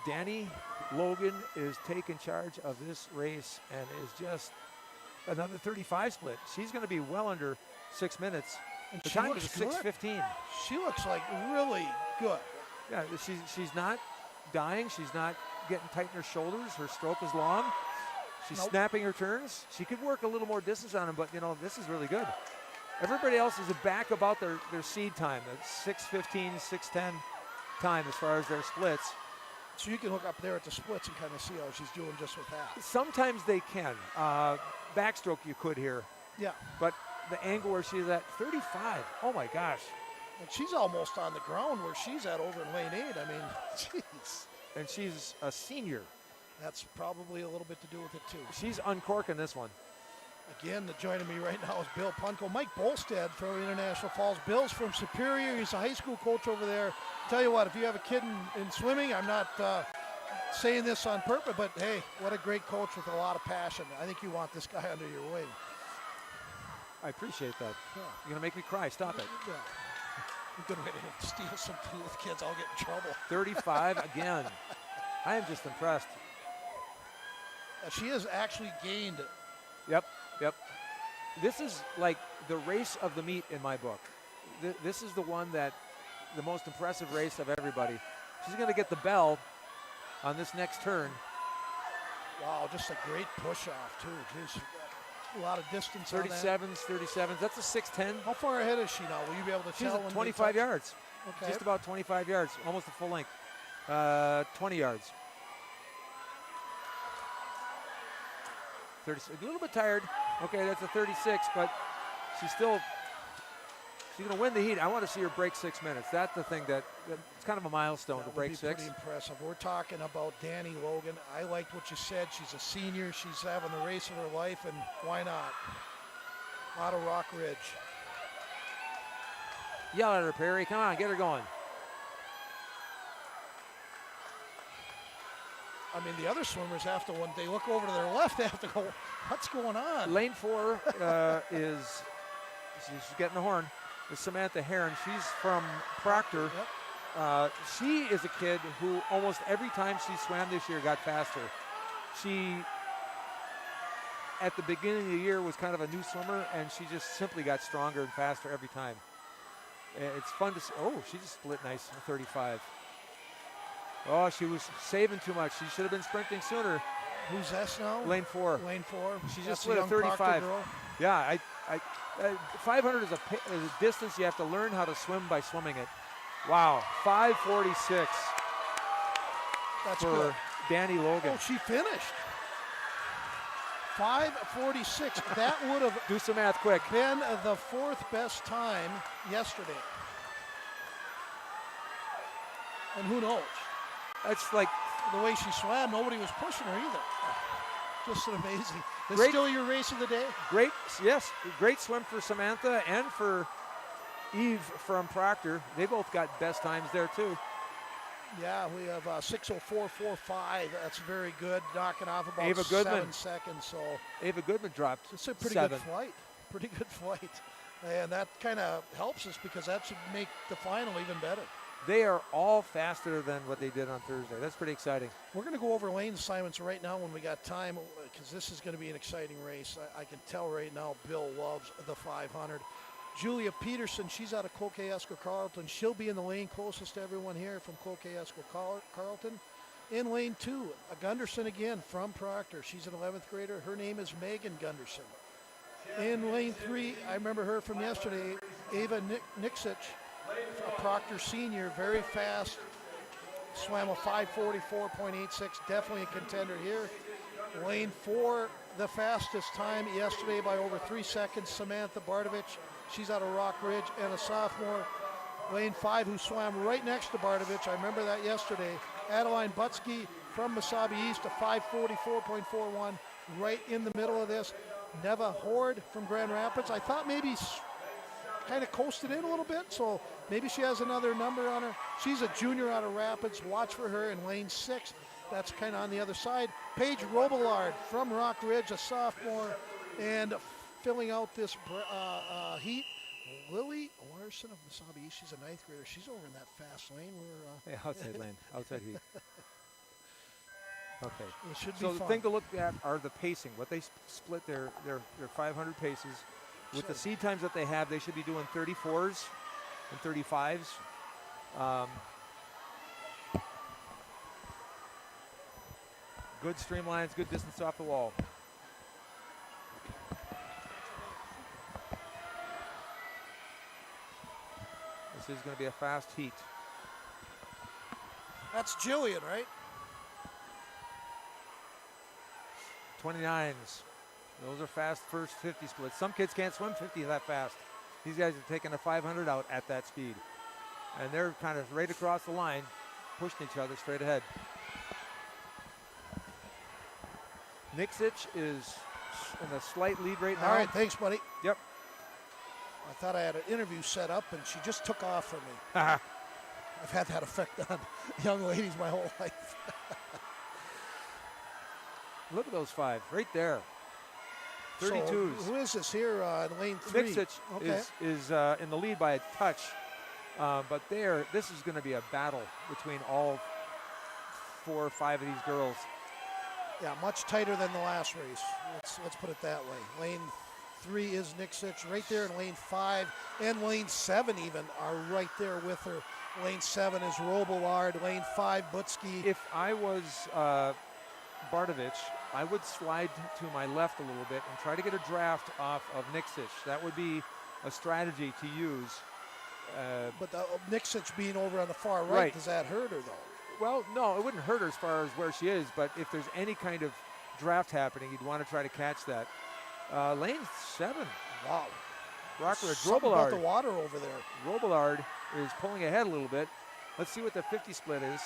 Danny Logan is taking charge of this race and is just another 35 split. She's going to be well under 6 minutes. And The she time looks is 6:15. She looks like really good. Yeah, she's not dying. She's not getting tight in her shoulders. Her stroke is long. She's snapping her turns. She could work a little more distance on him, but, this is really good. Everybody else is back about their seed time. That's 6:15, 6:10 time as far as their splits. So you can look up there at the splits and kind of see how she's doing just with that. Sometimes they can. Backstroke you could here. Yeah. But the angle where she's at 35, oh my gosh. And she's almost on the ground where she's at over in lane 8. I mean, jeez. And she's a senior. That's probably a little bit to do with it, too. She's uncorking this one. Again, joining me right now is Bill Punko. Mike Bolstead from International Falls. Bill's from Superior. He's a high school coach over there. Tell you what, if you have a kid in swimming, I'm not saying this on purpose, but hey, what a great coach with a lot of passion. I think you want this guy under your wing. I appreciate that. Yeah. You're going to make me cry. Stop it. Yeah. You're going to steal something with kids. I'll get in trouble. 35 again. I am just impressed. She has actually gained. Yep. This is like the race of the meet in my book. This is the one that, the most impressive race of everybody. She's going to get the bell on this next turn. Wow, just a great push off, too. Jeez, a lot of distance 37s. That's a 6:10. How far ahead is she now? Will you be able to She's tell? at 25 yards. Okay. Just about 25 yards, almost a full length. 20 yards. 30, a little bit tired. Okay, that's a 36, but she's going to win the heat. I want to see her break 6 minutes. That's the thing it's kind of a milestone to break 6. Pretty impressive. We're talking about Danny Logan. I liked what you said. She's a senior. She's having the race of her life, and why not? A lot of Rock Ridge. Yell at her, Perry. Come on, get her going. I mean, the other swimmers have to, when they look over to their left, they have to go, what's going on? Lane 4 she's getting the horn, is Samantha Heron. She's from Proctor. Yep. She is a kid who almost every time she swam this year got faster. She, at the beginning of the year, was kind of a new swimmer, and she just simply got stronger and faster every time. It's fun to see. Oh, she just split nice, 35. Oh, she was saving too much. She should have been sprinting sooner. Who's this now? Lane 4. Lane 4. She That's just split a young Proctor 35. girl. Yeah, 500 is a distance you have to learn how to swim by swimming it. Wow, 5:46 That's for good. Danny Logan. Oh, she finished. 5:46. That would have Do some math quick. been the 4th best time yesterday. And who knows? It's like The way she swam, nobody was pushing her either. Just an amazing. It's Great. still your race of the day? great, yes, great swim for Samantha and for Eve from Proctor. They both got best times there too. Yeah, we have 6:04.45. That's very good. Knocking off about Ava 7 Goodman. seconds. So Ava Goodman dropped it's a pretty 7. good flight. Pretty good flight. And that kind of helps us because that should make the final even better. They are all faster than what they did on Thursday. That's pretty exciting. We're going to go over lane assignments right now when we got time because this is going to be an exciting race. I can tell right now Bill loves the 500. Julia Peterson, she's out of Cloquet-Esco Carleton. She'll be in the lane closest to everyone here from Cloquet-Esco Carleton. In lane 2, a Gunderson again from Proctor. She's an 11th grader. Her name is Megan Gunderson. In lane 3, I remember her from yesterday, Ava Nixic, a Proctor senior, very fast. Swam a 5:44.86, definitely a contender here. Lane 4, the fastest time yesterday by over 3 seconds, Samantha Bardovich. She's out of Rock Ridge and a sophomore. Lane 5, who swam right next to Bardovich, I remember that yesterday. Adeline Butsky from Mesabi East, a 5:44.41, right in the middle of this. Neva Horde from Grand Rapids. I thought maybe kind of coasted in a little bit, so maybe she has another number on her. She's a junior out of Rapids. Watch for her in lane 6. That's kind of on the other side. Paige Robillard from Rock Ridge, a sophomore, and filling out this heat, Lily Larson of Mesabi East. She's a 9th grader. She's over in that fast lane. Yeah, outside lane, outside heat. Okay. It should be So the fun. thing to look at are the pacing. What they split their 500 paces. With the seed times that they have, they should be doing 34s and 35s. Good streamlines, good distance off the wall. This is going to be a fast heat. That's Jillian, right? 29s. Those are fast first 50 splits. Some kids can't swim 50 that fast. These guys are taking a 500 out at that speed. And they're kind of right across the line, pushing each other straight ahead. Nixic is in a slight lead right now. All right, thanks, buddy. Yep. I thought I had an interview set up, and she just took off from me. I've had that effect on young ladies my whole life. Look at those 5 right there. 32s. So, who is this here in lane 3? Nixic is in the lead by a touch, but this is going to be a battle between all 4 or 5 of these girls. Yeah, much tighter than the last race. Let's put it that way. Lane 3 is Nixic right there in lane 5, and lane 7 even are right there with her. Lane 7 is Robillard. Lane 5, Butsky. If I was Bardovich, I would slide to my left a little bit and try to get a draft off of Nixic. That would be a strategy to use. But Nixic being over on the far right, Right. does that hurt her though? Well, no, it wouldn't hurt her as far as where she is, but if there's any kind of draft happening, you'd want to try to catch that. Lane 7. Wow. Rockridge. Something about the Robillard. water over there. Robillard is pulling ahead a little bit. Let's see what the 50 split is.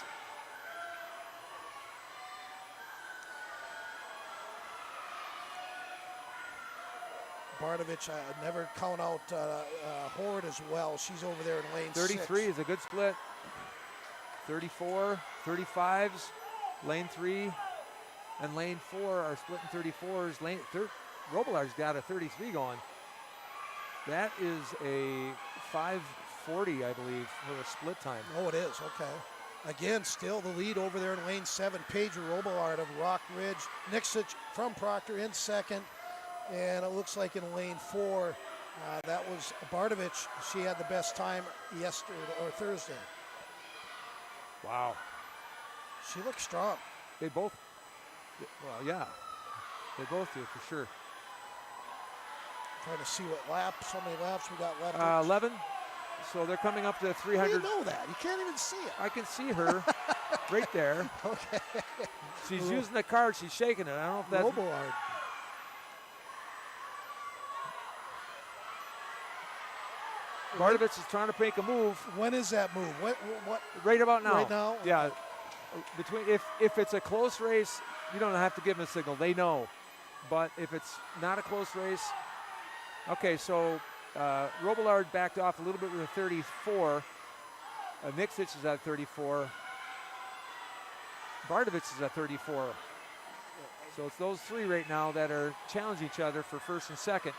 Bardovich, never count out Horde as well. She's over there in lane 33 6. is a good split. 34, 35s, lane 3 and lane 4 are splitting 34s. Robillard's got a 33 going. That is a 5:40, I believe, for a split time. Oh, it is. Okay. Again, still the lead over there in lane 7. Paige Robillard of Rock Ridge. Nixic from Proctor in second. And it looks like in lane 4, that was Bardovich. She had the best time yesterday or Thursday. Wow. She looks strong. They both, well, yeah, they both do for sure. Trying to see what laps, how many laps we got left. 11. So they're coming up to How 300. do you know that? You can't even see it. I can see her right there. Okay. She's using the card. She's shaking it. I don't know if that's. Robillard. Bardavich is trying to make a move. When is that move? What? Right about now. Right now? Yeah. Between if it's a close race, you don't have to give them a signal. They know. But if it's not a close race, okay. So Robillard backed off a little bit with a 34. Niksich is at 34. Bardavich is at 34. So it's those three right now that are challenging each other for first and second.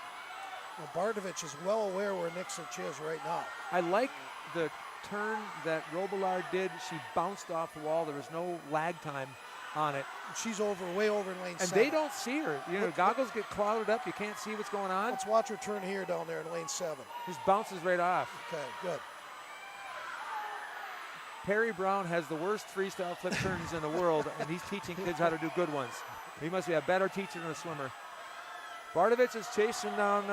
Well, Bardavich is well aware where Niksich is right now. I like the turn that Robillard did. She bounced off the wall. There was no lag time on it. She's way over in lane 7. And they don't see her. You know, goggles get clouded up. You can't see what's going on. Let's watch her turn here down there in lane 7. Just bounces right off. Okay, good. Perry Brown has the worst freestyle flip turns in the world, and he's teaching kids how to do good ones. He must be a better teacher than a swimmer. Bardavich is chasing down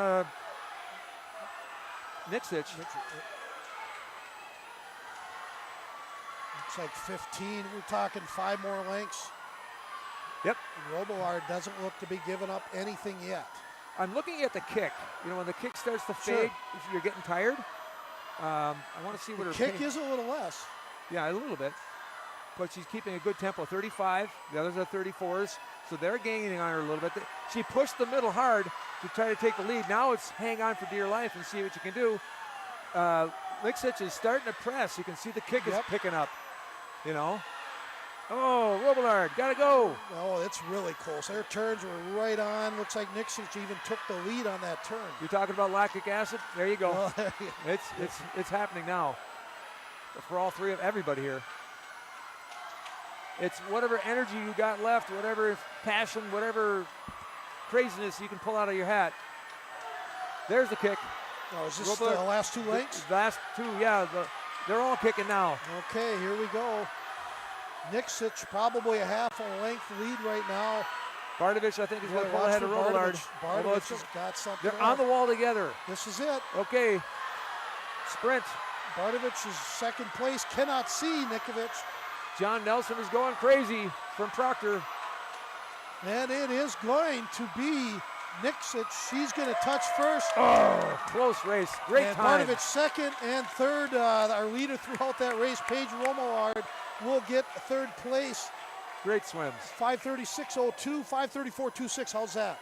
Niksich. It's like 15. We're talking 5 more lengths. Yep. Robillard doesn't look to be giving up anything yet. I'm looking at the kick. You know, when the kick starts to fade, if you're getting tired, I want to see what her kick is a little less. Yeah, a little bit. But she's keeping a good tempo. 35. The others are 34s. So they're gaining on her a little bit. She pushed the middle hard to try to take the lead. Now it's hang on for dear life and see what you can do. Niksich is starting to press. You can see the kick is picking up. You know. Oh, Robillard, gotta go. Oh, it's really close. Their turns were right on. Looks like Niksich even took the lead on that turn. You're talking about lactic acid? There you go. Oh, there you go. It's happening now. For all three of everybody here. It's whatever energy you got left, whatever passion, whatever craziness you can pull out of your hat. There's the kick. Oh, is this the last 2 lengths? The last 2, yeah. They're all kicking now. Okay, here we go. Niksich probably a half a length lead right now. Bardavich, I think, is going to pull ahead of Robillard. Bardavich has got something. They're on the wall together. This is it. Okay. Sprint. Bardavich is second place. Cannot see Nikovich. John Nelson is going crazy from Proctor. And it is going to be Niksich. She's going to touch first. Oh, close race. Great time. Bardavich second and third. Our leader throughout that race, Paige Romillard, will get third place. Great swims. 5:36.02, 5:34.26. How's that?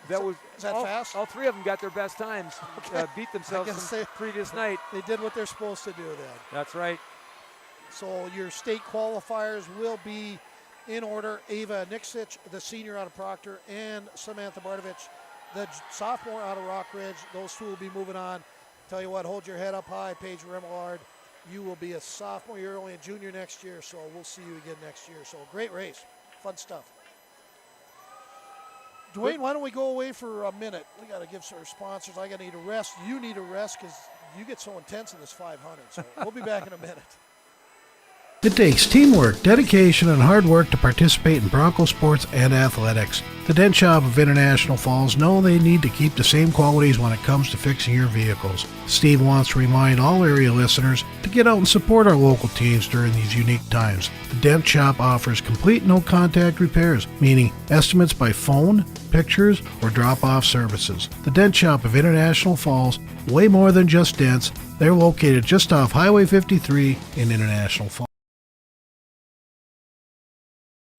Is that fast? All three of them got their best times. Okay. Beat themselves from the previous night. They did what they're supposed to do then. That's right. So your state qualifiers will be in order. Ava Niksich, the senior out of Proctor, and Samantha Bardavich, the sophomore out of Rockridge. Those two will be moving on. Tell you what, hold your head up high, Paige Remillard. You will be a sophomore. You're only a junior next year, so we'll see you again next year. So great race. Fun stuff. Dwayne, why don't we go away for a minute? We got to give some sponsors. I got to need a rest. You need a rest because you get so intense in this 500. So we'll be back in a minute. It takes teamwork, dedication, and hard work to participate in Bronco sports and athletics. The Dent Shop of International Falls know they need to keep the same qualities when it comes to fixing your vehicles. Steve wants to remind all area listeners to get out and support our local teams during these unique times. The Dent Shop offers complete no-contact repairs, meaning estimates by phone, pictures, or drop-off services. The Dent Shop of International Falls, way more than just dents. They're located just off Highway 53 in International Falls.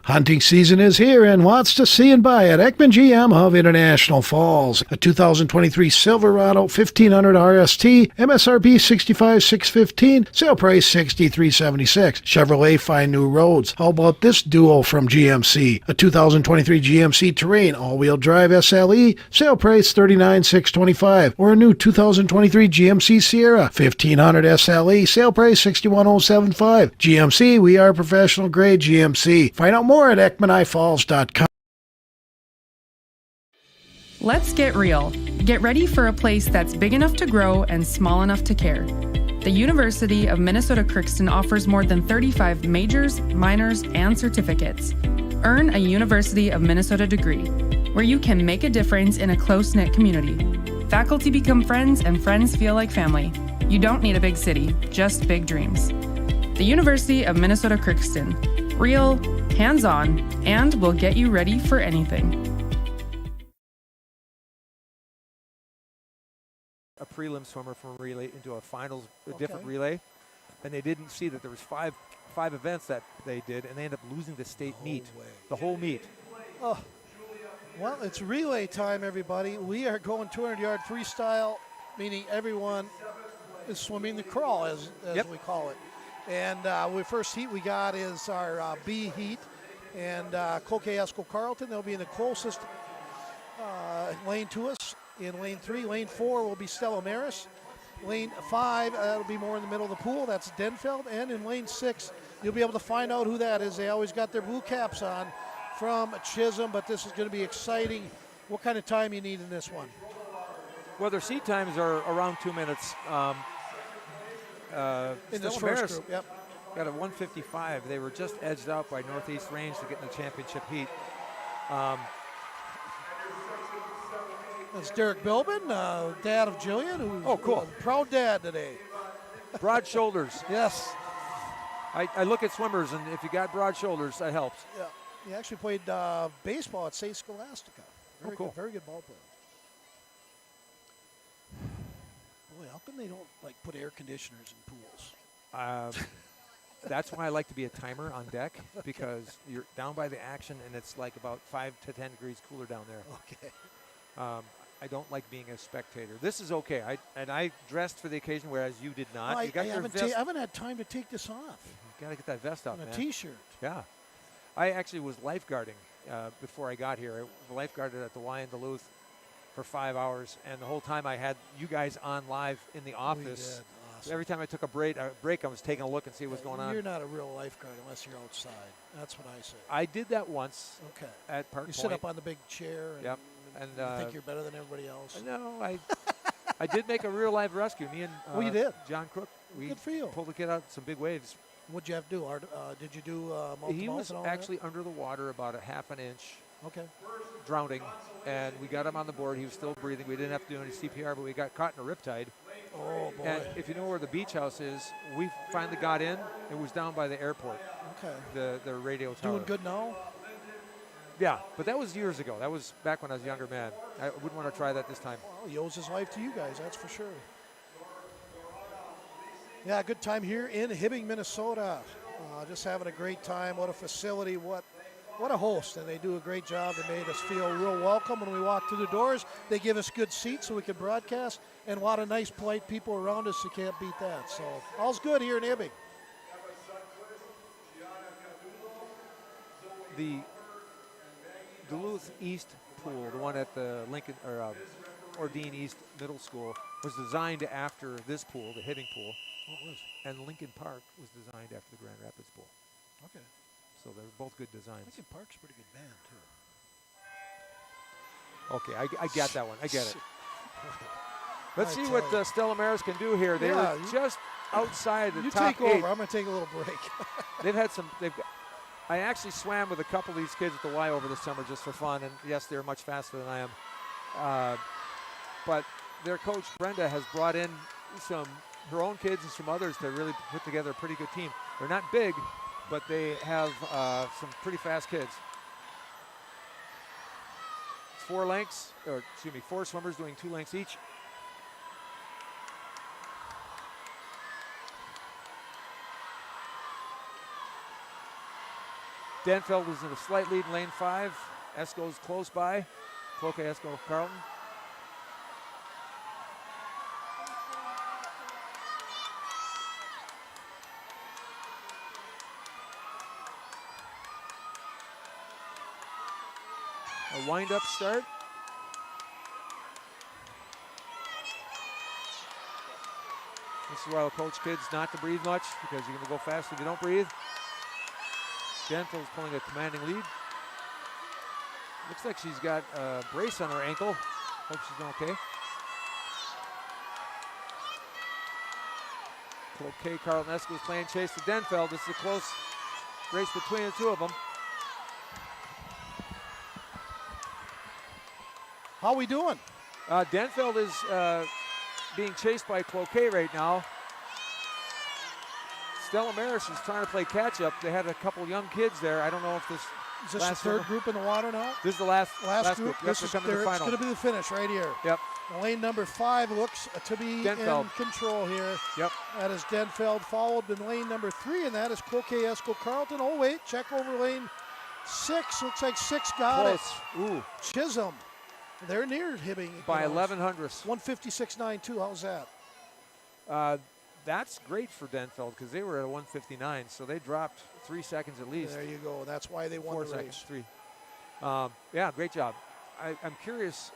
Hunting season is here and wants to see and buy at Ekman GM of International Falls. A 2023 Silverado 1500 RST, MSRP $65,615, sale price $63,776. Chevrolet find new roads. How about this duo from GMC? A 2023 GMC Terrain all-wheel drive SLE, sale price $39,625. Or a new 2023 GMC Sierra 1500 SLE, sale price $61,075. GMC, we are professional grade GMC. Find out more at EkmanIFalls.com. Let's get real. Get ready for a place that's big enough to grow and small enough to care. The University of Minnesota Crookston offers more than 35 majors, minors, and certificates. Earn a University of Minnesota degree, where you can make a difference in a close-knit community. Faculty become friends and friends feel like family. You don't need a big city, just big dreams. The University of Minnesota Crookston. Real, hands-on, and will get you ready for anything. a prelim swimmer from relay into a finals, a different relay, and they didn't see that there was five events that they did, and they ended up losing the state meet, the whole meet. Oh, well, it's relay time, everybody. We are going 200-yard freestyle, meaning everyone is swimming the crawl, as we call it. And the first heat we got is our B heat, and Cloquet Esco Carleton. They'll be in the closest lane to us. In lane 3, lane 4 will be Stella Maris. Lane 5, that'll be more in the middle of the pool. That's Denfeld. And in lane 6, you'll be able to find out who that is. They always got their blue caps on from Chisholm, but this is going to be exciting. What kind of time you need in this one? Well, their seat times are around 2 minutes. In this Stella first Maris group, yep. got a 1:55. They were just edged out by Northeast Range to get in the championship heat. That's Derek Bilbin, dad of Jillian, who's a proud dad today. Broad shoulders. Yes. I look at swimmers, and if you got broad shoulders, that helps. Yeah. He actually played baseball at St. Scholastica. Very cool. Good, very good ball player. Boy, how come they don't put air conditioners in pools? That's why I like to be a timer on deck, because you're down by the action, and it's like about 5 to 10 degrees cooler down there. Okay. I don't like being a spectator. This is okay. I dressed for the occasion, whereas you did not. I You got your haven't vest. I haven't had time to take this off. You got to get that vest off, And a man. T-shirt. Yeah. I actually was lifeguarding before I got here. I lifeguarded at the Y in Duluth for 5 hours, and the whole time I had you guys on live in the office. We did. Awesome. Every time I took a break, I was taking a look and see what's going on. You're not a real lifeguard unless you're outside. That's what I say. I did that once. Okay. At Park You Point. sit up on the big chair. And Yep. And you think you're better than everybody else. No, I did make a real live rescue. Me and you did. John Crook. We Good for you. pulled the kid out some big waves. What'd you have to do? Did you do mouth He to mouth was and all actually under the water about a half an inch. Okay. Drowning, and we got him on the board. He was still breathing. We didn't have to do any CPR, but we got caught in a riptide. Oh boy. And if you know where the beach house is, we finally got in. It was down by the airport. Okay. The radio tower. Doing good now? Yeah, but that was years ago. That was back when I was a younger man. I wouldn't want to try that this time. Well, he owes his life to you guys, that's for sure. Yeah, good time here in Hibbing, Minnesota. Just having a great time. What a facility. What a host. And they do a great job. They made us feel real welcome when we walk through the doors. They give us good seats so we can broadcast. And a lot of nice, polite people around us. You can't beat that. So all's good here in Hibbing. The Duluth East pool, the one at the Lincoln or Ordine East Middle School, was designed after this pool, the Hibbing pool. Oh, it was. And Lincoln Park was designed after the Grand Rapids pool. Okay. So they're both good designs. Lincoln Park's a pretty good band, too. Okay, I got that one. I get it. Let's I see tell what you. Stella Maris can do here. They were just outside the You top take 8. over. I'm going to take a little break. They've had some. I actually swam with a couple of these kids at the Y over the summer just for fun, and yes, they're much faster than I am. But their coach Brenda has brought in her own kids and some others to really put together a pretty good team. They're not big, but they have some pretty fast kids. It's 4 swimmers doing 2 lengths each. Danfeld is in a slight lead in lane 5. Esco's close by. Cloquet Esco Carleton. A wind-up start. This is why I'll coach kids not to breathe much, because you're going to go fast if you don't breathe. Danfeld's pulling a commanding lead. Looks like she's got a brace on her ankle. Hope she's doing okay. Cloquet Carleton Esco is playing chase to Denfeld. This is a close race between the two of them. How we doing? Denfeld is being chased by Cloquet right now. Stella Maris is trying to play catch-up. They had a couple young kids there. I don't know if this Is this Last the third one. group in the water now? This is the last Group. Yep, This they're is coming to the it's final. going to be the finish right here. Yep. Lane number 5 looks to be Denfeld. in control here. Yep. That is Denfeld, followed in lane number 3, and that is Cloquet Esco Carlton. Oh, wait, check over lane 6. Looks like 6 got Close. it. Ooh. Chisholm. They're near Hibbing. By 11 hundredths. 156.92. How's that? That's great for Denfeld because they were at 159, so they dropped 3 seconds at least. There you go. That's why they won 4 the seconds, race. 3. Yeah, great job. I'm curious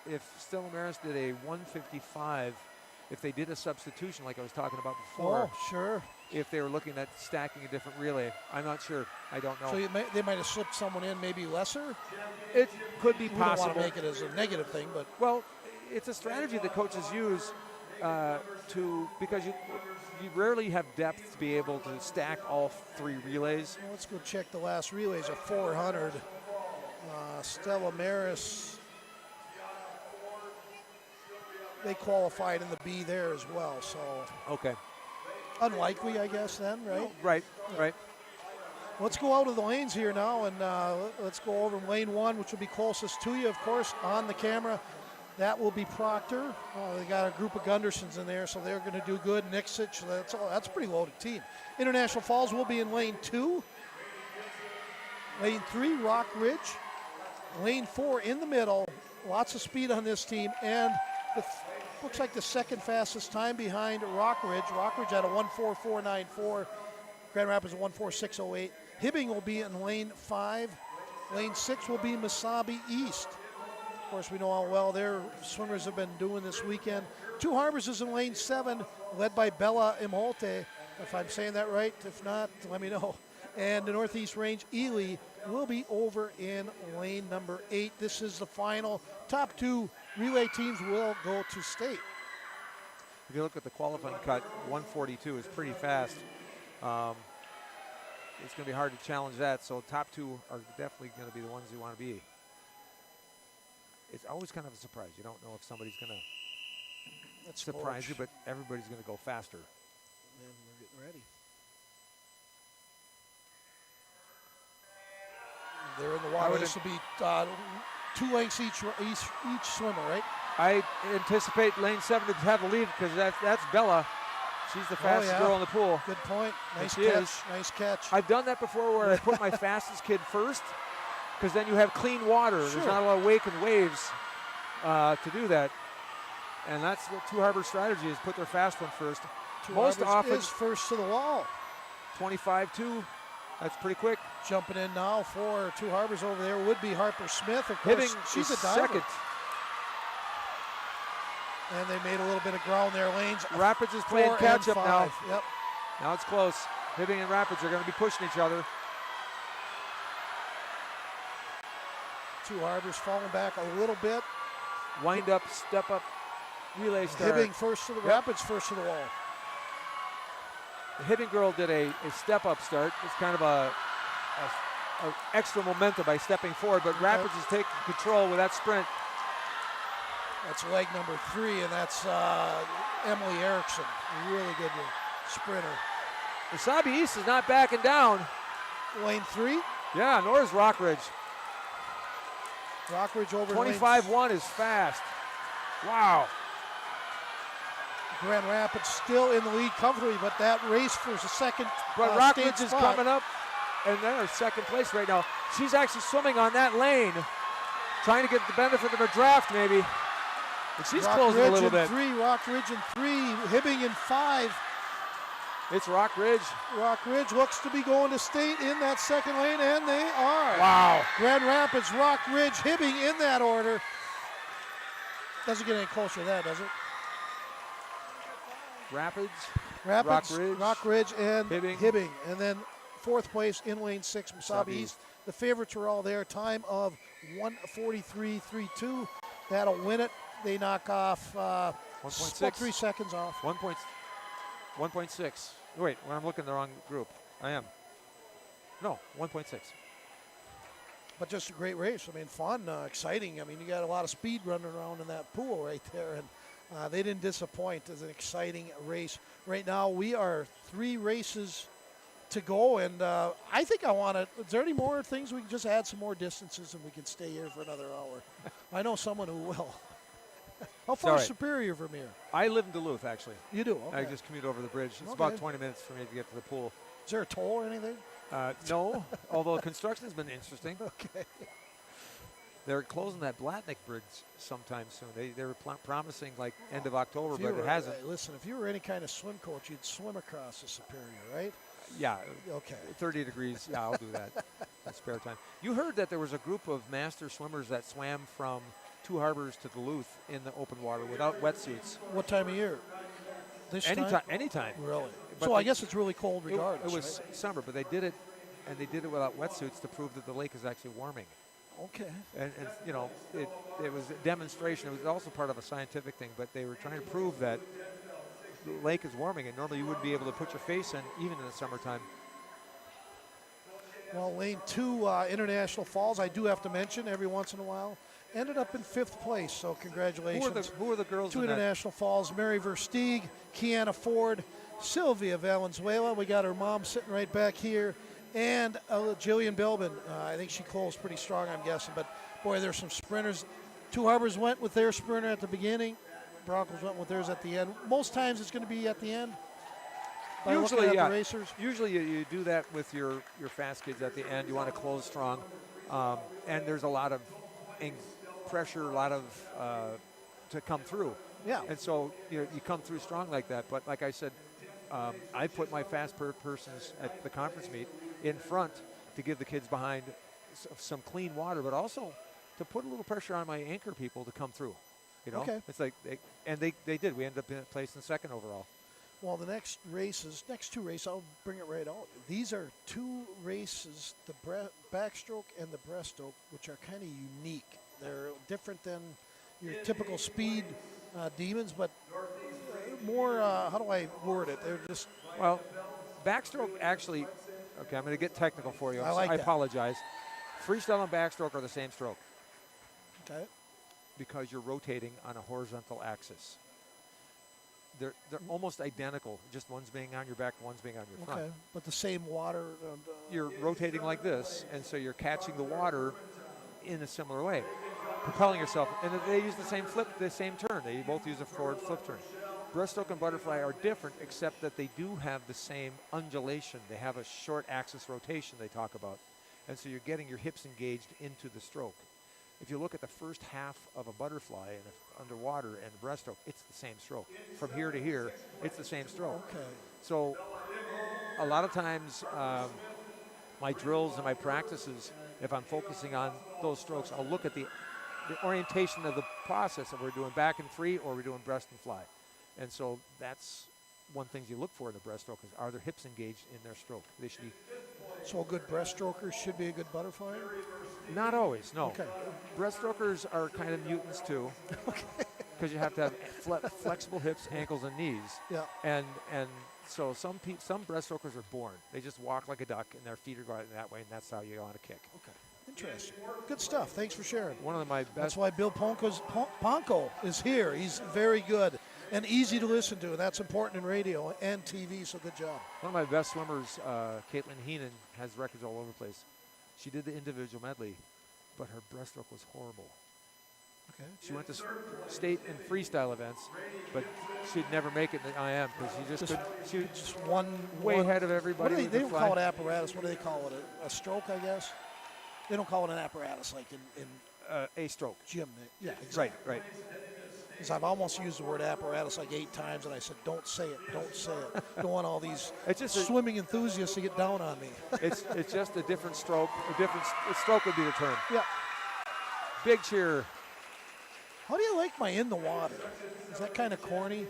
if Stella Maris did a 155, if they did a substitution like I was talking about before. Oh, sure. If they were looking at stacking a different relay. I'm not sure. I don't know. So they might have slipped someone in maybe lesser? It could be We don't want possible. to make it as a negative thing, but Well, it's a strategy that coaches use because you rarely have depth to be able to stack all 3 relays. well, let's go check the last relays of 400. Stella Maris, they qualified in the B there as well, so Okay. unlikely, I guess, then, right? Right. Let's go out of the lanes here now, and let's go over lane 1, which will be closest to you, of course, on the camera. That will be Proctor. They got a group of Gundersons in there, so they're going to do good. Nixich, that's a pretty loaded team. International Falls will be in lane 2. Lane 3, Rock Ridge. Lane 4 in the middle. Lots of speed on this team, and looks like the second fastest time behind Rock Ridge. Rock Ridge at a 1:44.94. Grand Rapids a 1:46.08. Hibbing will be in lane 5. Lane 6 will be Mesabi East. Of course, we know how well their swimmers have been doing this weekend. Two Harbors is in lane 7, led by Bella Imholte, if I'm saying that right. If not, let me know. And the Northeast Range Ely will be over in lane number 8. This is the final. Top 2 relay teams will go to state. If you look at the qualifying cut, 142 is pretty fast. It's going to be hard to challenge that, so top 2 are definitely going to be the ones you want to be. It's always kind of a surprise. You don't know if somebody's going to surprise you, but everybody's going to go faster. And we're getting ready. They're in the water. This will be 2 lengths each swimmer, right? I anticipate lane 7 to have the lead because that's Bella. She's the fastest girl in the pool. Good point. Nice she catch. is. Nice catch. I've done that before where I put my fastest kid first because then you have clean water. Sure. There's not a lot of wake and waves to do that. And that's what Two Harbor strategy is, put their fast one first. Most often is first to the wall. 25-2. That's pretty quick. Jumping in now for Two Harbors over there would be Harper Smith. Of course, Hibbing she's is a diver. second. And they made a little bit of ground there. Lanes Rapids is 4 playing and catch up now. 5. Yep. Now it's close. Hibbing and Rapids are going to be pushing each other. Two Harbors falling back a little bit. Wind up, step up, relay start. Hibbing first to the Rapids, first to the wall. The Hibbing girl did a step up start. It's kind of a extra momentum by stepping forward, but Rapids is taking control with that sprint. That's leg number 3, and that's Emily Erickson. A really good sprinter. Mesabi East is not backing down. Lane 3. Yeah, nor is Rockridge. Rockridge over 25-1 is fast. Wow. Grand Rapids still in the lead comfortably, but that race for the second But state Rockridge is spot. coming up, and they're in second place right now. She's actually swimming on that lane, trying to get the benefit of her draft maybe. But she's closing a little bit. Rockridge in 3, Hibbing in 5. It's Rockridge. Rockridge looks to be going to state in that second lane, and they are. Wow. Grand Rapids, Rockridge, Hibbing in that order. Doesn't get any closer to that, does it? Rapids, Rockridge, and Hibbing. And then 4th place in lane 6, Mesabi East. The favorites are all there. Time of 1:43.32. That'll win it. They knock off 1.6. 3 seconds off. 1.6. Wait, when I'm looking at the wrong group. I am. No, 1.6. But just a great race. I mean, fun, exciting. I mean, you got a lot of speed running around in that pool right there, and they didn't disappoint. It's an exciting race. Right now, we are 3 races to go, and I think I want to. Is there any more things we can just add some more distances, and we can stay here for another hour? I know someone who will. How far is right. Superior from here? I live in Duluth, actually. You do? I Okay. just commute over the bridge. It's Okay. about 20 minutes for me to get to the pool. Is there a toll or anything? No, although construction has been interesting. Okay. They're closing that Blatnick Bridge sometime soon. They were promising like end of October, If you but were- it hasn't. Listen, if you were any kind of swim coach, you'd swim across the Superior, right? Yeah, Okay. 30 degrees. Yeah, I'll do that in spare time. You heard that there was a group of master swimmers that swam from Two Harbors to Duluth in the open water without wetsuits. What time of year? This Anytime. time? Anytime. Really? But So I they- guess it's really cold It regardless. was summer, but they did it, and they did it without wetsuits to prove that the lake is actually warming. right? Okay. And you know, it was a demonstration. It was also part of a scientific thing, but they were trying to prove that the lake is warming, and normally you wouldn't be able to put your face in, even in the summertime. Well, Lane 2 International Falls, I do have to mention every once in a while, ended up in 5th place, so congratulations. Who are the girls to in that? International Falls, Mary Versteeg, Kiana Ford, Sylvia Valenzuela. We got her mom sitting right back here, and Jillian Bilbin. I think she closed pretty strong, I'm guessing. But, boy, there's some sprinters. Two Harbors went with their sprinter at the beginning. Broncos went with theirs at the end. Most times it's going to be at the end. By looking Usually, at yeah. the racers. Usually you do that with your fast kids at the end. You want to close strong, and there's a lot of pressure, a lot of to come through. Yeah. And so you come through strong like that. But like I said, I put my fast persons at the conference meet in front to give the kids behind some clean water, but also to put a little pressure on my anchor people to come through. You know, Okay. it's like they did. We ended up in placing second overall. Well, the next two races, I'll bring it right out. These are two races, the backstroke and the breaststroke, which are kind of unique. They're different than your typical speed demons, but more, how do I word it? They're just... Well, backstroke actually, okay, I'm going to get technical for you. I like I that. apologize. Freestyle and backstroke are the same stroke Okay. because you're rotating on a horizontal axis. They're almost identical, just one's being on your back, one's being on your front. Okay, but the same water... You're rotating like this, and so you're catching the water in a similar way, propelling yourself. And they use the same turn. They both use a forward flip turn. Breaststroke and butterfly are different, except that they do have the same undulation. They have a short axis rotation they talk about. And so you're getting your hips engaged into the stroke. If you look at the first half of a butterfly and underwater and the breaststroke, it's the same stroke. From here to here, it's the same stroke. Okay. So a lot of times my drills and my practices, if I'm focusing on those strokes, I'll look at the orientation of the process that we're doing back and free or we're doing breast and fly. And so that's one thing you look for in the breaststroke is are their hips engaged in their stroke? They should be. So a good breaststroker should be a good butterfly? Not always, no. Okay. Breaststrokers are kind of mutants too. Because you have to have flexible hips, ankles, and knees. Yeah. And so some breaststrokers are born. They just walk like a duck, and their feet are going that way, and that's how you want to kick. Okay. Interesting. Good stuff. Thanks for sharing. One of my best. That's why Bill Ponko is here. He's very good and easy to listen to. That's important in radio and TV, so good job. One of my best swimmers, Caitlin Heenan, has records all over the place. She did the individual medley, but her breaststroke was horrible. Okay. She went to state and freestyle events, but she'd never make it in the IM because she just one way ahead of everybody. What do with they the don't fly. call it apparatus. What do they call it? A stroke, I guess. They don't call it an apparatus like in a stroke. Gym. Yeah, exactly. Right. Because I've almost used the word apparatus like 8 times, and I said, "Don't say it. Don't say it." Don't want all these It's just swimming enthusiasts to get down on me. it's just a different stroke. A stroke would be the term. Yeah. Big cheer. How do you like my in the water? Is that kind of corny?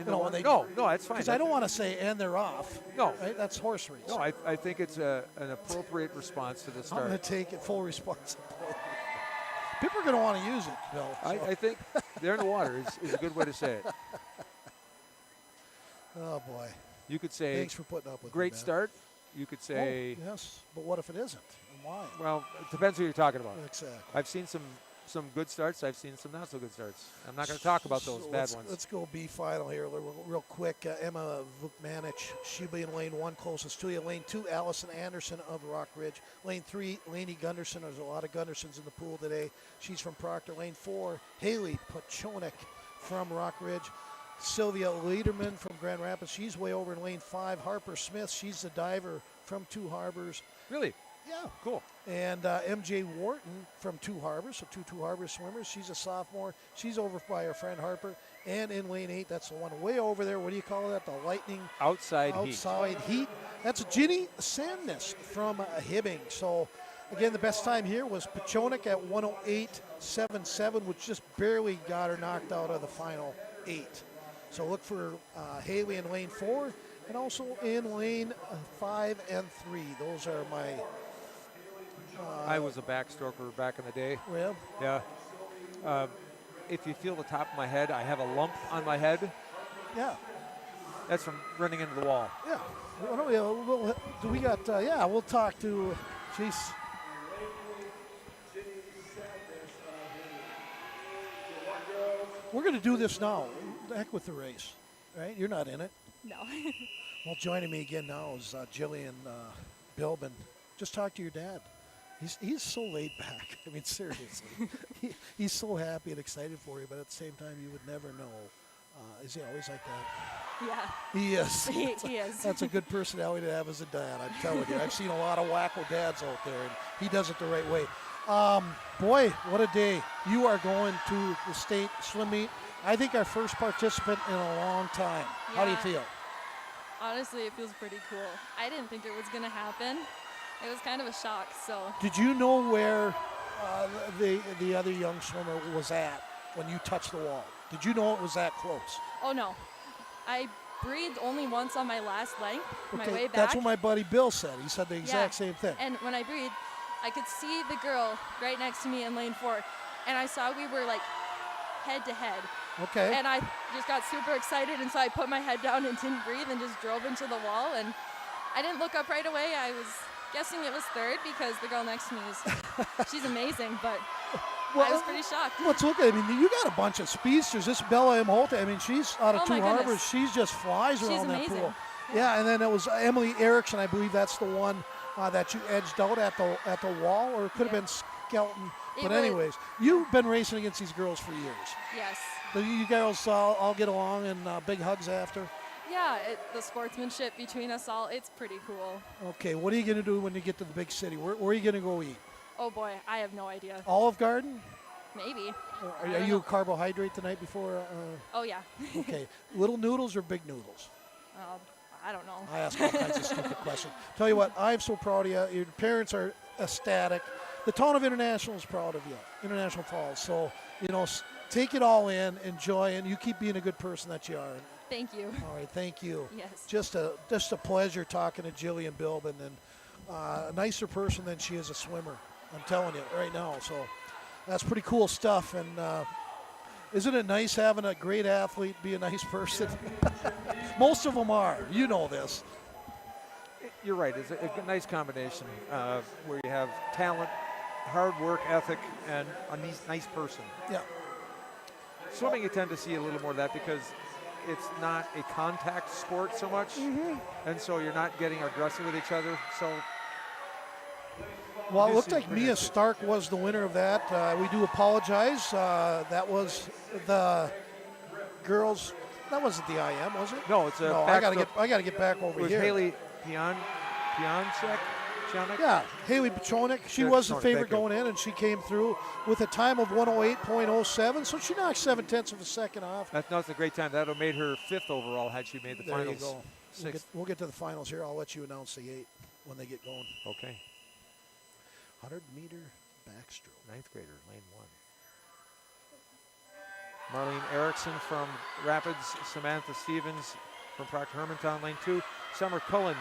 No, it's fine. Because I don't want to say "and they're off." No. Right? That's horse race. No, I think it's an appropriate response to the I'm start. going to take it full responsibility. People are going to want to use it, Bill. So. I think they're in the water is a good way to say it. Oh, boy. You could say, thanks for putting up with great me, man. start. You could say, yes, but what if it isn't? And why? well, it depends who you're talking about. Exactly. I've seen some some good starts. I've seen some not so good starts. I'm not going to talk about those bad ones. Let's go B final here real quick. Emma Vukmanich, she'll be in lane 1 closest to you. Lane 2, Allison Anderson of Rock Ridge. Lane 3, Lainey Gunderson. There's a lot of Gundersons in the pool today. She's from Proctor. Lane 4, Haley Pachonik from Rock Ridge. Sylvia Lederman from Grand Rapids. She's way over in lane 5. Harper Smith, she's the diver from Two Harbors. Really? Yeah. Cool. And MJ Wharton from Two Harbors, so Two Harbors swimmers. She's a sophomore. She's over by her friend Harper. And in lane 8, that's the one way over there. What do you call that? The lightning. Outside heat. That's Ginny Sandness from Hibbing. So, again, the best time here was Pachonik at 108.77, which just barely got her knocked out of the final 8. So look for Haley in lane 4 and also in lane 5 and 3. Those are my... I was a backstroker back in the day. Well, yeah. If you feel the top of my head, I have a lump on my head. Yeah. That's from running into the wall. Yeah. We'll talk to, jeez. We're going to do this now. The heck with the race, right? You're not in it. No. Well, joining me again now is Jillian Bilbin. Just talk to your dad. He's so laid back. I mean, seriously. He's so happy and excited for you, but at the same time, you would never know. Is he always like that? Yeah. He is. He is. That's a good personality to have as a dad, I'm telling you. I've seen a lot of wacko dads out there, and he does it the right way. Boy, what a day. You are going to the state swim meet. I think our first participant in a long time. Yeah. How do you feel? Honestly, it feels pretty cool. I didn't think it was going to happen. It was kind of a shock, so. Did you know where the other young swimmer was at when you touched the wall? Did you know it was that close? Oh, no. I breathed only once on my last length, my way back. That's what my buddy Bill said. He said the exact same thing. And when I breathed, I could see the girl right next to me in lane 4, and I saw we were like head to head. Okay. And I just got super excited, and so I put my head down and didn't breathe and just drove into the wall, and I didn't look up right away. I was guessing it was third because the girl next to me she's amazing, but I was pretty shocked. Let's look at it. I mean, you got a bunch of speedsters. This Bella M. Holte, I mean, she's out of Two Harbors. She's just flies around that pool. Yeah, and then it was Emily Erickson. I believe that's the one that you edged out at the wall, or it could have been Skelton. But anyways, you've been racing against these girls for years. Yes. So you girls all get along, and big hugs after? Yeah, the sportsmanship between us all, it's pretty cool. Okay, what are you going to do when you get to the big city? Where are you going to go eat? Oh, boy, I have no idea. Olive Garden? Maybe. Are you a carbohydrate the night before? Oh, yeah. Okay. Little noodles or big noodles? I don't know. I ask all kinds of stupid questions. Tell you what, I'm so proud of you. Your parents are ecstatic. The town of International is proud of you, International Falls. So, take it all in, enjoy, and you keep being a good person that you are. Thank you. All right, thank you. Yes. Just a pleasure talking to Jillian Bilbin, and a nicer person than she is a swimmer. I'm telling you right now. So that's pretty cool stuff. And isn't it nice having a great athlete be a nice person? Most of them are. You know this. You're right. It's a nice combination where you have talent, hard work ethic, and a nice person. Yeah. Swimming, you tend to see a little more of that because it's not a contact sport so much, and so you're not getting aggressive with each other. So, well, it looked like Mia Stark was the winner of that. We do apologize. That was the girls. That wasn't the IM, was it? No, it's a. No, I gotta get back over here. It was Haley Pionczek. Yeah, Haley Pachonik. She was the favorite going in, and she came through with a time of 108.07, so she knocked 0.7 of a second off. That's a great time. That would have made her 5th overall had she made the finals. There you go. We'll get to the finals here. I'll let you announce the 8 when they get going. Okay. 100-meter backstroke. 9th grader, lane 1. Marlene Erickson from Rapids, Samantha Stevens from Proctor Hermantown, lane 2. Summer Cullen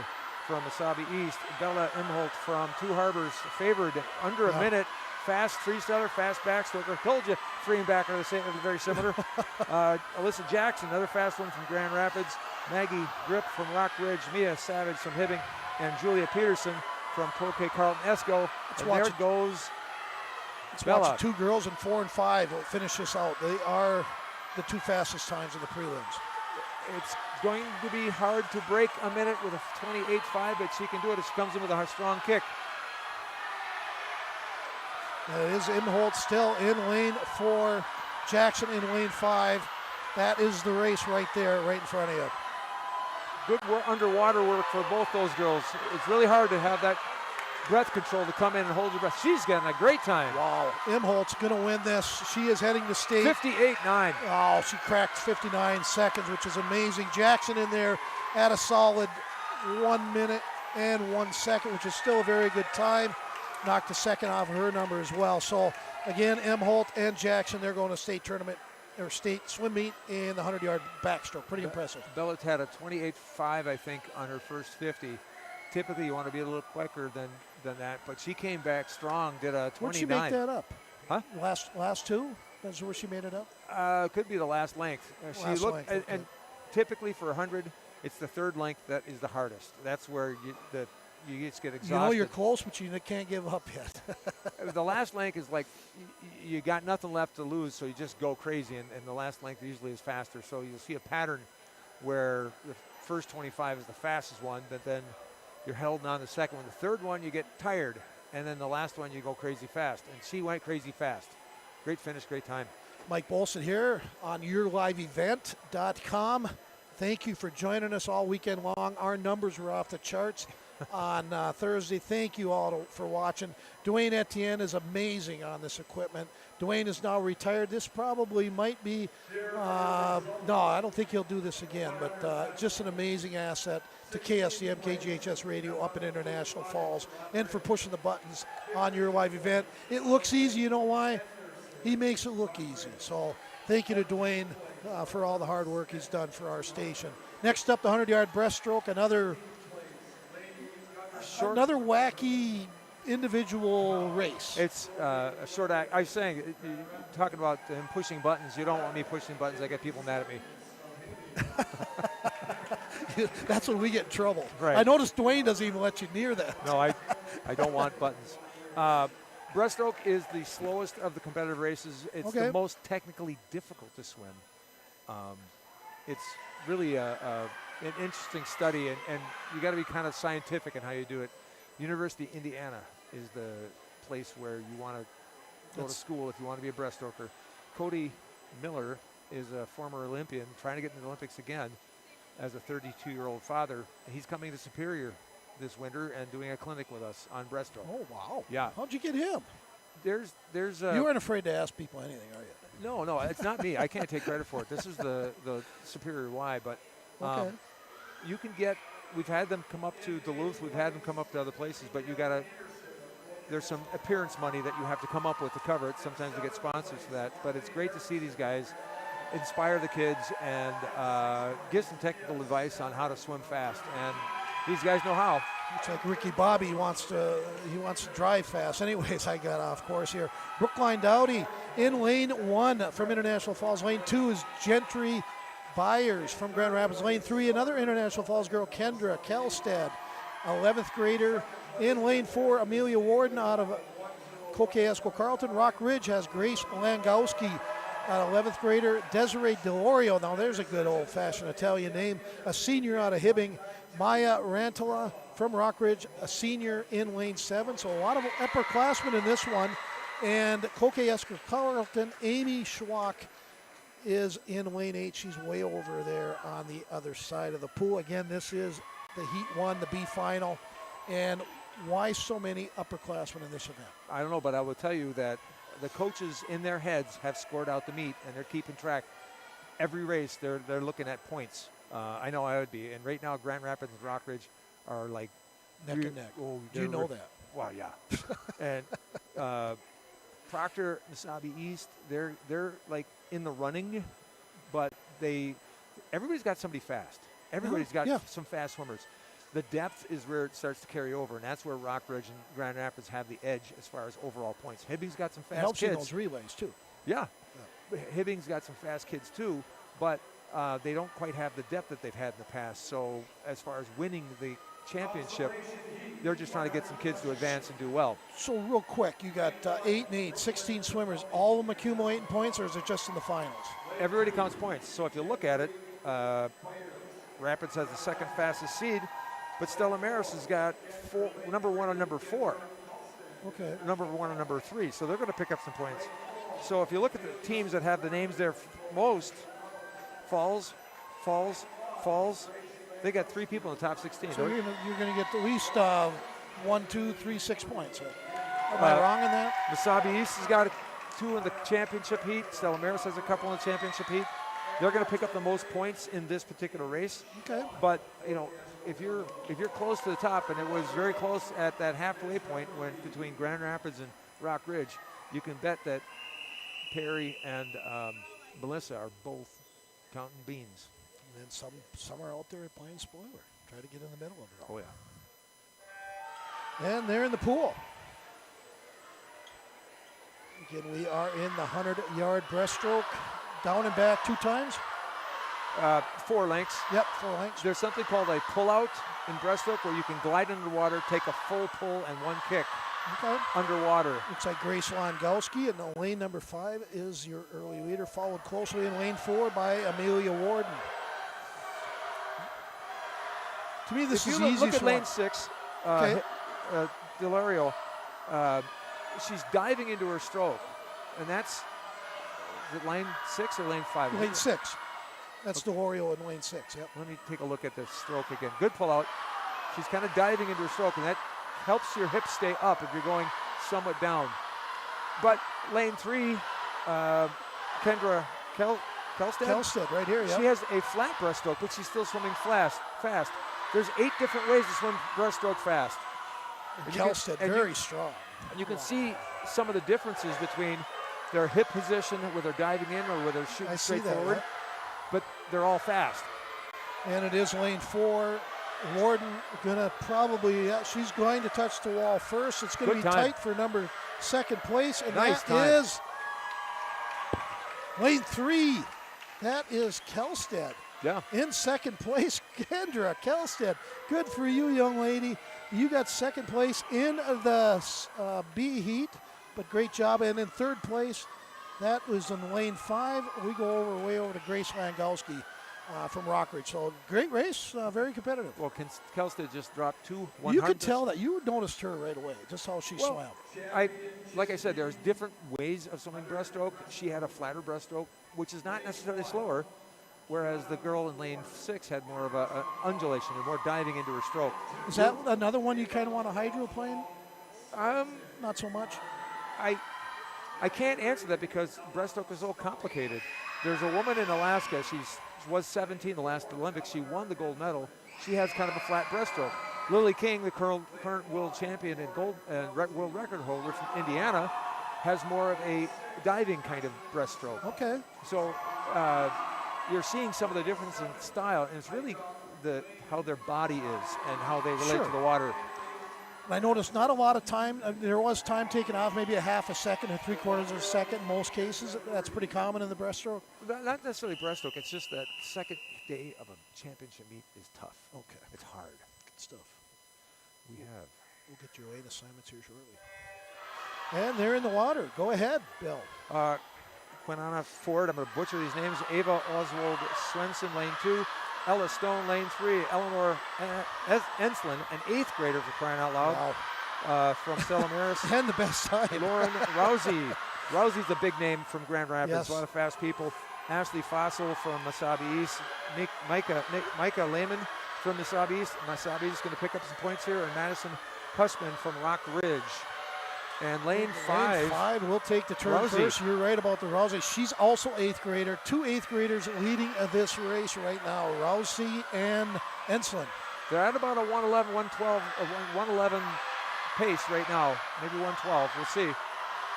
from Wasabi East. Bella Imholt from Two Harbors, favored under a minute. Fast freestyler, fast backstroker. Told you, 3 and back are very similar. Alyssa Jackson, another fast one from Grand Rapids. Maggie Grip from Rock Ridge. Mia Savage from Hibbing. And Julia Peterson from Cloquet Carlton Esco. And there goes Let's Bella. watch the two girls in 4 and 5 will finish this out. They are the two fastest times in the prelims. It's going to be hard to break a minute with a 28.5, but she can do it if she comes in with a strong kick. And it is Imholt still in lane 4, Jackson in lane 5. That is the race right there, right in front of you. Good underwater work for both those girls. It's really hard to have that breath control to come in and hold your breath. She's getting a great time. Wow, Imholt's going to win this. She is heading to state. 58.9. Oh, she cracked 59 seconds, which is amazing. Jackson in there at a solid 1 minute and 1 second, which is still a very good time. Knocked a second off her number as well. So again, Imholt and Jackson, they're going to state tournament or state swim meet in the 100-yard backstroke. Pretty impressive. Bella's had a 28.5, I think, on her first 50. Typically, you want to be a little quicker than that, but she came back strong, did a 29. Where'd she make that up? Huh? Last two? That's where she made it up? Could be the last length. Last length, okay. And typically for 100, it's the third length that is the hardest. That's where you just get exhausted. You know you're close, but you can't give up yet. The last length is like you got nothing left to lose, so you just go crazy, and the last length usually is faster. So you'll see a pattern where the first 25 is the fastest one, but then you're held on the second one. The third one, you get tired, and then the last one, you go crazy fast. And she went crazy fast. Great finish, great time. Mike Bolson here on yourliveevent.com. Thank you for joining us all weekend long. Our numbers were off the charts on Thursday. Thank you all for watching. Dwayne Etienne is amazing on this equipment. Dwayne is now retired. This probably might be, no, I don't think he'll do this again, but just an amazing asset to KSCM, KGHS Radio up in International Falls, and for pushing the buttons on your live event. It looks easy. You know why? He makes it look easy. So thank you to Dwayne for all the hard work he's done for our station. Next up, the 100-yard breaststroke, another wacky individual race. It's a short act. I was saying, talking about him pushing buttons. You don't want me pushing buttons. I get people mad at me. That's when we get in trouble. Right. I noticed Dwayne doesn't even let you near that. No, I don't want buttons. Breaststroke is the slowest of the competitive races. It's the most technically difficult to swim. It's really an interesting study, and you got to be kind of scientific in how you do it. University of Indiana is the place where you want to go to school if you want to be a breaststroker. Cody Miller is a former Olympian trying to get into the Olympics again as a 32-year-old father. He's coming to Superior this winter and doing a clinic with us on breaststroke. Oh, wow. Yeah. How'd you get him? There's you weren't afraid to ask people anything, are you? No, it's not me. I can't take credit for it. This is the Superior Y, but you can get, we've had them come up to Duluth, we've had them come up to other places, but there's some appearance money that you have to come up with to cover it. Sometimes we get sponsors for that, but it's great to see these guys inspire the kids and give some technical advice on how to swim fast, and these guys know how. It's like Ricky Bobby wants to drive fast. Anyways, I got off course here. Brookline Dowdy in lane 1 from International Falls. Lane 2 is Gentry Byers from Grand Rapids. Lane 3, another International Falls girl, Kendra Kelstad, 11th grader. In lane 4, Amelia Warden out of Coquesco Carlton. Rock Ridge has Grace Langowski, an 11th grader. Desiree Delorio, now there's a good old-fashioned Italian name, a senior out of Hibbing. Maya Rantola from Rockridge, a senior in lane 7. So a lot of upperclassmen in this one. And Coquesco Carlton, Amy Schwach is in lane 8. She's way over there on the other side of the pool. Again, this is the Heat 1, the B final. And why so many upperclassmen in this event? I don't know, but I will tell you that the coaches in their heads have scored out the meet, and they're keeping track. Every race, they're looking at points. I know I would be. And right now, Grand Rapids and Rockridge are like neck and neck. Oh, do you know that? Well, yeah. And Proctor, Mesabi East, they're like in the running, but everybody's got somebody fast. Everybody's got some fast swimmers. The depth is where it starts to carry over, and that's where Rockridge and Grand Rapids have the edge as far as overall points. Hibbing's got some fast helps kids. You in those relays too. Yeah. Hibbing's got some fast kids too, but they don't quite have the depth that they've had in the past. So as far as winning the championship. They're just trying to get some kids to advance and do well. So real quick, you got 8 and 8, 16 swimmers, all of them accumulating points, or is it just in the finals? Everybody counts points. So if you look at it, Rapids has the second fastest seed, but Stella Maris has got number 1 and number 4. Okay. Number 1 and number 3. So they're going to pick up some points. So if you look at the teams that have the names there most, Falls, they got 3 people in the top 16. So you're going to get at least 1, 2, 3, 6 points. Am I wrong in that? Mesabi East has got 2 in the championship heat. Stella Maris has a couple in the championship heat. They're going to pick up the most points in this particular race. Okay. But if you're close to the top, and it was very close at that halfway point between Grand Rapids and Rock Ridge, you can bet that Perry and Melissa are both counting beans. And then some are out there playing spoiler. Try to get in the middle of it all. Oh, yeah. And they're in the pool. Again, we are in the 100-yard breaststroke. Down and back 2 times? 4 lengths. Yep, 4 lengths. There's something called a pull-out in breaststroke where you can glide under the water, take a full pull and 1 kick underwater. Looks like Grace Langowski, and the lane number 5 is your early leader, followed closely in lane 4 by Amelia Warden. To me, this is easy. Look at lane 6, Delario. She's diving into her stroke, and that's is it lane 6 or lane 5? Lane 6. That's Delario in lane 6. Yep. Let me take a look at this stroke again. Good pull out. She's kind of diving into her stroke, and that helps your hips stay up if you're going somewhat down. But lane 3, Kendra Kelstead right here, yeah. She has a flat breaststroke, but she's still swimming fast. There's 8 different ways to swim breaststroke fast. And Kelstead, very strong. And you can see some of the differences between their hip position, whether diving in or whether shooting straight forward. But they're all fast. And it is lane 4. Warden gonna probably, she's going to touch the wall first. It's going to be tight for second place, and that is lane 3. That is Kelstead. Yeah. In second place, Kendra Kelstead. Good for you, young lady. You got second place in the B heat, but great job. And in third place, that was in lane 5. We go way over to Grace Langowski from Rockridge. So great race, very competitive. Well, Kelstead just dropped 2 100s. You could tell that. You noticed her right away, just how she swam. Like I said, there's different ways of swimming breaststroke. She had a flatter breaststroke, which is not necessarily slower, whereas the girl in lane 6 had more of an undulation and more diving into her stroke. Is that another one you kind of want to hydroplane? Not so much. I can't answer that because breaststroke is so complicated. There's a woman in Alaska. She was 17 the last Olympics. She won the gold medal. She has kind of a flat breaststroke. Lily King, the current world champion and world record holder from Indiana, has more of a diving kind of breaststroke. Okay. So you're seeing some of the difference in style, and it's really how their body is and how they relate to the water. I noticed not a lot of time. There was time taken off, maybe a half a second or 3/4 of a second in most cases. That's pretty common in the breaststroke. Not necessarily breaststroke. It's just that second day of a championship meet is tough. Okay. It's hard. Good stuff. We'll get your lane assignments here shortly. And they're in the water. Go ahead, Bill. Quinana Ford, I'm going to butcher these names. Ava Oswald Swenson, lane 2. Ella Stone, lane 3. Eleanor Enslin, an 8th grader for crying out loud. Wow. From Stella Maris. And the best time. Lauren Rousey. Rousey's a big name from Grand Rapids. Yes. A lot of fast people. Ashley Fossil from Mesabi East. Micah Lehman from Mesabi East. Mesabi East is going to pick up some points here. And Madison Hushman from Rock Ridge. And lane 5. Lane 5 will take the turn Rousey. first. You're right about the Rousey. She's also 8th grader. 2 8th graders leading this race right now. Rousey and Enslin. They're at about a 111, 112, 111 pace right now. Maybe 112. We'll see.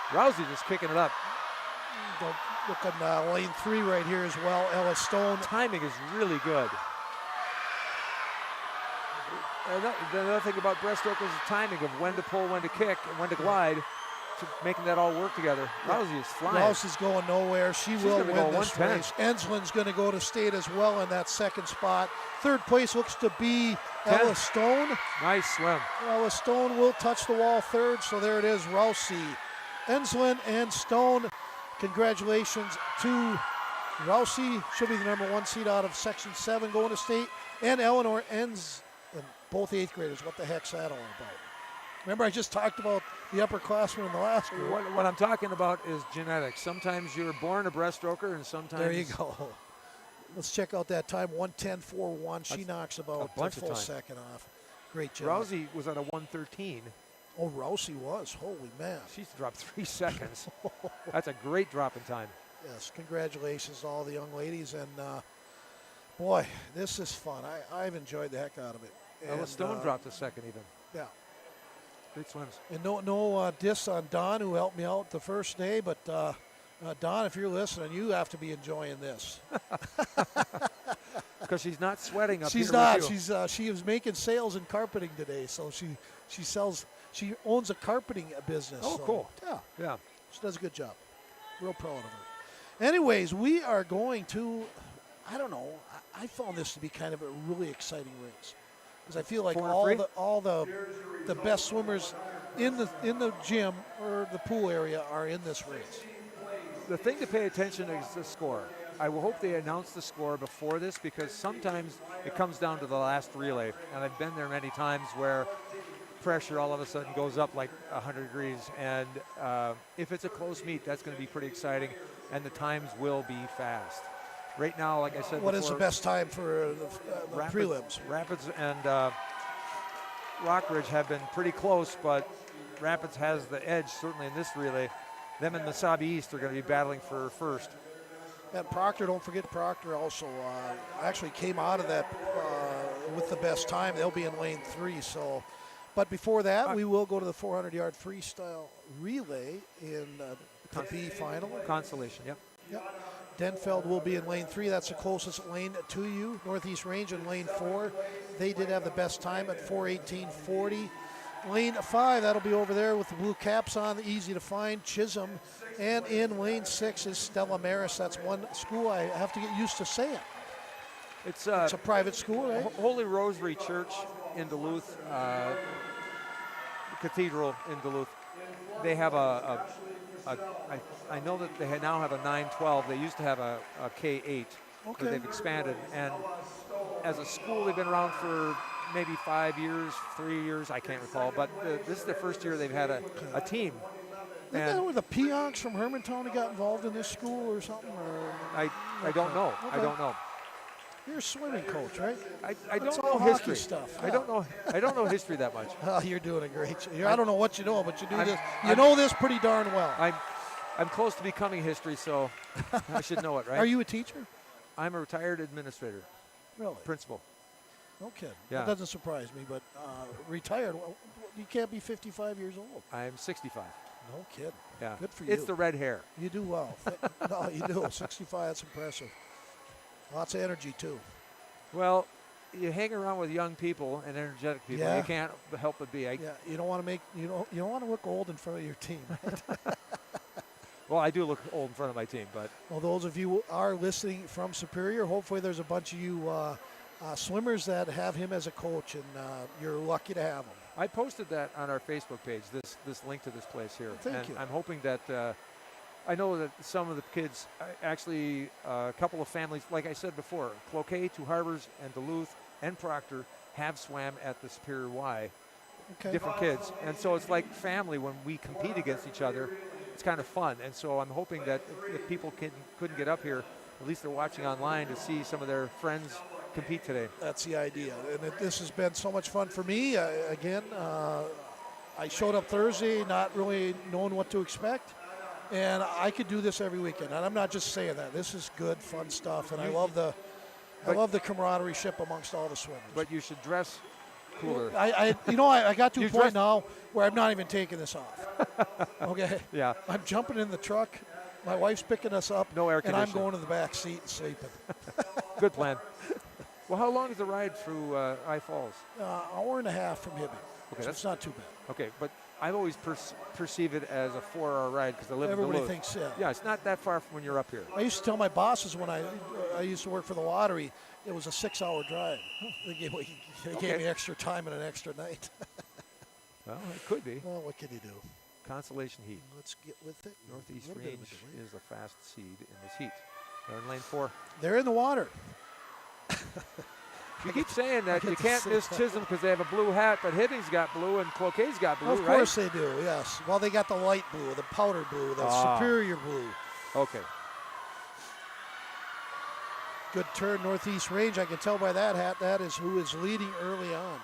Rousey just kicking it up. Look at lane 3 right here as well. Ella Stone. Timing is really good. The other thing about breaststroke is the timing of when to pull, when to kick, and when to glide. to making that all work together. Rousey is flying. Rouse is going nowhere. She's will gonna win go this 110. race. Enslin's going to go to state as well in that second spot. Third place looks to be 10. Ella Stone. Nice swim. Ella Stone will touch the wall third, so there it is, Rousey, Enslin, and Stone. Congratulations to Rousey. She'll be the number 1 seed out of Section 7 going to state. And Eleanor Enslin, both 8th graders. What the heck's that all about? Remember, I just talked about the upperclassmen in the last group. What I'm talking about is genetics. Sometimes you're born a breaststroker, and sometimes... There you go. Let's check out that time, 1:10.41. She knocks about a full second off. Great job. Rousey was at a 1:13. Oh, Rousey was. Holy man. She's dropped 3 seconds. That's a great drop in time. Yes, congratulations to all the young ladies. And, boy, this is fun. I've enjoyed the heck out of it. Ella Stone dropped a second even. Yeah. Great swims. And no diss on Don, who helped me out the first day, but Don, if you're listening, you have to be enjoying this. Because she's not sweating up here. She's not. She was making sales in carpeting today, so she owns a carpeting business. Oh, so, cool. Yeah. She does a good job. Real proud of her. Anyways, we are going to, I don't know, I found this to be kind of a really exciting race. Because I feel like all the best swimmers in the gym or the pool area are in this race. The thing to pay attention to is the score. I will hope they announce the score before this, because sometimes it comes down to the last relay. And I've been there many times where pressure all of a sudden goes up like 100 degrees. And if it's a close meet, that's going to be pretty exciting. And the times will be fast. Right now, like I said What before, is the best time for the prelims? Rapids and Rockridge have been pretty close, but Rapids has the edge certainly in this relay. Them and the Sabi East are going to be battling for first. And Proctor, don't forget Proctor also actually came out of that with the best time. They'll be in lane 3. So, but before that, we will go to the 400-yard freestyle relay in the B final. Consolation, yep. Denfeld will be in lane 3. That's the closest lane to you. Northeast Range in lane 4. They did have the best time at 4:18.40. Lane 5, that'll be over there with the blue caps on, easy to find, Chisholm. And in lane 6 is Stella Maris. That's one school I have to get used to saying. It's a private school, right? Holy Rosary Church in Duluth, Cathedral in Duluth. They have I know that they now have a 9-12. They used to have a K-8. Okay. But they've expanded. And as a school, they've been around for maybe 5 years, 3 years, I can't recall. But this is the first year they've had a team. Isn't that where the Peonks from Hermantown got involved in this school or something? Or? I don't know. Okay. I don't know. You're a swimming coach, right? I don't all know hockey history. stuff. I don't know history that much. Oh, you're doing a great job. I don't know what you know, but you do this. You know this pretty darn well. I'm close to becoming history, so I should know it, right? Are you a teacher? I'm a retired administrator. Really? Principal. No kidding. Yeah. That doesn't surprise me, but retired, well, you can't be 55 years old. I'm 65. No kidding. Yeah. Good for you. It's the red hair. You do well. No, you do. 65, that's impressive. Lots of energy, too. Well, you hang around with young people and energetic people. Yeah. You can't help but be. Yeah, you don't want to you don't want to look old in front of your team. Right? Well, I do look old in front of my team, but. Well, those of you who are listening from Superior, hopefully there's a bunch of you swimmers that have him as a coach, and you're lucky to have him. I posted that on our Facebook page, this link to this place here. Thank you. I'm hoping that, I know that some of the kids, actually a couple of families, like I said before, Cloquet, Two Harbors, and Duluth, and Proctor have swam at the Superior Y. Okay. Different kids. And so it's like family when we compete against each other. It's kind of fun. And so I'm hoping that if people couldn't get up here, at least they're watching online to see some of their friends compete today. That's the idea. And this has been so much fun for me. Again, I showed up Thursday not really knowing what to expect. And I could do this every weekend. And I'm not just saying that. This is good, fun stuff. And I love the camaraderie ship amongst all the swimmers. But you should dress cooler. I got to a point now where I'm not even taking this off. Okay? Yeah. I'm jumping in the truck. My wife's picking us up. No air and conditioning. I'm going to the back seat and sleeping. Good plan. Well, how long is the ride through I Falls? Hour and a half from Hibbing. Okay, so it's not too bad. Okay, but I've always perceived it as a 4-hour ride because I live in Everybody Duluth. thinks, yeah. Yeah, it's not that far from when you're up here. I used to tell my bosses when I used to work for the lottery, it was a 6-hour drive. They gave me extra time and an extra night. Well, it could be. Well, what can you do? Consolation heat. Let's get with it. Northeast Range is the fast seed in this heat. They're in lane 4. They're in the water. You keep saying that you can't miss Chisholm because they have a blue hat, but Hibbing's got blue and Cloquet's got blue, Of course they do, yes. Well, they got the light blue, the powder blue, the superior blue. Okay. Good turn, Northeast Range. I can tell by that hat that is who is leading early on.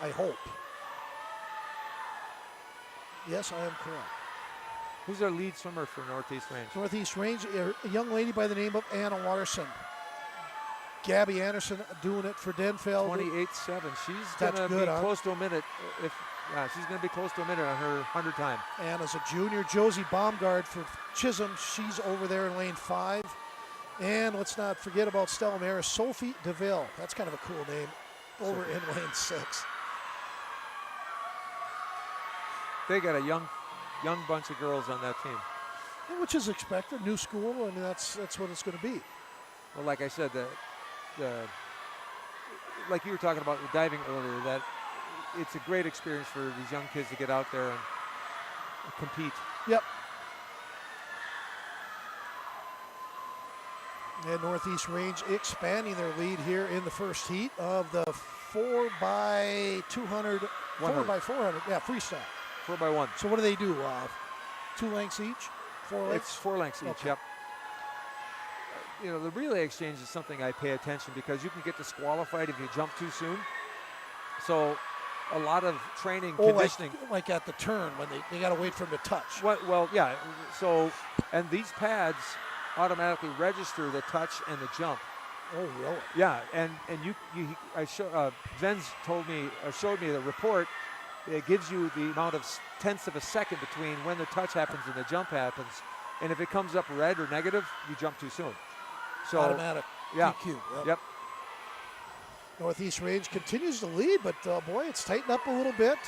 I hope. Yes, I am correct. Who's our lead swimmer for Northeast Range? Northeast Range, a young lady by the name of Anna Watterson. Gabby Anderson doing it for Denfeld. 28.7. She's going to be close to a minute. She's going to be close to a minute on her 100 time. Anna's a junior. Josie Baumgard for Chisholm. She's over there in lane 5. And let's not forget about Stella Maris, Sophie DeVille. That's kind of a cool name. Over in lane 6. They got a young bunch of girls on that team. Which is expected. New school. I mean, that's what it's going to be. Well, like I said, like you were talking about with diving earlier, that it's a great experience for these young kids to get out there and compete. Yep. And Northeast Range expanding their lead here in the first heat of the 4x200, 4x400, yeah, freestyle. 4x1. So what do they do? 2 lengths each? 4 lengths? It's 4 lengths each, okay. Yep. You know, the relay exchange is something I pay attention because you can get disqualified if you jump too soon. So a lot of training, conditioning. Like at the turn when they got to wait for them to touch. Well, yeah. So, and these pads automatically register the touch and the jump. Oh, really? Yeah, and Zenz showed me the report. It gives you the amount of tenths of a second between when the touch happens and the jump happens. And if it comes up red or negative, you jump too soon. So, automatic yeah. DQ. Yep. Northeast Range continues to lead, but boy, it's tightened up a little bit.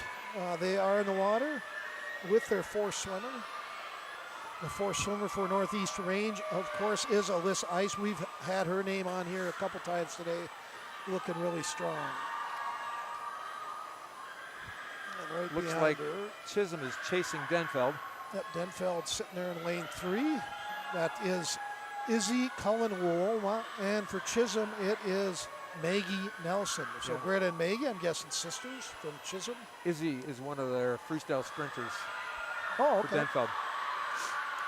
They are in the water with their 4th swimmer. The 4th swimmer for Northeast Range, of course, is Alyssa Ice. We've had her name on here a couple times today, looking really strong. And right looks like her, Chisholm is chasing Denfeld. Yep, Denfeld sitting there in lane 3. That is Izzy Cullen-Wool, and for Chisholm, it is Maggie Nelson. So Greta and Maggie, I'm guessing sisters from Chisholm. Izzy is one of their freestyle sprinters for Denfeld.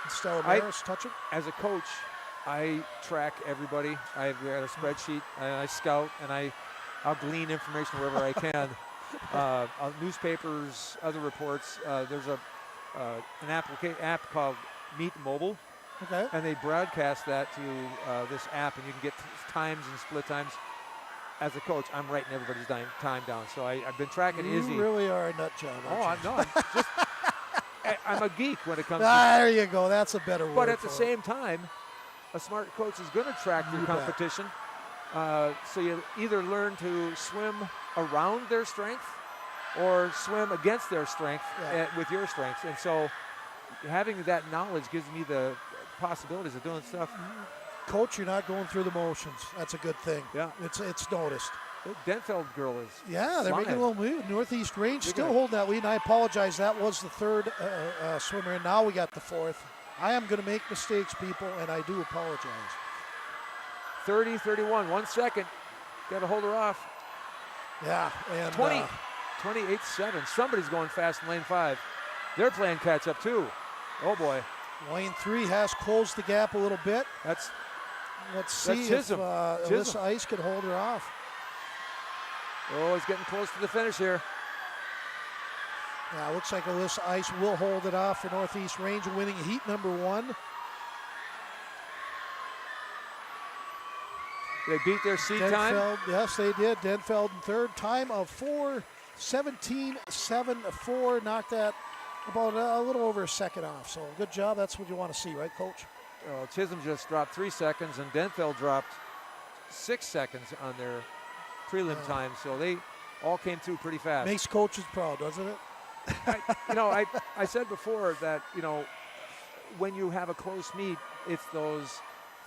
And Stella Maris touching. As a coach, I track everybody. I've got a spreadsheet, and I scout, and I'll glean information wherever I can. Newspapers, other reports. There's an app called Meet Mobile. Okay. And they broadcast that to this app, and you can get times and split times. As a coach, I'm writing everybody's time down. So I've been tracking Izzy. You really are a nut job. I'm a geek when it comes to. There you go. That's a better word. But at the same time, a smart coach is going to track your competition. So you either learn to swim around their strength or swim against their strength with your strengths. And so having that knowledge gives me the possibilities of doing stuff. Coach, you're not going through the motions. That's a good thing. Yeah. It's noticed. The Denfeld girl is they're flying. making a little move. Northeast Range still holding that lead, and I apologize. That was the 3rd swimmer, and now we got the 4th. I am going to make mistakes, people, and I do apologize. 30-31, 1 second. Got to hold her off. Yeah, and 28.7. Somebody's going fast in lane 5. They're playing catch up too. Oh boy. Lane 3 has closed the gap a little bit. Let's see if Alyssa Ice can hold her off. Oh, he's getting close to the finish here. Yeah, looks like Alyssa Ice will hold it off for Northeast Range, winning heat number 1. They beat their seed time? Yes, they did. Denfeld in 3rd. Time of 4:17.74. Knocked that about a little over a second off. So good job. That's what you want to see, right, Coach? Chisholm just dropped 3 seconds, and Denfeld dropped 6 seconds on their prelim time. So they all came through pretty fast. Makes coaches proud, doesn't it? I said before that, when you have a close meet, it's those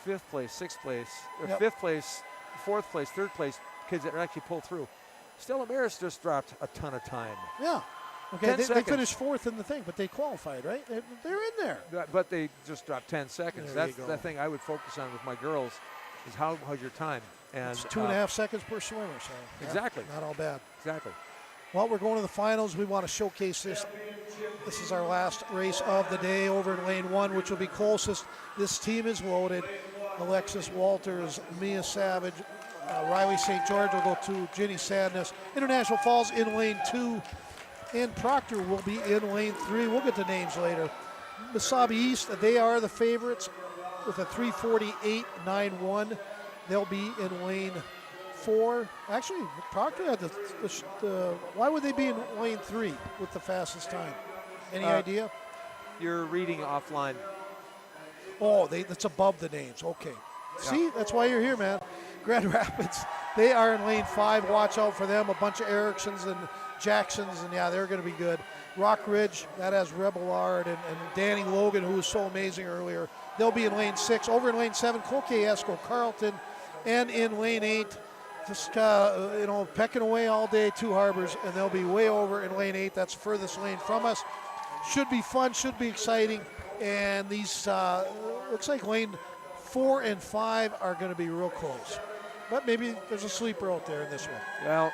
5th place, 6th place, or 5th place, 4th place, 3rd place kids that actually pull through. Stella Maris just dropped a ton of time. Yeah. Okay, they finished 4th in the thing, but they qualified, right? They're in there. But they just dropped 10 seconds. There That's the thing I would focus on with my girls is how's your time. And it's 2.5 seconds per swimmer, so exactly. Not all bad. Exactly. Well, we're going to the finals. We want to showcase this. This is our last race of the day over in lane 1, which will be closest. This team is loaded. Alexis Walters, Mia Savage, Riley St. George will go to Ginny Sadness. International Falls in lane 2, and Proctor will be in lane 3. We'll get the names later. Mesabi East, they are the favorites with a 3:48.91. They'll be in lane 4. Actually, Proctor had the why would they be in lane 3 with the fastest time? Any idea? You're reading offline. Oh, that's above the names. Okay. Yeah. See, that's why you're here, man. Grand Rapids, they are in lane 5. Watch out for them. A bunch of Ericksons and Jacksons, and yeah, they're going to be good. Rock Ridge, that has Rebelard and Danny Logan, who was so amazing earlier. They'll be in lane 6. Over in lane 7, Cloquet Esco, Carlton, and in lane 8, just pecking away all day, 2 Harbors, and they'll be way over in lane 8. That's furthest lane from us. Should be fun, should be exciting, and these looks like lane 4 and 5 are going to be real close. But maybe there's a sleeper out there in this one. Well,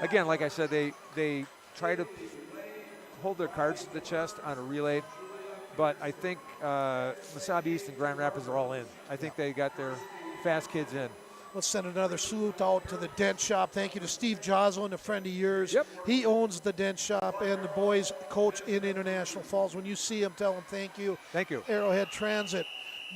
again, like I said, they try to hold their cards to the chest on a relay, but I think Mesabi East and Grand Rapids are all in. I think they got their fast kids in. Let's send another salute out to the Dent Shop. Thank you to Steve Joslin, a friend of yours. Yep. He owns the Dent Shop and the boys coach in International Falls. When you see him, tell him thank you. Thank you. Arrowhead Transit,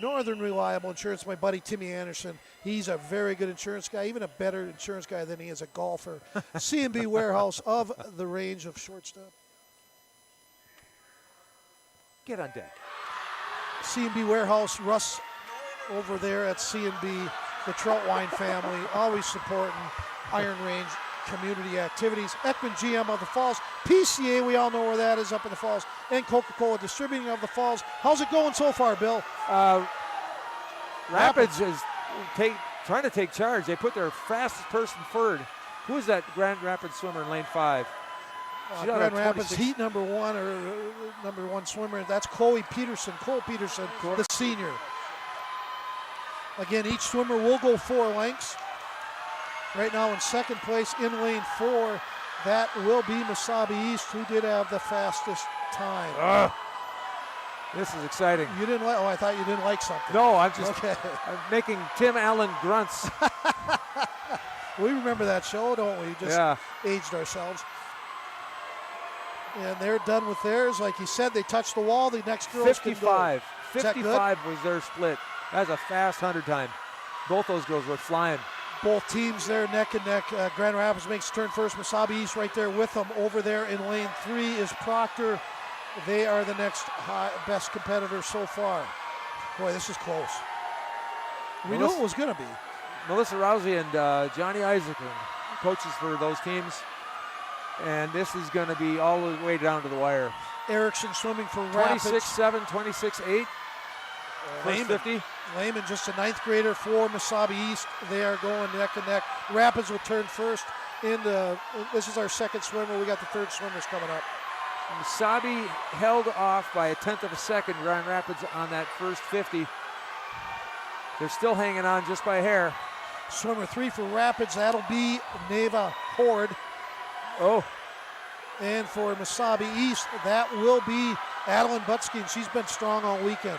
Northern Reliable Insurance, my buddy Timmy Anderson. He's a very good insurance guy, even a better insurance guy than he is a golfer. C&B Warehouse of the range of shortstop. Get on deck. C&B Warehouse, Russ over there at C&B, the Troutwine family, always supporting Iron Range community activities. Ekman GM of the Falls, PCA, we all know where that is up in the Falls, and Coca-Cola Distributing of the Falls. How's it going so far, Bill? Rapids is trying to take charge. They put their fastest person third. Who is that Grand Rapids swimmer in lane 5? Grand Rapids heat number 1 or number 1 swimmer. That's Cole Peterson, the senior. Again, each swimmer will go 4 lengths. Right now in second place in lane 4, that will be Mesabi East, who did have the fastest time. This is exciting. You didn't like? Oh, I thought you didn't like something. No, I'm just okay. I'm making Tim Allen grunts. We remember that show, don't we? Just aged ourselves. And they're done with theirs. Like you said, they touched the wall. The next girls 55. Can go. 55 was their split. That was a fast 100 time. Both those girls were flying. Both teams there neck and neck. Grand Rapids makes turn first. Mesabi East right there with them. Over there in lane 3 is Proctor. They are the next best competitor so far. Boy, this is close. We knew it was going to be. Melissa Rousey and Johnny Isaac, coaches for those teams. And this is going to be all the way down to the wire. Erickson swimming for Rapids. 26-7, 26-8. First 50. Lehman, just a 9th grader for Mesabi East. They are going neck and neck. Rapids will turn first. This is our second swimmer. We got the third swimmers coming up. Mesabi held off by 1/10 of a second Grand Rapids on that first 50. They're still hanging on just by a hair. Swimmer 3 for Rapids, that'll be Neva Horde. Oh. And for Mesabi East, that will be Adeline Butsky, and she's been strong all weekend.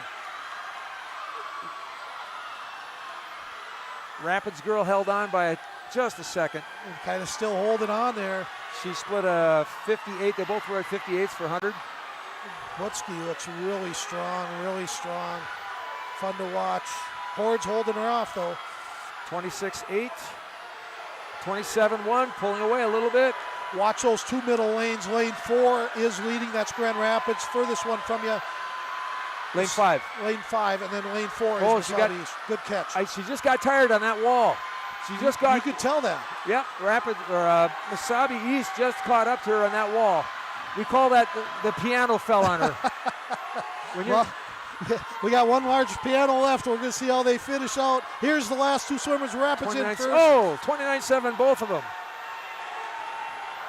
Rapids girl held on by just a second. And kind of still holding on there. She split a 58. They both were at 58s for 100. Butsky looks really strong, really strong. Fun to watch. Horde's holding her off, though. 26-8. 27-1, pulling away a little bit. Watch those 2 middle lanes. Lane 4 is leading. That's Grand Rapids. Furthest one from you. Lane 5. Lane 5, and then lane 4 is Mesabi East. Good catch. She just got tired on that wall. She just got. You could tell that. Yep, Mesabi East just caught up to her on that wall. We call that the piano fell on her. When Well, we got one large piano left. We're going to see how they finish out. Here's the last two swimmers. Rapids in first. 29-7, both of them.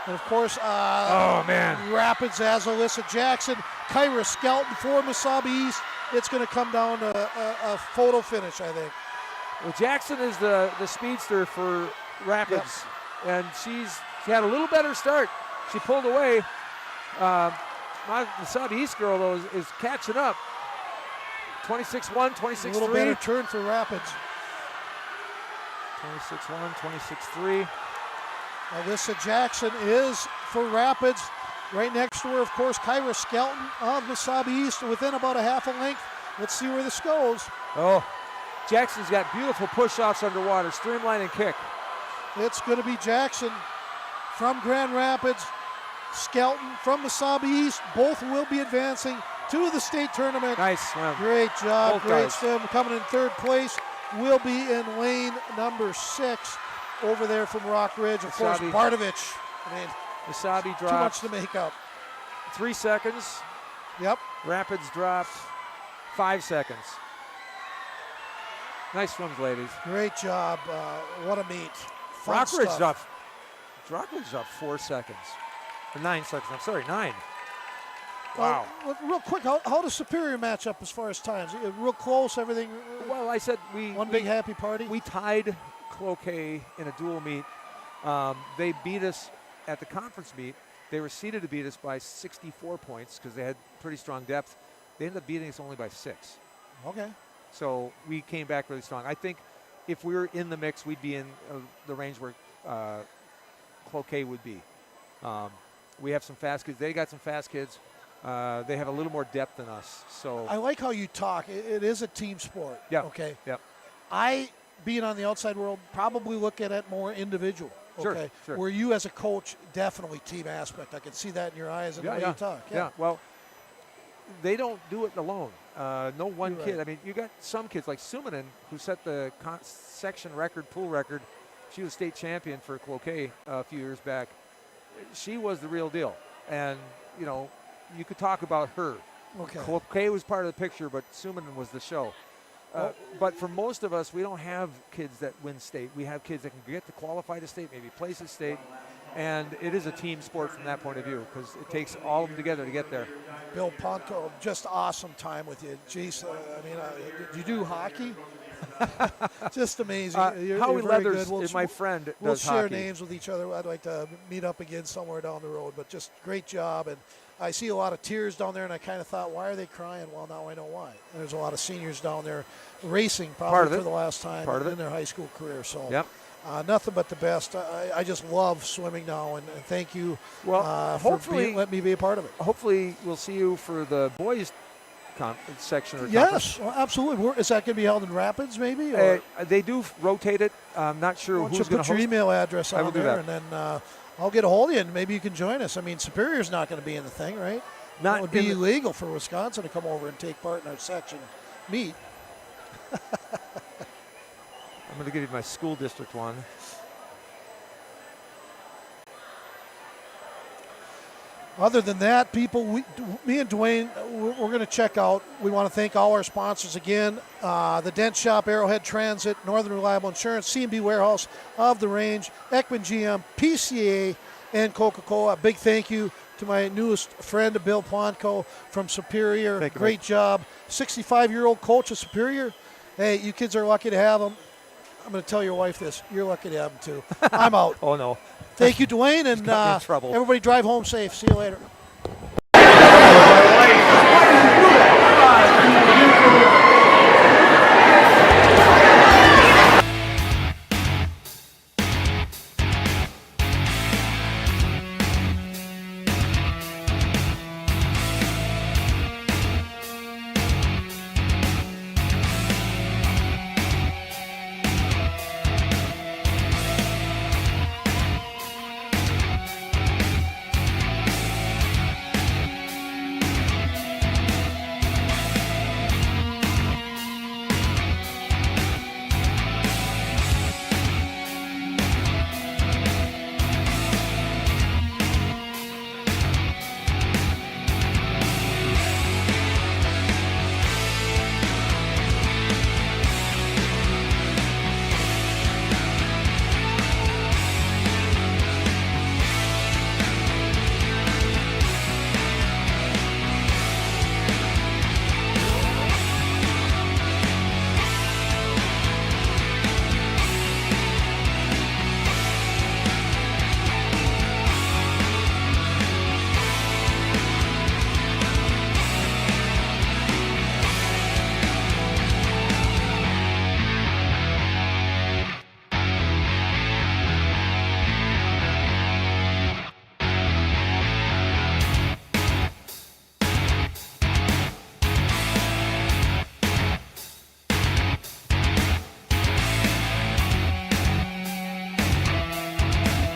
And of course, Oh, man. Rapids as Alyssa Jackson. Kyra Skelton for Mesabi East. It's going to come down to a photo finish, I think. Well, Jackson is the speedster for Rapids, and she had a little better start. She pulled away. The Mesabi East girl, though, is catching up. 26-1, 26-3. A little better turn for Rapids. 26-1, 26-3. Alyssa Jackson is for Rapids. Right next to her, of course, Kyra Skelton of Mesabi East within about a half a length. Let's see where this goes. Oh, Jackson's got beautiful push-offs underwater, streamline and kick. It's going to be Jackson from Grand Rapids, Skelton from Mesabi East. Both will be advancing to the state tournament. Nice swim. Great job, Both great guys. swim. Coming in third place will be in lane number 6 over there from Rock Ridge. Of course, Mesabi. Bardovich. I mean, Mesabi too much dropped to make up. 3 seconds. Yep. Rapids dropped 5 seconds. Nice swims, ladies. Great job. What a meet. Fun Rockridge stuff. dropped 4 seconds. Or 9 seconds. I'm sorry, 9. Wow. Real quick, how does Superior match up as far as times? Real close, everything? Well, I said One big happy party? We tied Cloquet in a dual meet. They beat us at the conference meet. They were seeded to beat us by 64 points because they had pretty strong depth. They ended up beating us only by 6. Okay. So we came back really strong. I think if we were in the mix, we'd be in the range where Cloquet would be. We have some fast kids. They got some fast kids. They have a little more depth than us. So I like how you talk. It is a team sport. Yeah. Okay. Yep. I, being on the outside world, probably look at it more individual. Sure, Okay. sure. Where you as a coach, definitely team aspect. I can see that in your eyes and the way you talk. Yeah. Well, they don't do it alone. No one You're kid. right. I mean, you got some kids like Sumanen, who set the section record, pool record. She was state champion for Cloquet a few years back. She was the real deal. And, you know, you could talk about her. Okay. Cloquet was part of the picture, but Sumanen was the show. But for most of us, we don't have kids that win state. We have kids that can get to qualify to state, maybe place at state. And it is a team sport from that point of view because it takes all of them together to get there. Bill Ponko, just awesome time with you. Jeez, I mean, do you do hockey? Just amazing. You're Howie very Leathers good. is my friend. We'll does share hockey. names with each other. I'd like to meet up again somewhere down the road. But just great job. And I see a lot of tears down there, and I kind of thought, why are they crying? Well, now I know why. There's a lot of seniors down there racing probably for the last time in their high school career. So yep. Nothing but the best. I just love swimming now, and thank you Well, for hopefully, let me be a part of it. Hopefully we'll see you for the boys section. Or Yes, well, absolutely. Is that going to be held in Rapids, maybe? Or? They do rotate it. I'm not sure Why don't who's you going put to your host. email address I will on do there, that. and then I'll get a hold of you, and maybe you can join us. I mean, Superior's not going to be in the thing, right? Not it would be illegal for Wisconsin to come over and take part in our section meet. I'm going to give you my school district one. Other than that, people, me and Dwayne, we're going to check out. We want to thank all our sponsors again. The Dent Shop, Arrowhead Transit, Northern Reliable Insurance, C&B Warehouse of the Range, Ekman GM, PCA, and Coca-Cola. A big thank you to my newest friend, Bill Plonko from Superior. Thank you, Great job. 65-year-old coach of Superior. Hey, you kids are lucky to have him. I'm going to tell your wife this. You're lucky to have him, too. I'm out. Oh, no. Thank you, Dwayne, and got me in trouble. everybody drive home safe. See you later.